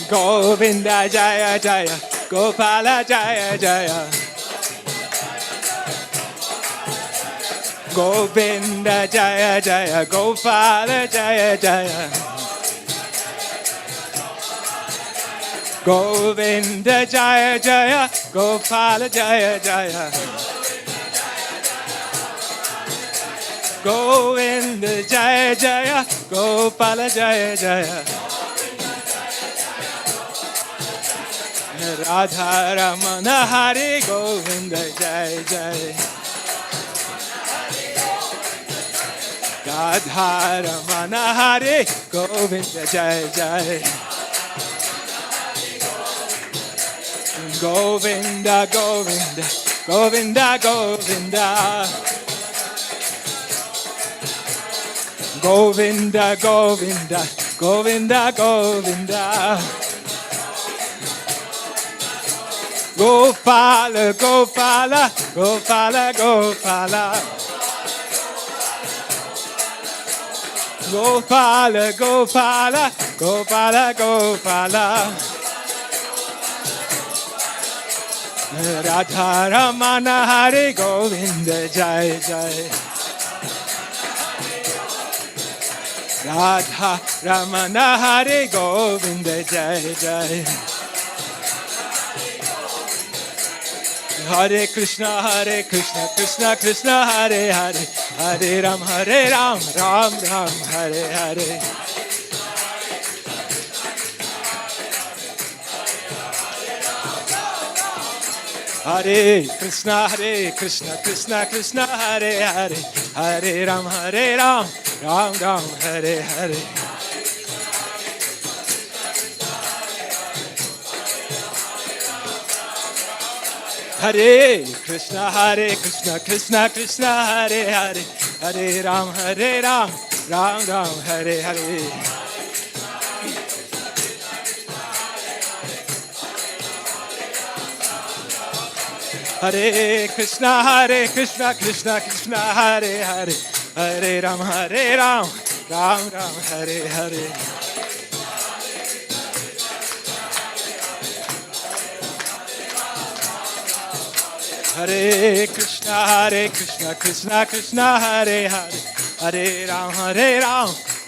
Govinda Jaya Jaya, Gopala Jaya Jaya. Govinda Jaya Jaya, Gopala Jaya Jaya. Govinda Jaya Jaya, Gopala Jaya Jaya. Govinda Jaya Jaya, Gopala Jaya Jaya. Radha Ramana Hare Govinda Jaya Jaya. Radha Ramana Hare Govinda Jaya Jaya. Govinda Govinda Govinda Govinda. Govinda Govinda Govinda Govinda. Gopala Gopala Gopala Gopala. Gopala Gopala Gopala Gopala. Radha Ramana Hare Govinda Jai Jai. Radha Ramana Hare Govinda Jai Jai. Hare Krishna Krishna Krishna Hare Hare, Hare Ram Ram Ram Hare Hare. Hare Krishna Krishna Krishna Hare Hare, Hare Ram Ram Ram Hare Hare. Hare Krishna Krishna Krishna Hare Hare, Hare Ram Ram Ram Hare Hare. Hare Krishna Krishna Krishna Hare Hare, Hare Ram Ram Ram Hare Hare. Hare Krishna Krishna Krishna Hare Hare, Hare Ram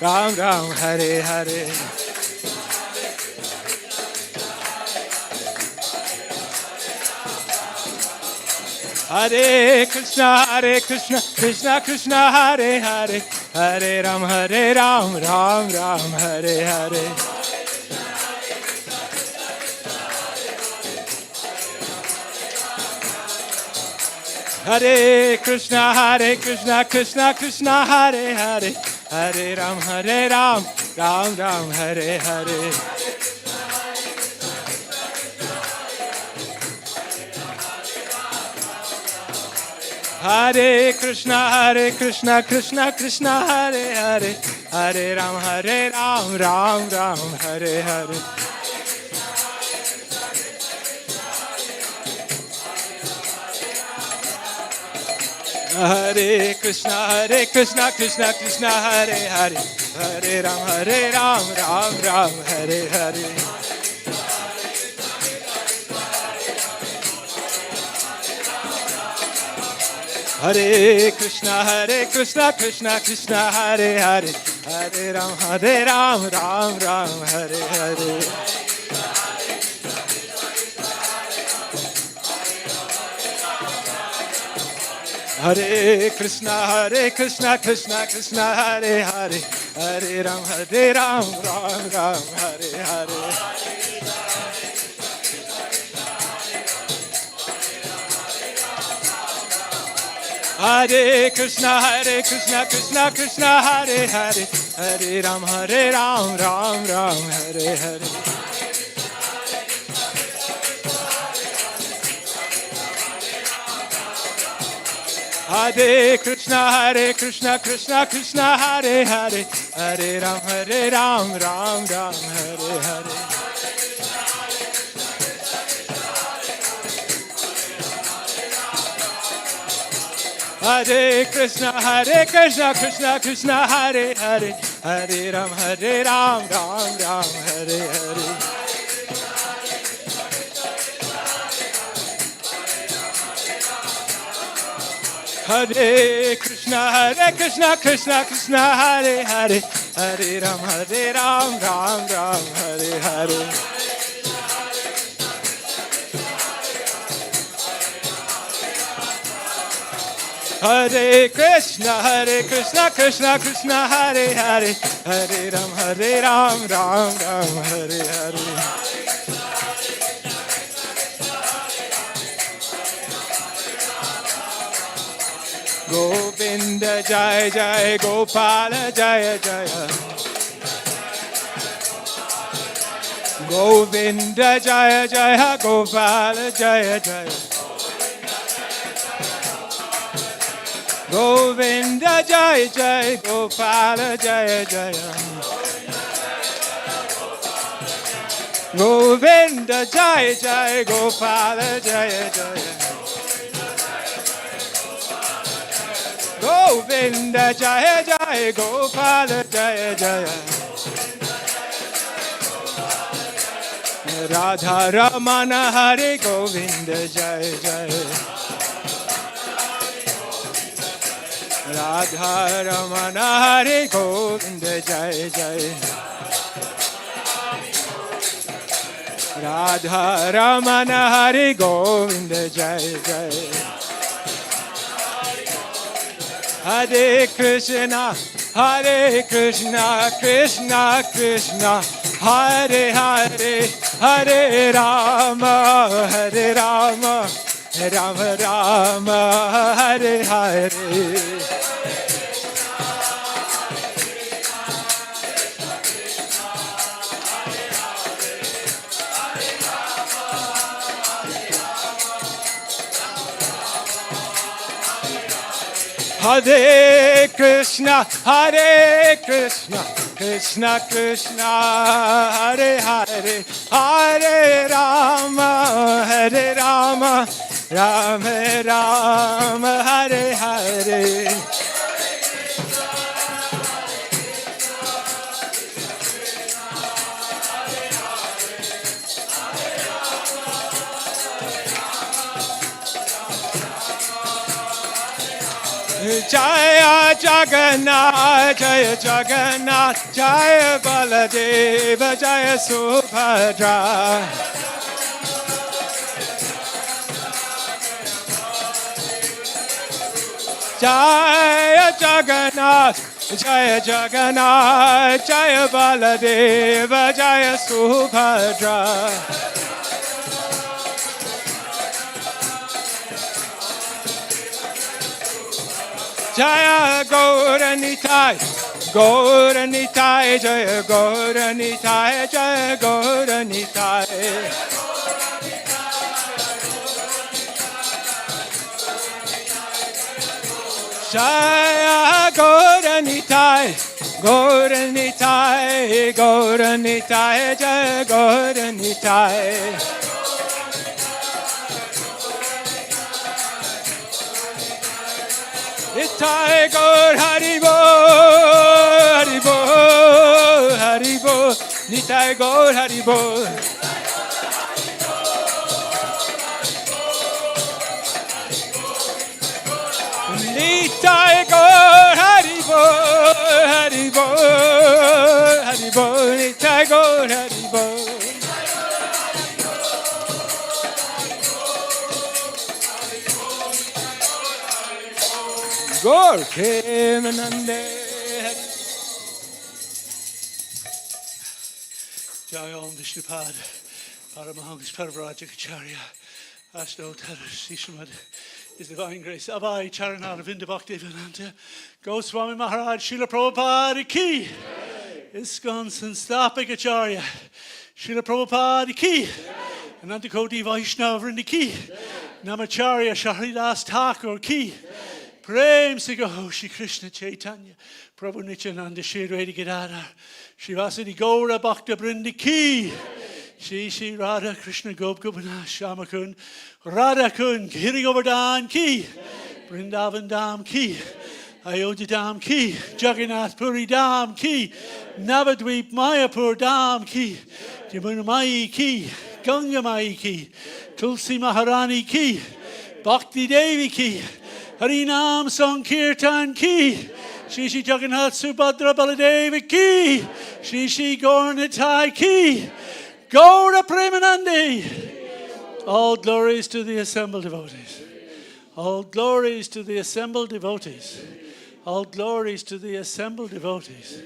Ram Ram Hare Hare. Hare Krishna Krishna Krishna Hare Hare, Hare Ram Ram Ram Hare Hare. Hare Krishna Krishna Krishna Hare Hare, Hare Ram Ram Ram Hare Hare. Hare Krishna Krishna Krishna Hare Hare, Hare Ram Ram Ram Hare Hare. Hare Krishna Krishna Krishna Hare Hare, Hare Ram Ram Ram Hare Hare. Hare Krishna Krishna Krishna Hare Hare, Hare Ram Ram Ram Hare Hare. Hare Krishna Krishna Krishna Hare Hare, Hare Ram Ram Hare Hare. Hare Krishna Krishna Hare Hare, Hare Ram Ram Hare Hare. Hare Krishna, Krishna Krishna, Hare Hare, Hare Ram, Ram Ram, Hare Hare. Hare Krishna, Krishna Krishna, Hare Hare, Hare Ram, Ram Ram, Hare Hare. Hare Krishna, Krishna Krishna, Hare Hare, Hare Ram, Ram Ram, Hare Hare. Hare Krishna, Krishna Krishna, Hare Hare, Hare Ram, Ram Ram, Hare Hare. Govinda Jai Jai, Gopala Jaya Jaya. Govinda Jaya Jaya, Gopala Jaya Jaya. Govinda Jai Jai, Gopala Jaya Jaya. Govinda Jai Jai, Gopala Jaya Jaya. Govinda Jaya Jaya, Gopala Jaya Jaya. Radha Ramana Hare Govinda Jaya Jaya. Radha Ramana Hare Govinda Jaya Jaya. Radha Ramana Hare Govinda Jaya Jaya. Hare Krishna, Krishna Krishna, Hare Hare, Hare Rama, Rama Rama, Hare Hare. Hare Krishna, Krishna Krishna, Hare Hare, Hare Rama, Rama Rama, Hare Hare. Jaya Jagannath, Jaya Jagannath, Jaya Baladeva, Jaya Subhadra. Jaya Jagannath, Jaya Jagannath, Jaya Baladeva, Jaya Subhadra. Jaya Gauranitai, Gauranitai, Jaya Gauranitai, Jaya Gauranitai. Jaya Gauranitai, Gauranitai, Gauranitai, Jaya Gauranitai. Nitai Gaur Haribo, Haribo, Haribo, Nitai Gaur Haribo. Nitai Gaur Haribo, Haribo, Haribo, Nitai Gaur Haribo. Gaur Kemanande. Jai Om Vishnupad, Paramahansa Parvarajikacharya, Ashto Taras, Ishmad, His Divine Grace, Abai Charanara Vinda Bhakti Vedanta, Goswami Maharaj, Srila Prabhupada Ki, Iskon Sanstapikacharya, Srila Prabhupada Ki, Anantakoti Vaishnava Vrindi Ki, Namacharya Shahridas Thakur Ki, Prem Sigaho Shri Krishna Chaitanya Prabhu Nityananda Shri Radha Gadadhar Shri Vasudeva Gaura Bhakta Brinda Ki Shri Radha Krishna Gop Gopinath Shama Kun Radha Kun Giri Govardhan Ki Vrindavan Dham Ki Ayodhya Dham Ki Jagannath Puri Dham Ki Navadvip Mayapur Dham Ki Jamuna Mai Ki Ganga Mai Ki Tulsi Maharani Ki Bhakti Devi Ki Harinam Sankirtan Ki Shri Shri Jagannath Subhadra Baladevi Ki Shri Shri Gauranatai Ki Gaura Premanandi. All glories to the assembled devotees. All glories to the assembled devotees. All glories to the assembled devotees.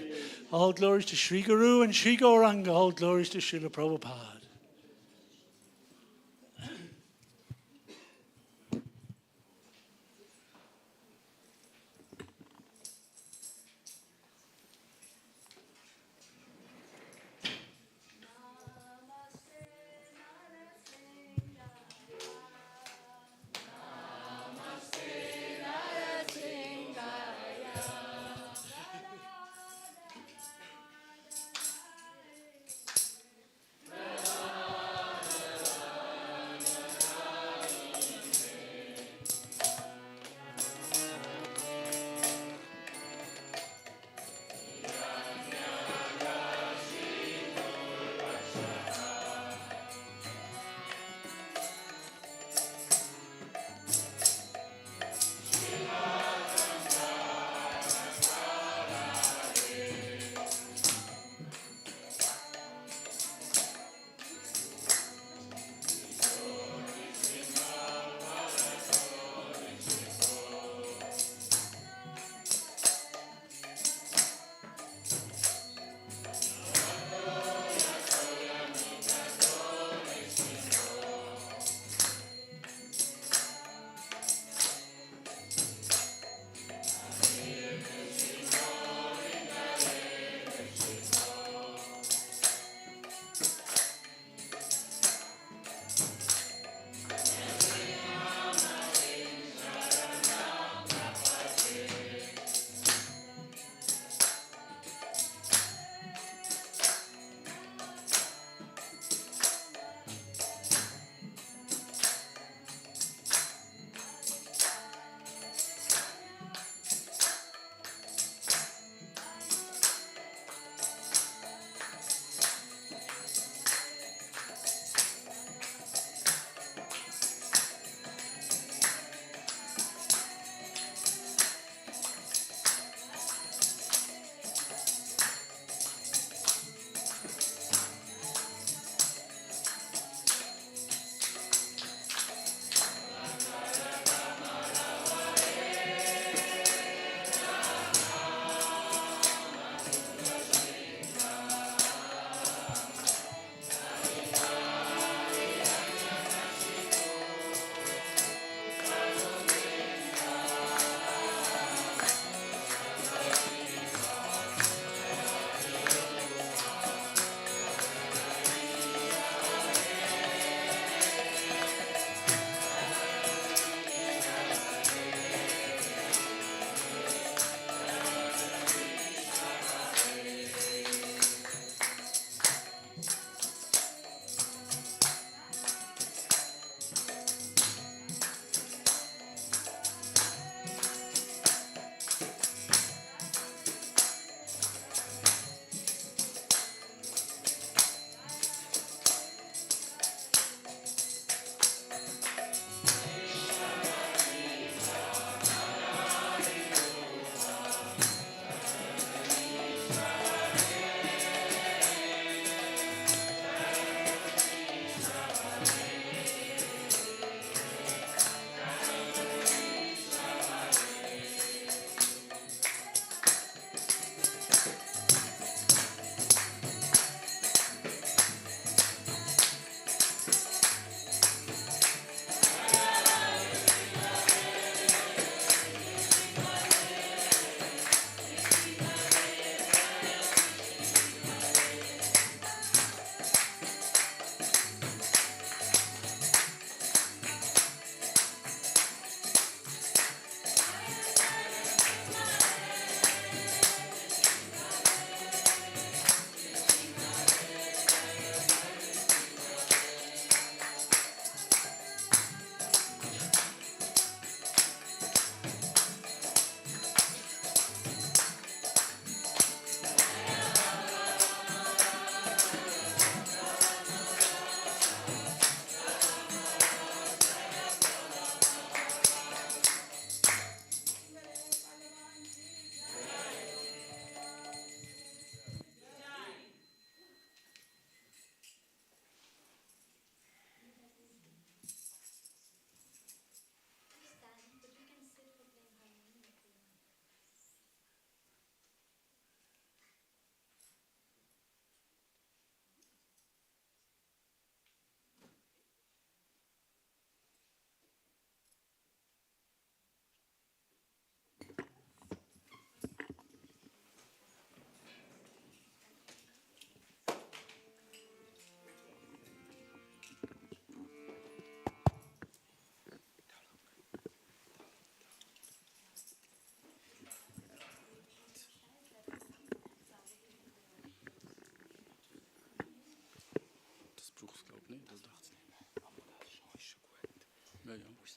All glories to Sri Guru and Sri Gauranga. All glories to Srila Prabhupada.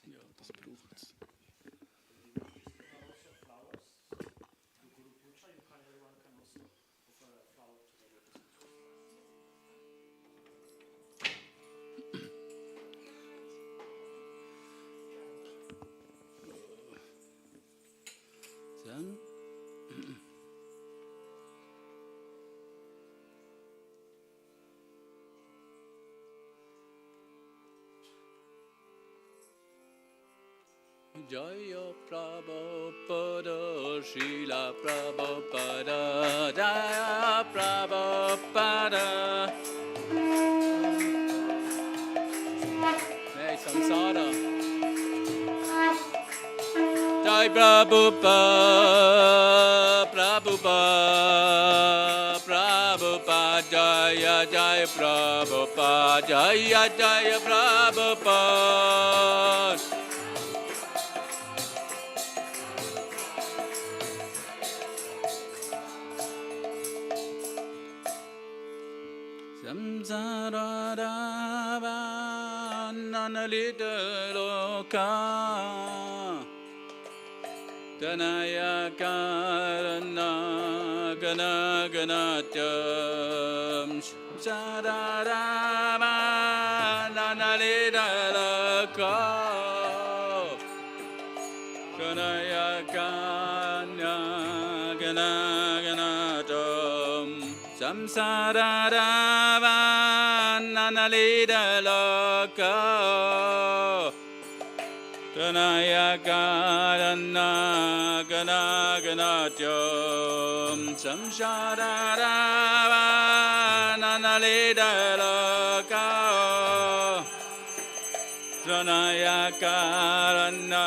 Ja, das braucht's. Dann Jaya Prabhupada, Srila Prabhupada, Jaya Prabhupada. Hey, Samsara. Jai Prabhupada, Prabhupada, Prabhupada, Jaya Jaya Prabhupada, Jaya Jaya Prabhupada. Samsara nanalita loka Ganaya karana gana ganatyam Samsara nanalita loka Ganaya karana gana ganatyam Samsara nanalita loka Ganaya karana gana ganatyam Samsara nanalita loka Ganaya karana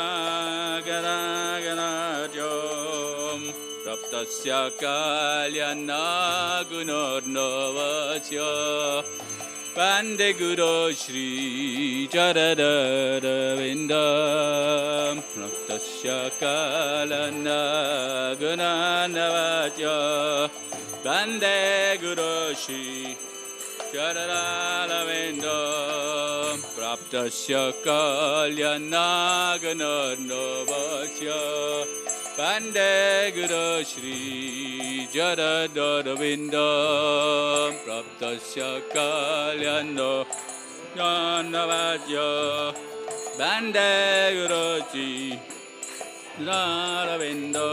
gana ganatyam Praptasya kalyana gunornovasya Vande Guru Shri Charadaravinda Praptasya kalyana gunanavasya Vande Guru Shri Charadaravinda Praptasya kalyana gunanavasya Vande Guru Shri Jaradaravinda Praptasya kalyana gunanavasya Vande Guru Shri Jaradaravinda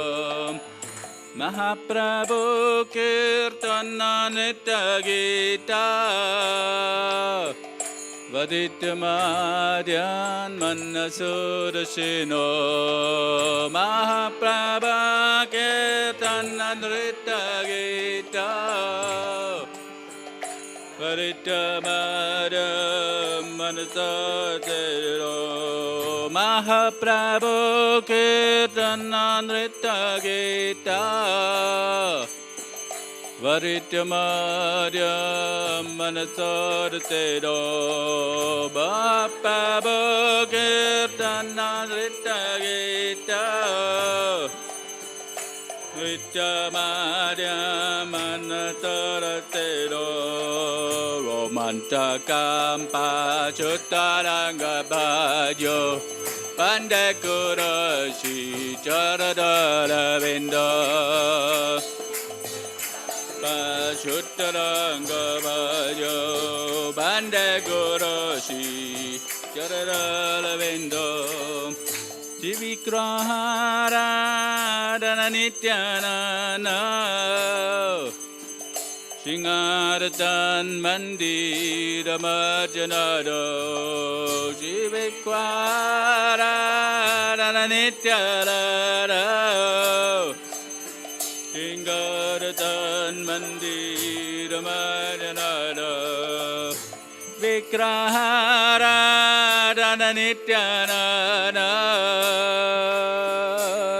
Mahaprabhu Kirtana Nitya Gita Vaditamadyan Manasudashino Mahaprabhu Kirtana Nitya Gita Vaditamadyan Manasudashino Mahaprabhu Kirtana Nitya Gita Varitamadya manasartero Mahaprabhu Kirtana Nritya Gita Varitamadya manasartero Romantakam Pachutaranga Bhajo Vande Guru Shri Charadaravinda Pashuttaranga Bhajo Vande Guru Shri Charadaravinda Jivikrahara Dana Nityanana Shingaratan Mandira Marjanado Jivikrahara Dana Nityanana Shingaratan Mandira Marjanado Vikrahara Dana Nityanana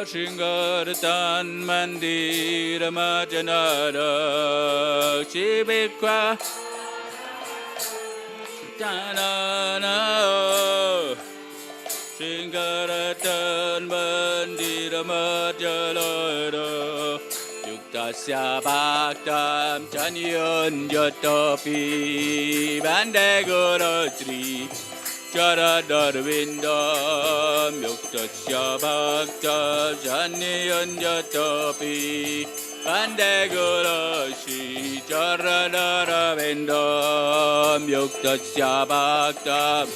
Shingaratan Mandira Marjanado Shivikwa Tanana Shingaratan Mandira Marjanado Yukta Tasya Bhaktam Chanyon Yotopi Bande Guru Sri Charadharvindam Yuktasya Bhaktam Chanyon Yotopi Bande Guru Sri Charadharvindam Yuktasya Bhaktam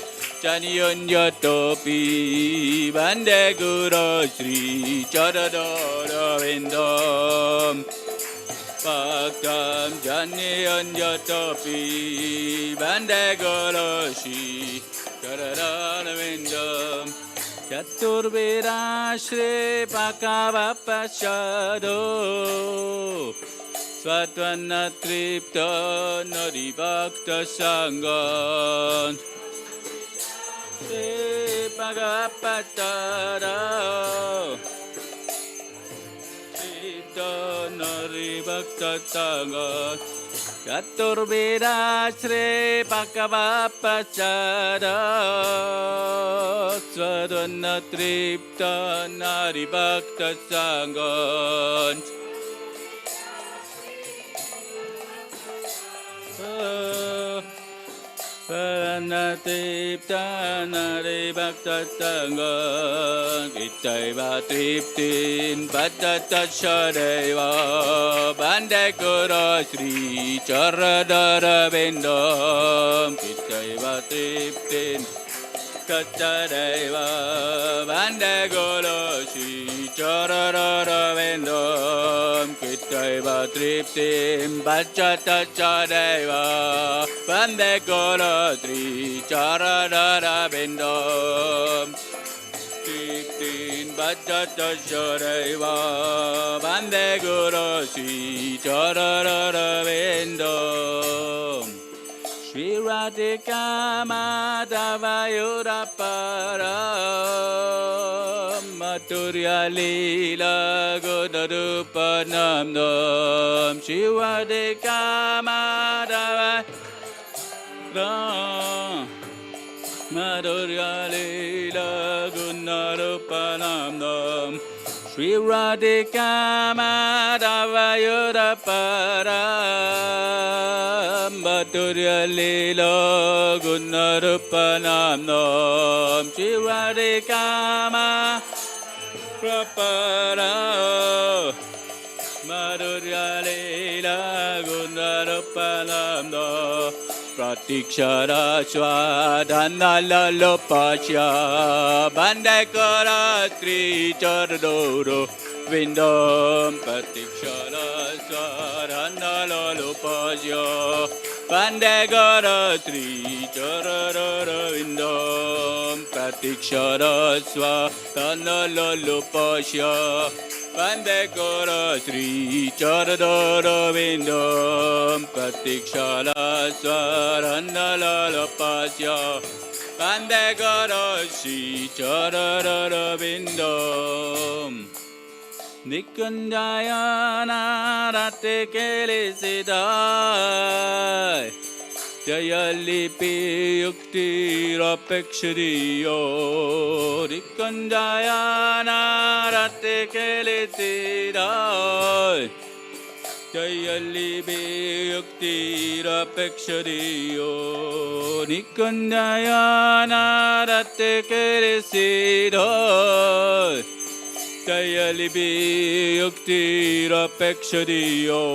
Chanyon Yotopi Bande Guru Sri Charadharvindam Bhaktam Chanyon Yotopi Bande Guru Sri Charadharvindam Chaturveda Shri Pakavapashado Svatvanna Tripta Naribhakta Sangan Shri Pakavapashado Tripta Naribhakta Sangan Chaturveda Shri Pakavapachara Swadhanna Tripta Naribhakta Sangan Swadhanna Tripta Naribhakta Sangan Gittaiva Triptin Bhattata Shadeva Bande Guru Sri Charadharvindam Gittaiva Triptin Kattadeva Bande Guru Sri Charadharvindam Gittaiva Triptin Bhattata Shadeva Bande Guru Sri Charadharvindam Triptin Bhattata Shadeva Bande Guru Sri Charadharvindam Shri Radhika Madhava Yudapara Maturya Leela Gudarupanamnam Shri Radhika Madhava Madhurya Leela Gunarupanamnam Shri Radhika Madhava Yudapara Madhurya Leela Gunarupanamnam Shri Radhika Madhava Madhurya Leela Gunarupanamnam Pratikshara Swadhana Lalopasya Bande Guru Sri Charadoro Vindam Pratikshara Swadhana Lalopasya Bande Guru Sri Charadoro Vindam Pratikshara Swadhana Lalopasya Bande Guru Sri Charadoro Vindam Pratikshara Swadhana Lalopasya Bande Guru Sri Charadoro Vindam Nikandayana Rate Kelisidai Jayalipi Yukti Rapekshariyo Nikandayana Rate Kelisidai Jayalipi Yukti Rapekshariyo Nikandayana Rate Kelisidai Jayalipi Yukti Rapekshariyo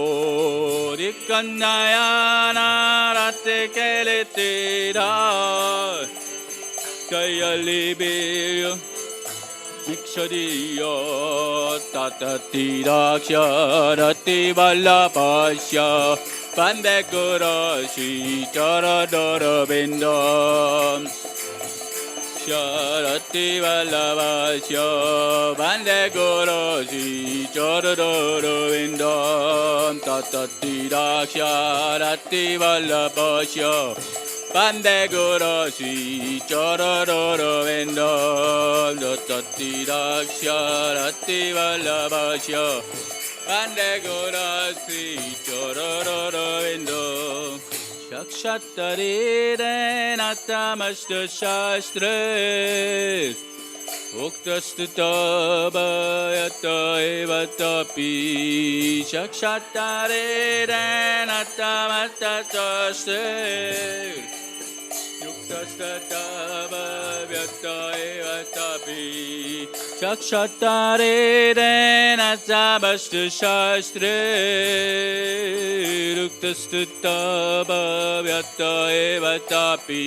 Nikandayana Rate Kelisidai Jayalipi Nikshadiyo Tatati Daksharati Vallabhasya Bande Guru Sri Charadharvindam Sharati Vallabhasya Bande Guru Sri Charadharvindam Tatati Daksharati Vallabhasya Bande Guru Sri Charadharvindam Tatati Daksharati Vallabhasya Bande Guru Sri Charadharvindam Shakshatari Natamastra Shastre Uktastutavayata evatapi Shakshatareranattamatasaste Yuktastatavavyata evatapi Shakshatareranattamatasaste shastre Uktastutavayata evatapi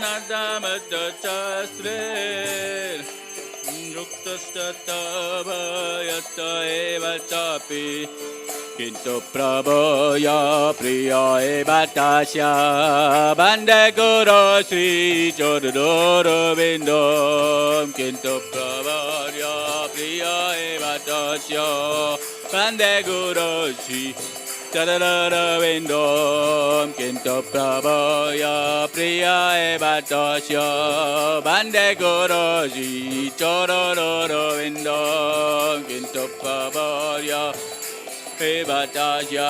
Nadamatatastre Yuktastatavayata evatapi Kinto prabhaya priya evatasya Bande guru sri chodoro vindom Kinto prabhaya priya evatasya Bande guru sri Tadadadavindom Kinto prabhaya priya evatasya Bande guruji Chodadadavindom Kinto prabhaya evatasya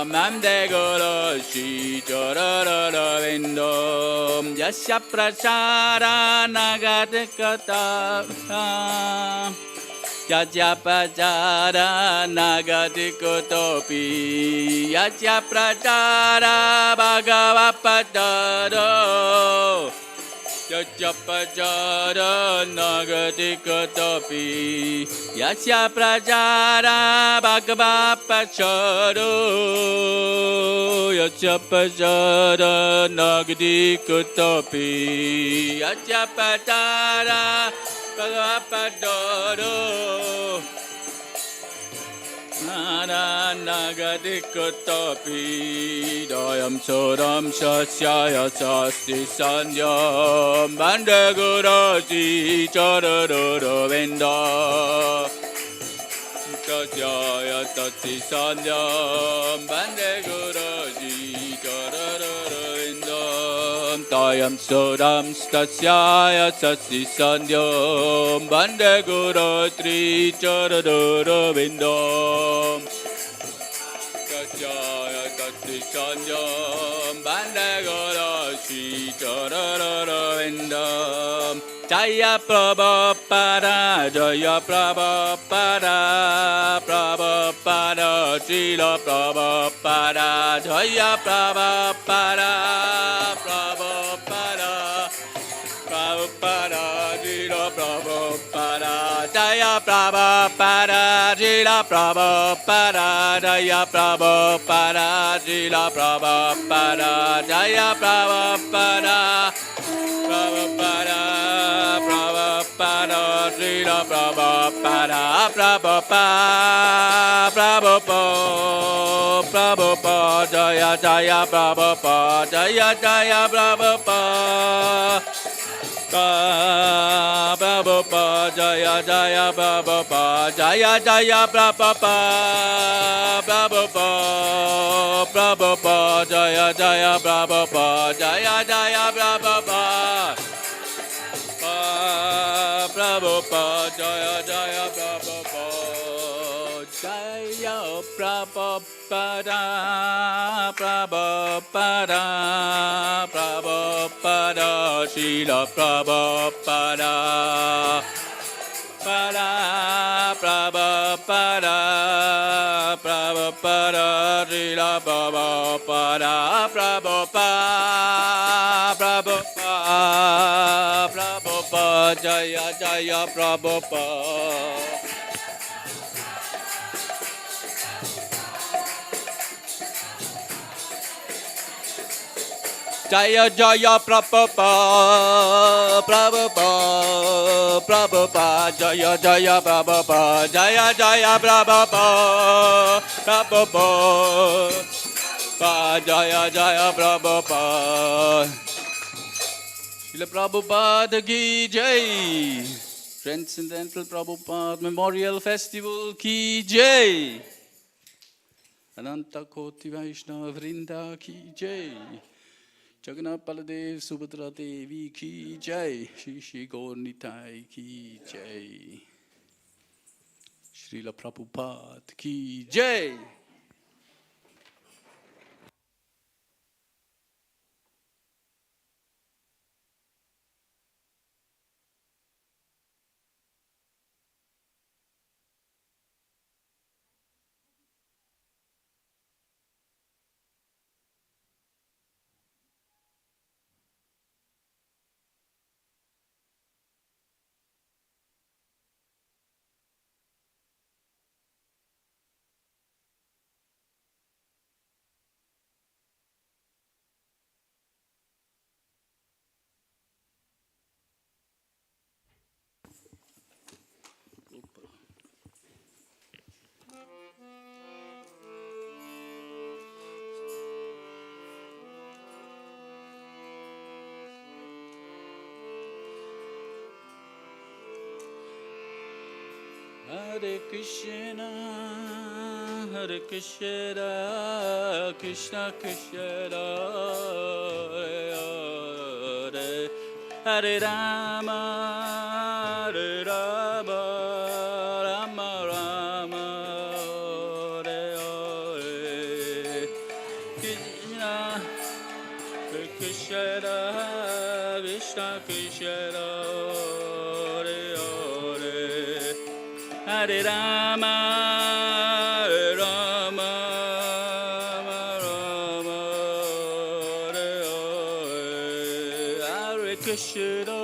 Bande guruji Chodadadavindom Yasya prasara nagatikata Yajapajara nagatikotopi Yajapajara bhagavapadaro Yajapajara nagatikotopi Yajapajara bhagavapadaro Yajapajara nagatikotopi Yajapajara Bhagavapadaro Nagadikotopi Dayam Sodam Sasyaya Sasti Sanyam Bande Guruji Chodadoro Vinda Sasyaya Sasti Sanyam Bande Guruji Chodadoro Vinda Dayam Sodam Stasyaya Sasti Sanyam Bande Guru Tri Chodadoro Vindam Stasyaya Sasti Sanyam Bande Guru Tri Chodadoro Vindam Jaya Prabhupada Jaya Prabhupada Prabhupada Srila Prabhupada Jaya Prabhupada Prabhupada Prabhupada Srila Prabhupada Jaya Prabhupada Srila Prabhupada Jaya Prabhupada Srila Prabhupada Jaya Prabhupada Prabhupada Prabhupada Srila Prabhupada Prabhupada Prabhupada Jaya Jaya Prabhupada Jaya Jaya Prabhupada Prabhupada Jaya Jaya Prabhupada Jaya Jaya Prabhupada Prabhupada Prabhupada Jaya Jaya Prabhupada Jaya Jaya Prabhupada Prabhupada Jaya Jaya Prabhupada Jaya Prabhupada Prabhupada Prabhupada Srila Prabhupada Prabhupada Prabhupada Srila Prabhupada Prabhupada Prabhupada Jaya Jaya Prabhupada Jaya Jaya Prabhupada Prabhupada Prabhupada Jaya Jaya Prabhupada Jaya Jaya Prabhupada Prabhupada Jaya Jaya Prabhupada Srila Prabhupada ki Jai Transcendental Prabhupada Memorial Festival ki Jai Ananta Koti Vaishnava Vrinda ki Jai Jagannath Baladev Subhadra Devi ki Jai Shri Shri Gaur Nitai ki Jai Srila Prabhupada ki Jai. Hare Krishna, Hare Krishna, Krishna Krishna, Hare Hare Rama, Hare Rama, Rama Rama, Hare Hare. Krishna, Krishna, Krishna Krishna, Hare Hare. Hare Rama, Hare Rama, Rama Rama, Hare Hare. Hare Krishna,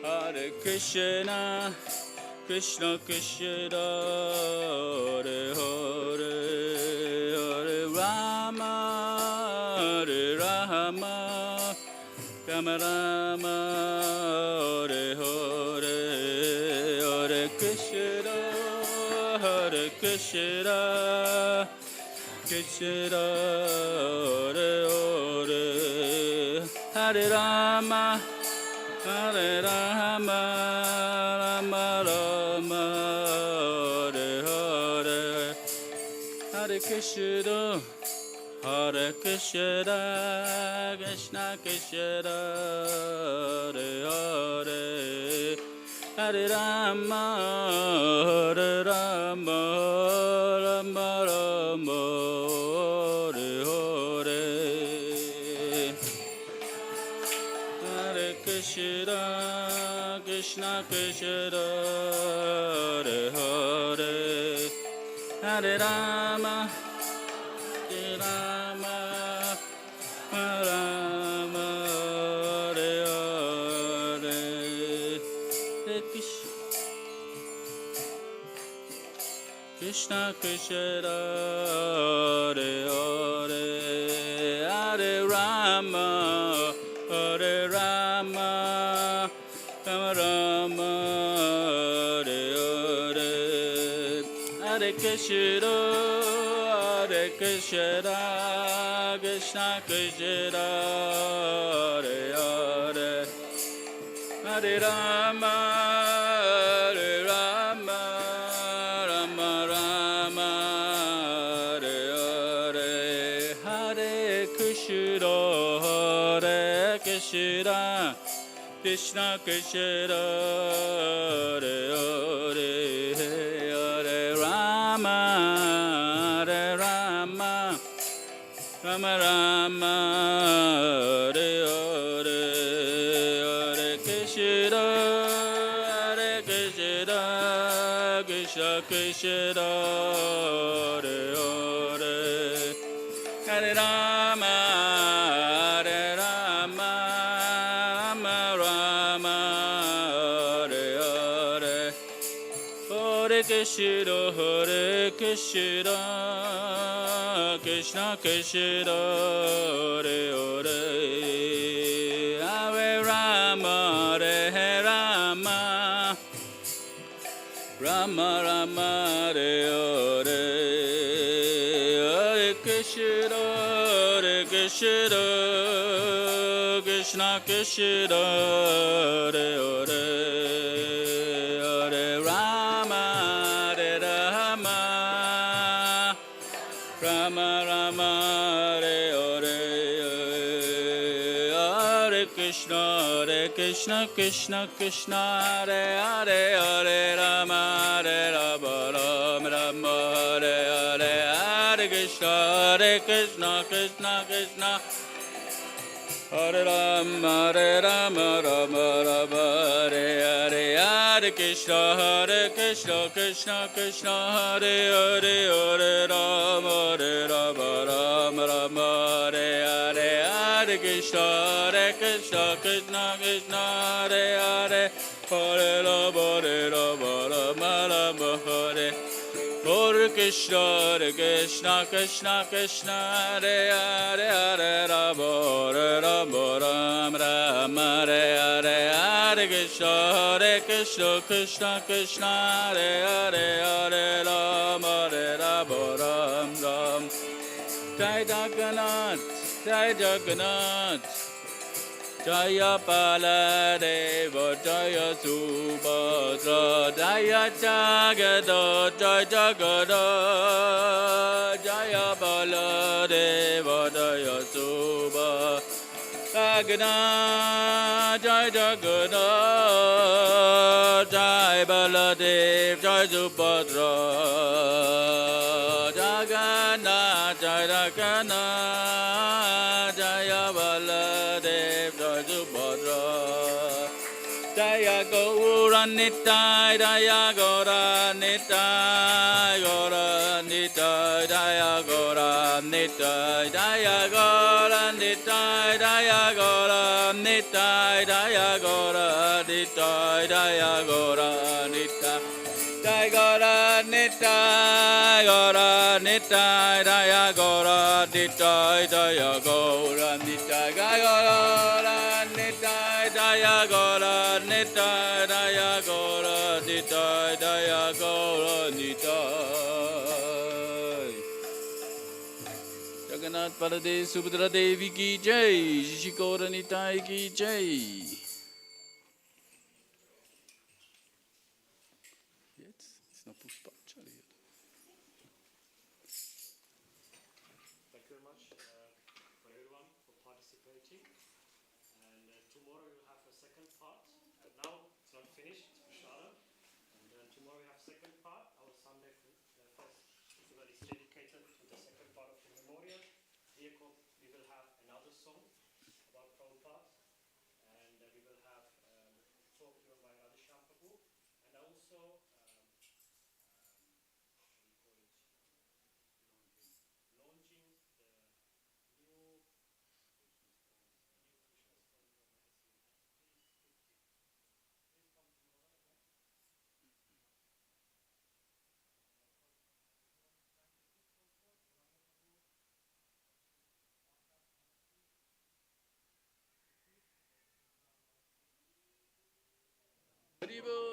Hare Krishna, Krishna Krishna, Hare Hare. Hare Rama, Hare Rama, Rama Rama, Hare Hare. Hare Krishna, Hare Krishna, Krishna Hare Hare. Hare Rama, Hare Rama, Rama Rama, Hare Hare. Hare Krishna, Hare Krishna, Krishna Krishna, Hare Hare. Hare Rama, Hare Rama, Rama Rama, Hare Hare. Hare Krishna, Krishna Krishna, Hare Hare. Hare Rama, Hare Rama, Rama, Hare Hare. Hare Krishna Krishna, Hare Hare. Hare Rama, Hare Rama, Rama Rama, Hare Hare. Hare Krishna, Hare Krishna, Krishna Krishna, Hare Hare. Hare Rama, Hare Rama, Rama Rama, Hare Hare. Hare Krishna, Hare Krishna, Krishna Krishna, Hare Hare. Hare Rama, Hare Rama, Rama Rama, Hare Hare. Hare Krishna, Hare Krishna, Krishna Krishna, Hare Hare. Hare Rama, Hare Rama, Rama Rama, Hare Hare. Hare Krishna, Hare Krishna, Krishna Krishna, Hare Hare. Hare Rama, Hare Rama, Rama Rama, Hare Hare. Hare Krishna, Hare Krishna, Krishna Krishna, Hare Hare. Hare Rama, Hare Rama, Rama Rama, Hare Hare. Hare Krishna, Krishna Krishna Krishna, Hare Hare. Hare Rama, Hare Rama, Rama Rama, Hare Hare. Hare Krishna, Krishna Krishna Krishna, Hare Rama, Hare Rama, Rama Rama, Hare Hare. Hare Krishna, Krishna Krishna, Hare Hare. Hare Rama, Hare Rama, Rama Rama, Hare Hare. Hare Krishna, Krishna Krishna, Hare Hare. Hare Rama, Hare Rama, Rama Rama, Hare. Hare Krishna, Krishna Krishna, Hare Hare. Hare Rama, Hare Rama, Rama Rama, Hare Hare. Hare Krishna, Krishna Krishna, Hare Hare. Hare Rama, Hare Rama, Ram Ram. Jai Jagannath, Jai Jagannath, Jaya Baladeva Jaya Subhadra Jaya Jagada Jaya Jagada Jaya Baladeva Jaya Subhadra Jagana Jai Jagana Jai Baladev Jai Subhadra Jagana Jai Jagana Jaya Baladev Jai Subhadra Jaya Gaura Nitai Jaya Gaura Nitai Gaura Nitai Jaya Gaura Nitai Jaya Gaura Nitai Jaya Gaura Nitai Jaya Gaura Nitai Jaya Gaura Nitai Jaya Gaura Nitai Gaura Nitai Jaya Gaura Nitai Jaya Gaura Nitai Jaya Gaura Nitai Jaya Gaura Nitai Jaya Gaura Nitai Jaya Gaura Nitai Jagannath Baladev Subhadra Devi ki jai Shri Gaura Nitai ki jai Thank you very much for everyone for participating. And tomorrow we'll have a second part. But now it's not finished, Srila. And then tomorrow we have second part. Our Sunday festival is dedicated to the second part of the memorial. Here we will have another song about Prabhupada. And we will have talk given by Radheshyam Prabhu. And also launching the new Haribo